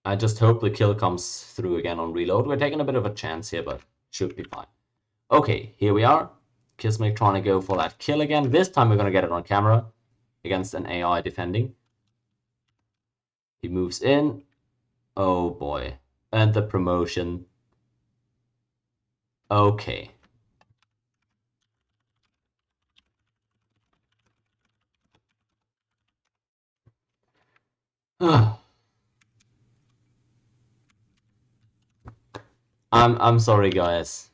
[SPEAKER 1] I just hope the kill comes through again on reload. We're taking a bit of a chance here, but should be fine. Okay, here we are. Kismic trying to go for that kill again. This time we're going to get it on camera against an AI defending. He moves in. Oh boy. And the promotion. Okay. I'm sorry guys.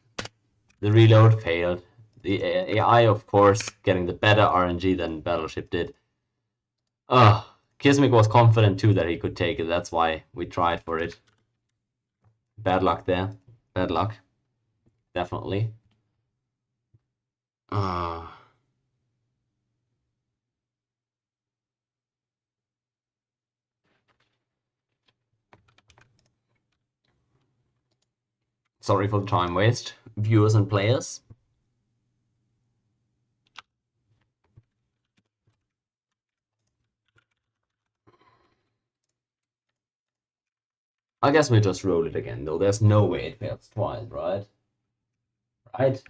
[SPEAKER 1] The reload failed. The AI, of course, getting the better RNG than Battleship did. Kismic was confident too that he could take it. That's why we tried for it. Bad luck there. Bad luck. Definitely. Sorry for the time waste, viewers and players. I guess we just roll it again, though. There's no way it fails twice, right? Right?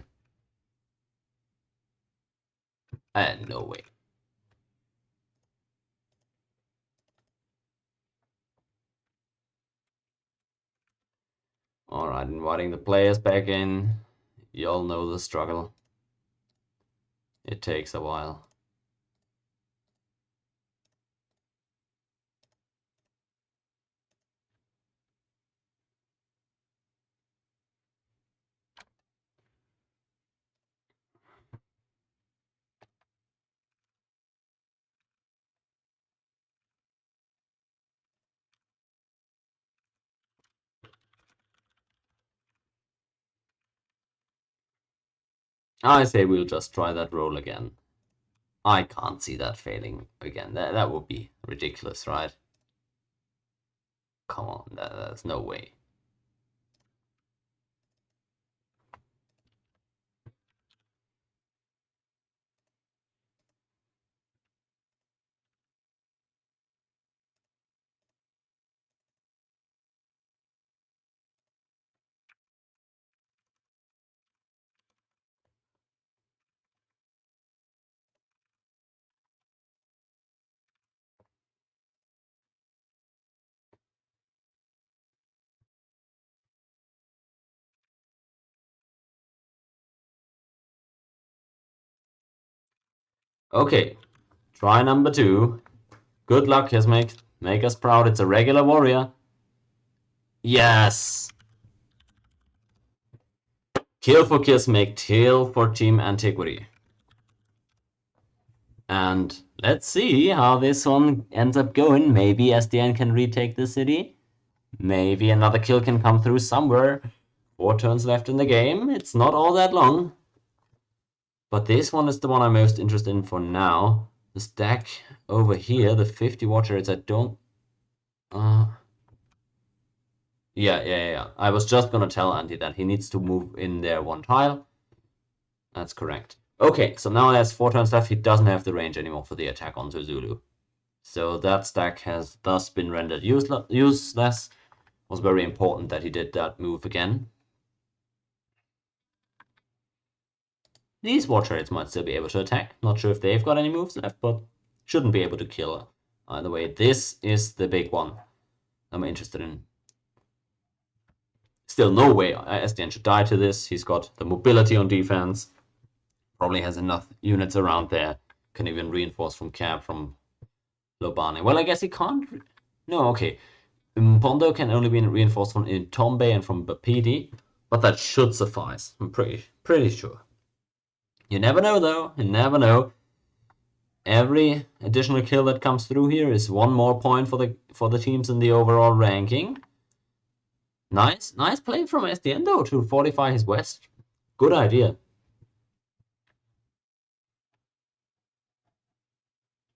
[SPEAKER 1] And no way. Alright, inviting the players back in. You all know the struggle. It takes a while. I say we'll just try that roll again. I can't see that failing again. That would be ridiculous, right? Come on, there's no way. Okay, try number 2. Good luck, Kismic. Make us proud. It's a regular warrior. Yes! Kill for Kismic, tail for Team Antiquity. And let's see how this one ends up going. Maybe Sdn can retake the city. Maybe another kill can come through somewhere. 4 turns left in the game. It's not all that long. But this one is the one I'm most interested in for now. The stack over here, the 50 water rates, I don't... Yeah. I was just gonna tell Andy that he needs to move in there 1 tile. That's correct. Okay, so now he has 4 turns left. He doesn't have the range anymore for the attack onto Zulu. So that stack has thus been rendered useless. Was very important that he did that move again. These water rates might still be able to attack. Not sure if they've got any moves left, but shouldn't be able to kill her. Either way, this is the big one I'm interested in. Still no way Sdn should die to this. He's got the mobility on defense. Probably has enough units around there. Can even reinforce from Cab, from Lobani. Well, I guess he can't... No, okay. Pondo can only be reinforced from Tombe and from Bapidi, but that should suffice. I'm pretty sure. You never know, though. You never know. Every additional kill that comes through here is 1 more point for the teams in the overall ranking. Nice play from Sdn though to fortify his west. Good idea.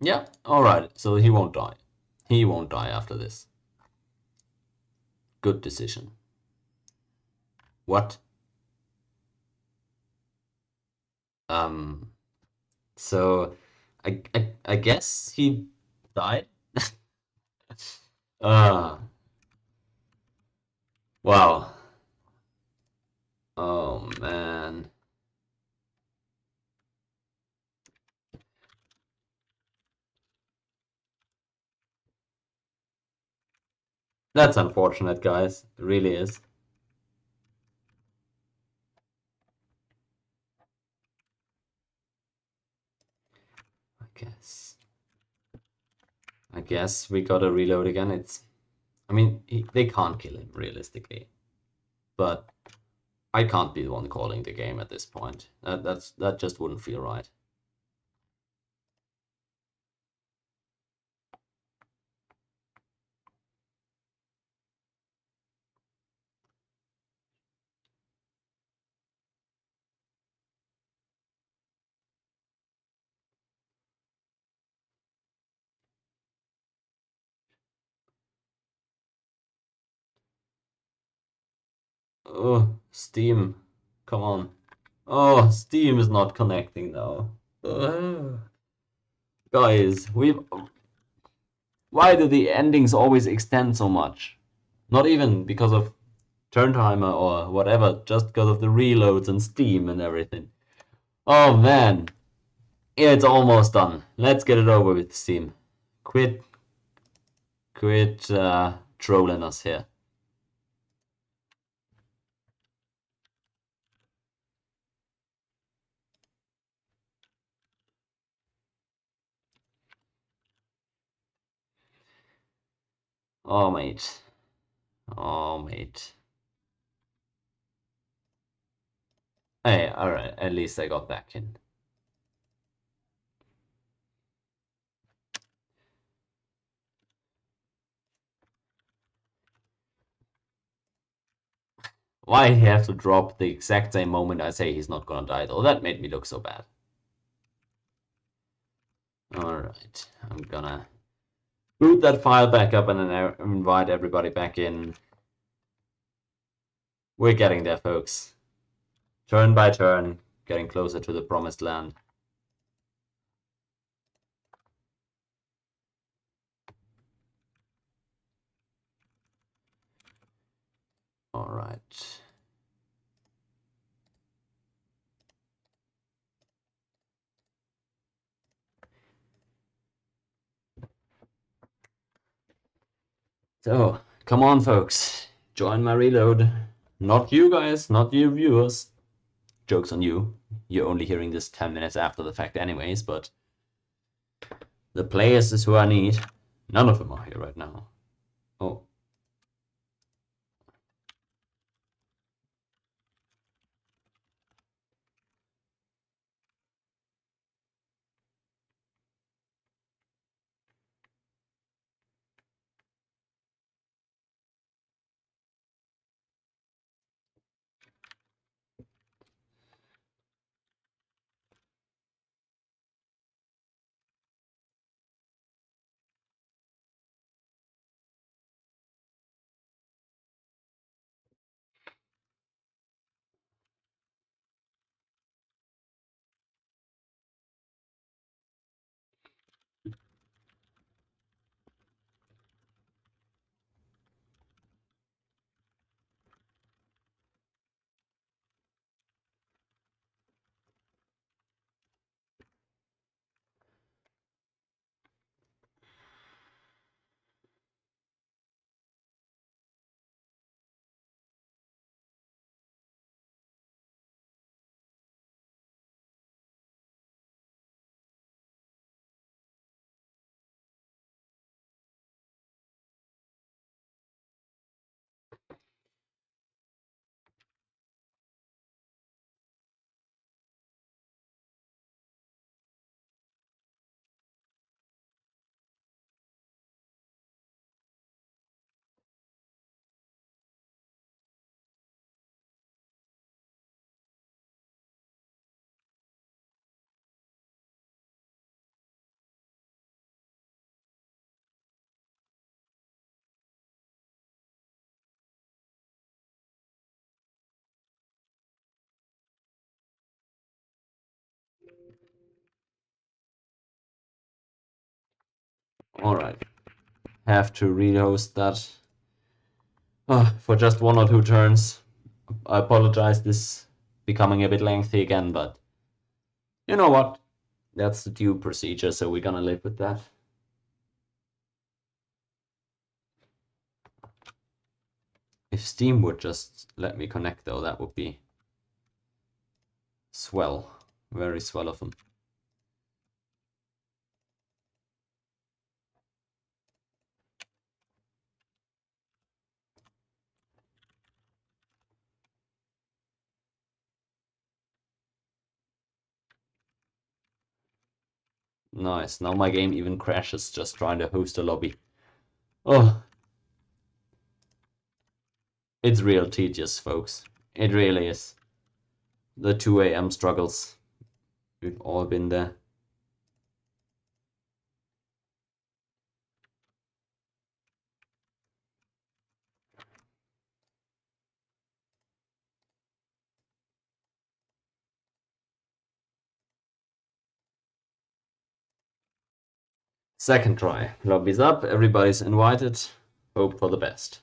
[SPEAKER 1] Yeah, alright, so he won't die. He won't die after this. Good decision. What? So I guess he died. Wow. Oh man. That's unfortunate, guys. It really is. I guess we gotta reload again. I mean, they can't kill him realistically, but I can't be the one calling the game at this point. That just wouldn't feel right. Oh, Steam, come on. Oh, Steam is not connecting now. Guys, why do the endings always extend so much? Not even because of turn timer or whatever, just because of the reloads and Steam and everything. Oh man, it's almost done. Let's get it over with, Steam. Quit trolling us here. Oh mate. Oh mate. Hey, alright, at least I got back in. Why he have to drop the exact same moment I say he's not gonna die though? That made me look so bad. Alright, I'm gonna boot that file back up and then invite everybody back in. We're getting there, folks. Turn by turn, getting closer to the promised land. Alright. So, come on, folks. Join my reload. Not you guys, not you viewers. Joke's on you. You're only hearing this 10 minutes after the fact anyways, but the players is who I need. None of them are here right now. Oh. Alright. Have to rehost that for just 1 or 2 turns. I apologize, this becoming a bit lengthy again, but you know what? That's the due procedure, so we're gonna live with that. If Steam would just let me connect though, that would be swell. Very swell of them. Nice. Now my game even crashes just trying to host a lobby. Oh, it's real tedious, folks. It really is. The 2 a.m. struggles. We've all been there. Second try. Lobby's up, everybody's invited. Hope for the best.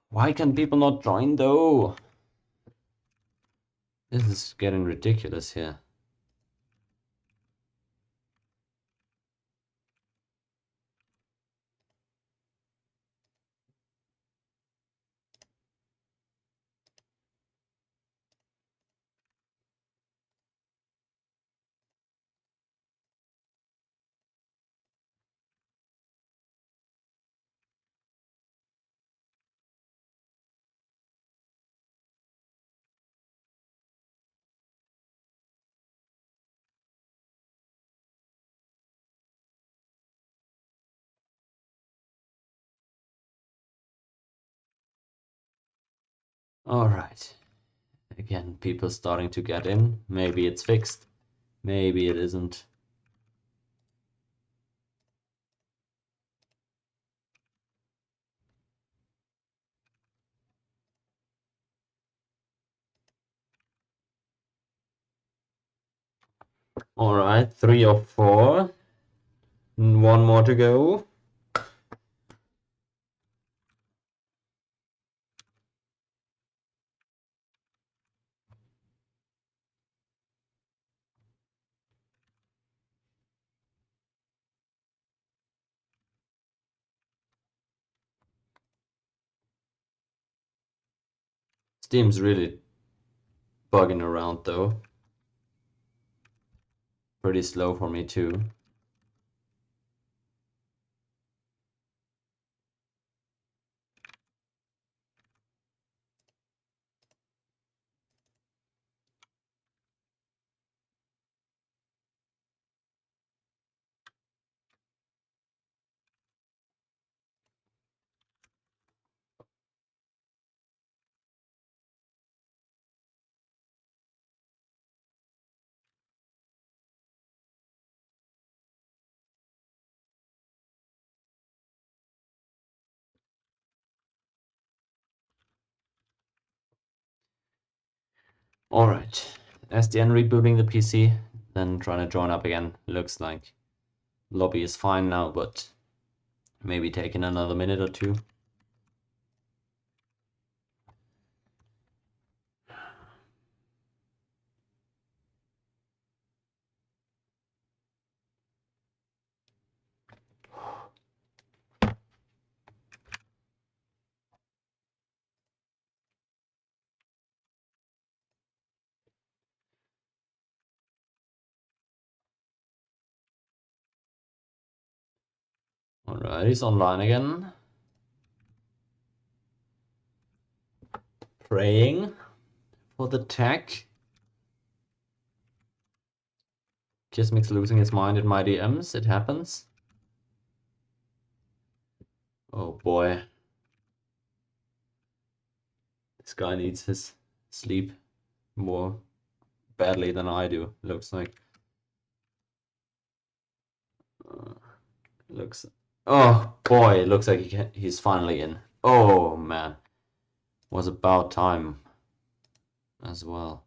[SPEAKER 1] Why can people not join though? This is getting ridiculous here. Alright. Again, people starting to get in. Maybe it's fixed. Maybe it isn't. Alright, 3 or 4. 1 more to go. Steam's really bugging around though. Pretty slow for me too. Alright. Sdn rebooting the PC, then trying to join up again. Looks like lobby is fine now, but maybe taking another minute or 2. Alright, he's online again. Praying for the tech. Kismic's losing his mind in my DMs. It happens. Oh boy. This guy needs his sleep more badly than I do, looks like. Looks. Oh boy, it looks like he's finally in. Oh man. Was about time as well.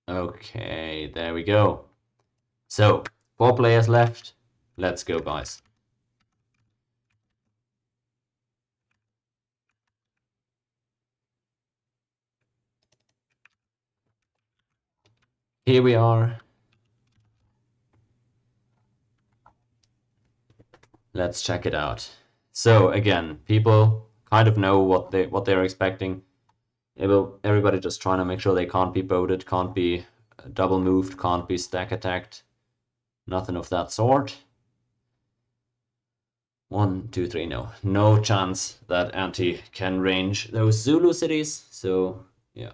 [SPEAKER 1] Okay, there we go. So, 4 players left. Let's go, guys. Here we are. Let's check it out. So again, people kind of know what they're expecting. Everybody just trying to make sure they can't be boated, can't be double moved, can't be stack attacked. Nothing of that sort. 1, 2, 3, no. No chance that Anti can range those Zulu cities, so yeah.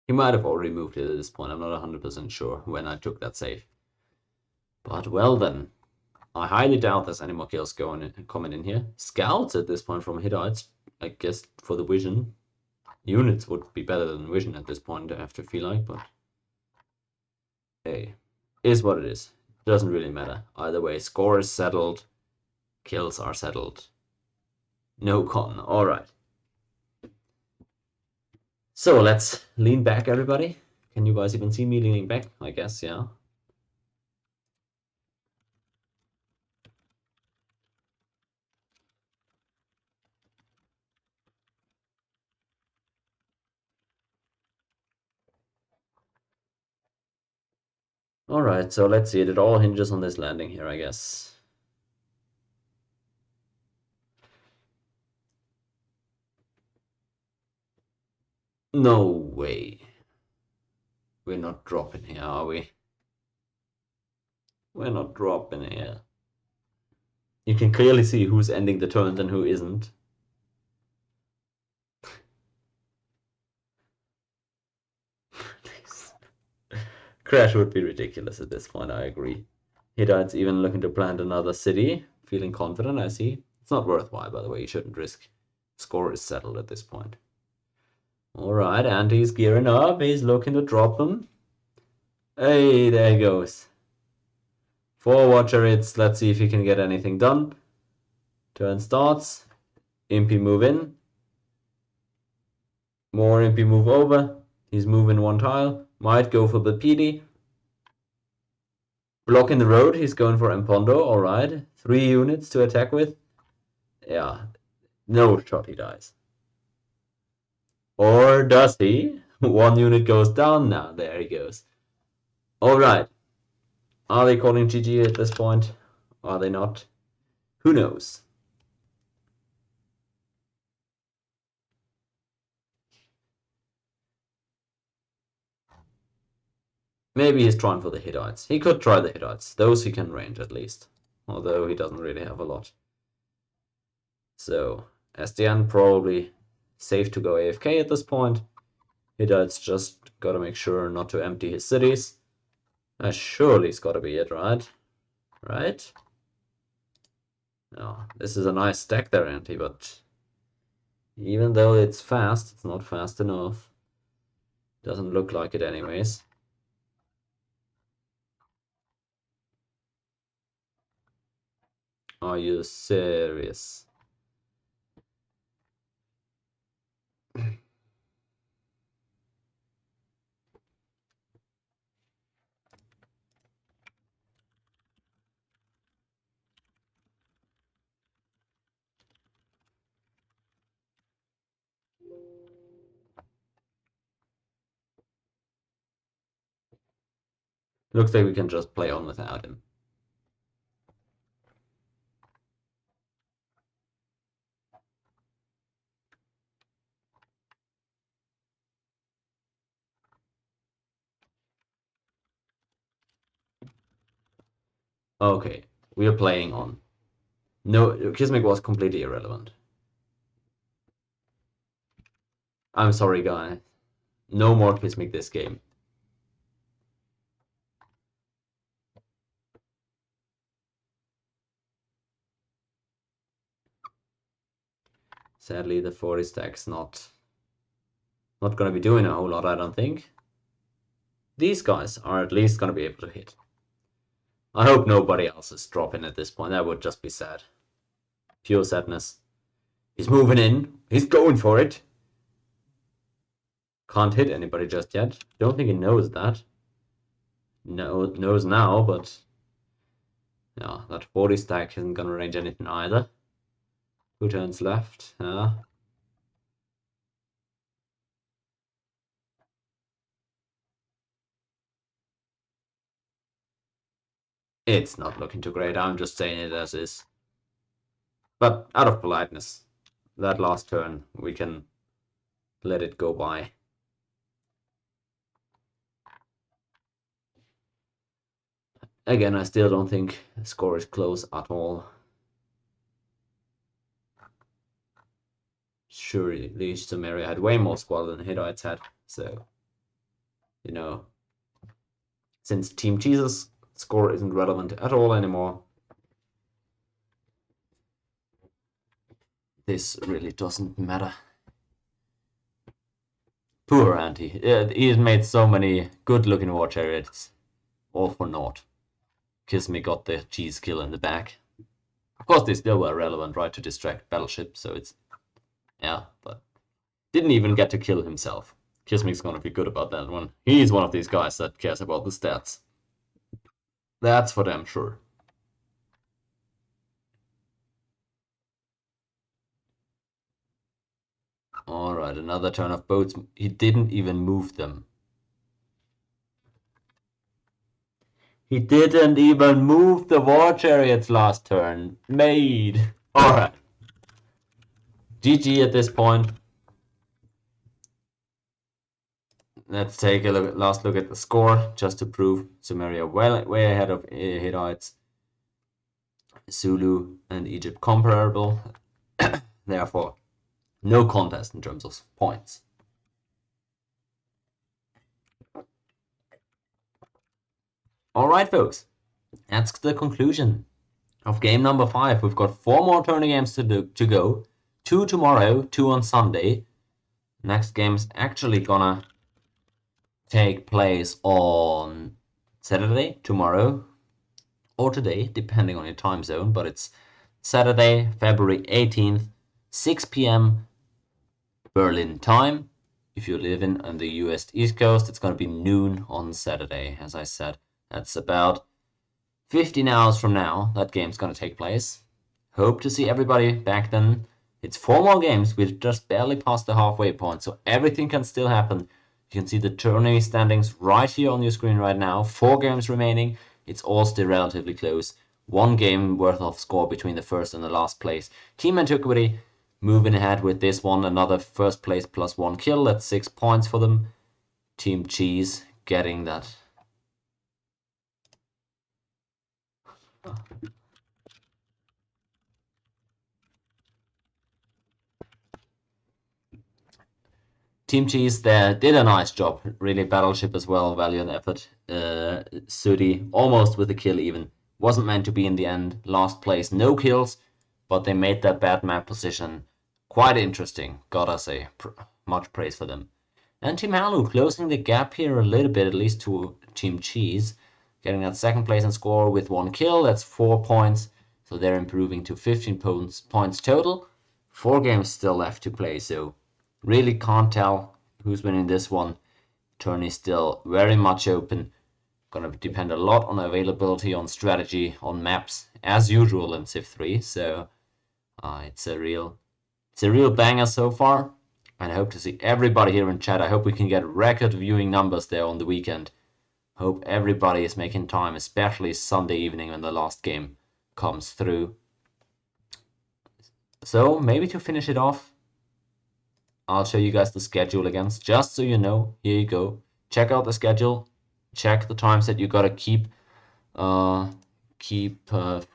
[SPEAKER 1] He might have already moved it at this point, I'm not 100% sure when I took that save. But well then, I highly doubt there's any more kills coming in here. Scouts at this point from Hittites, I guess for the vision. Units would be better than vision at this point, I have to feel like, but hey, is what it is. Doesn't really matter. Either way, score is settled, kills are settled. No con, alright. So let's lean back, everybody. Can you guys even see me leaning back? I guess, yeah. Alright, so let's see. It all hinges on this landing here, I guess. No way. We're not dropping here, are we? We're not dropping here. You can clearly see who's ending the turns and who isn't. Crash would be ridiculous at this point, I agree. Hittites even looking to plant another city. Feeling confident, I see. It's not worthwhile, by the way. You shouldn't risk. Score is settled at this point. Alright, and he's gearing up. He's looking to drop them. Hey, there he goes. 4 war chariots. Let's see if he can get anything done. Turn starts. Impy move in. More Impy move over. He's moving 1 tile. Might go for the PD. Blocking the road. He's going for Empondo. Alright. 3 units to attack with. Yeah. No shot he dies. Or does he? 1 unit goes down now. There he goes. Alright. Are they calling GG at this point? Are they not? Who knows? Maybe he's trying for the Hittites. He could try the Hittites. Those he can range at least. Although he doesn't really have a lot. So, Sdn probably safe to go AFK at this point. Hittites just gotta make sure not to empty his cities. Surely it's gotta be it, right? Right? No, this is a nice stack there, Anti, but even though it's fast, it's not fast enough. Doesn't look like it anyways. Are you serious? Looks like we can just play on without him. Okay, we are playing on. No, Kismic was completely irrelevant. I'm sorry, guys. No more Kismic this game. Sadly, the 40 stack's not gonna be doing a whole lot, I don't think. These guys are at least gonna be able to hit. I hope nobody else is dropping at this point. That would just be sad. Pure sadness. He's moving in. He's going for it. Can't hit anybody just yet. Don't think he knows that. No, knows now, but yeah, that 40 stack isn't gonna range anything either. 2 turns left. It's not looking too great. I'm just saying it as is. But out of politeness, that last turn, we can let it go by. Again, I still don't think the score is close at all. Surely Sumeria had way more squad than Hittites had, so, you know, since Team Cheeze's score isn't relevant at all anymore, this really doesn't matter. Poor Anti. He's made so many good-looking war chariots, all for naught. Kismic got the cheese kill in the back. Of course, they still were relevant, right, to distract Battleship, so it's... yeah, but... didn't even get to kill himself. Kismic's gonna be good about that one. He's one of these guys that cares about the stats. That's for damn sure. Alright, another turn of boats. He didn't even move them. He didn't even move the war chariots last turn. Made. Alright. GG at this point. Let's take a last look at the score, just to prove Sumeria way ahead of Hittites. Zulu and Egypt comparable. Therefore, no contest in terms of points. Alright, folks. That's the conclusion of game number 5. We've got 4 more tourney games to go. 2 tomorrow, 2 on Sunday. Next game's actually gonna take place on Saturday, tomorrow, or today, depending on your time zone, but it's Saturday, February 18th, 6 p.m. Berlin time. If you live on the US East Coast, it's going to be noon on Saturday. As I said, that's about 15 hours from now. That game's going to take place. Hope to see everybody back then. It's 4 more games. We've just barely passed the halfway point, so everything can still happen. You can see the tourney standings right here on your screen right now. 4 games remaining. It's all still relatively close. 1 game worth of score between the first and the last place. Team Antiquity moving ahead with this one. Another first place plus 1 kill. That's 6 points for them. Team Cheeze getting that. Team Cheeze there did a nice job. Really, Battleship as well, valiant effort. Sooty almost with a kill even. Wasn't meant to be in the end. Last place, no kills, but they made that bad map position quite interesting. Gotta say, much praise for them. And Team Halu closing the gap here a little bit, at least to Team Cheeze. Getting that second place and score with 1 kill. That's 4 points. So they're improving to 15 points total. 4 games still left to play, so really can't tell who's winning this one. Tourney still very much open. Gonna depend a lot on availability, on strategy, on maps, as usual in CIV3. So it's a real banger so far. And I hope to see everybody here in chat. I hope we can get record viewing numbers there on the weekend. Hope everybody is making time, especially Sunday evening when the last game comes through. So maybe to finish it off, I'll show you guys the schedule again, just so you know. Here you go. Check out the schedule. Check the times that you gotta keep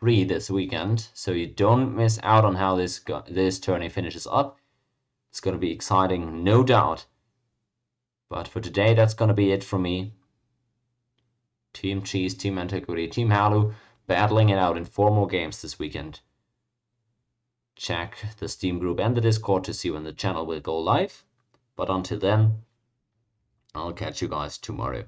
[SPEAKER 1] free this weekend, so you don't miss out on how this tourney finishes up. It's gonna be exciting, no doubt. But for today, that's gonna be it from me. Team Cheeze, Team Antiquity, Team Halu, battling it out in 4 more games this weekend. Check the Steam group and the Discord to see when the channel will go live. But until then, I'll catch you guys tomorrow.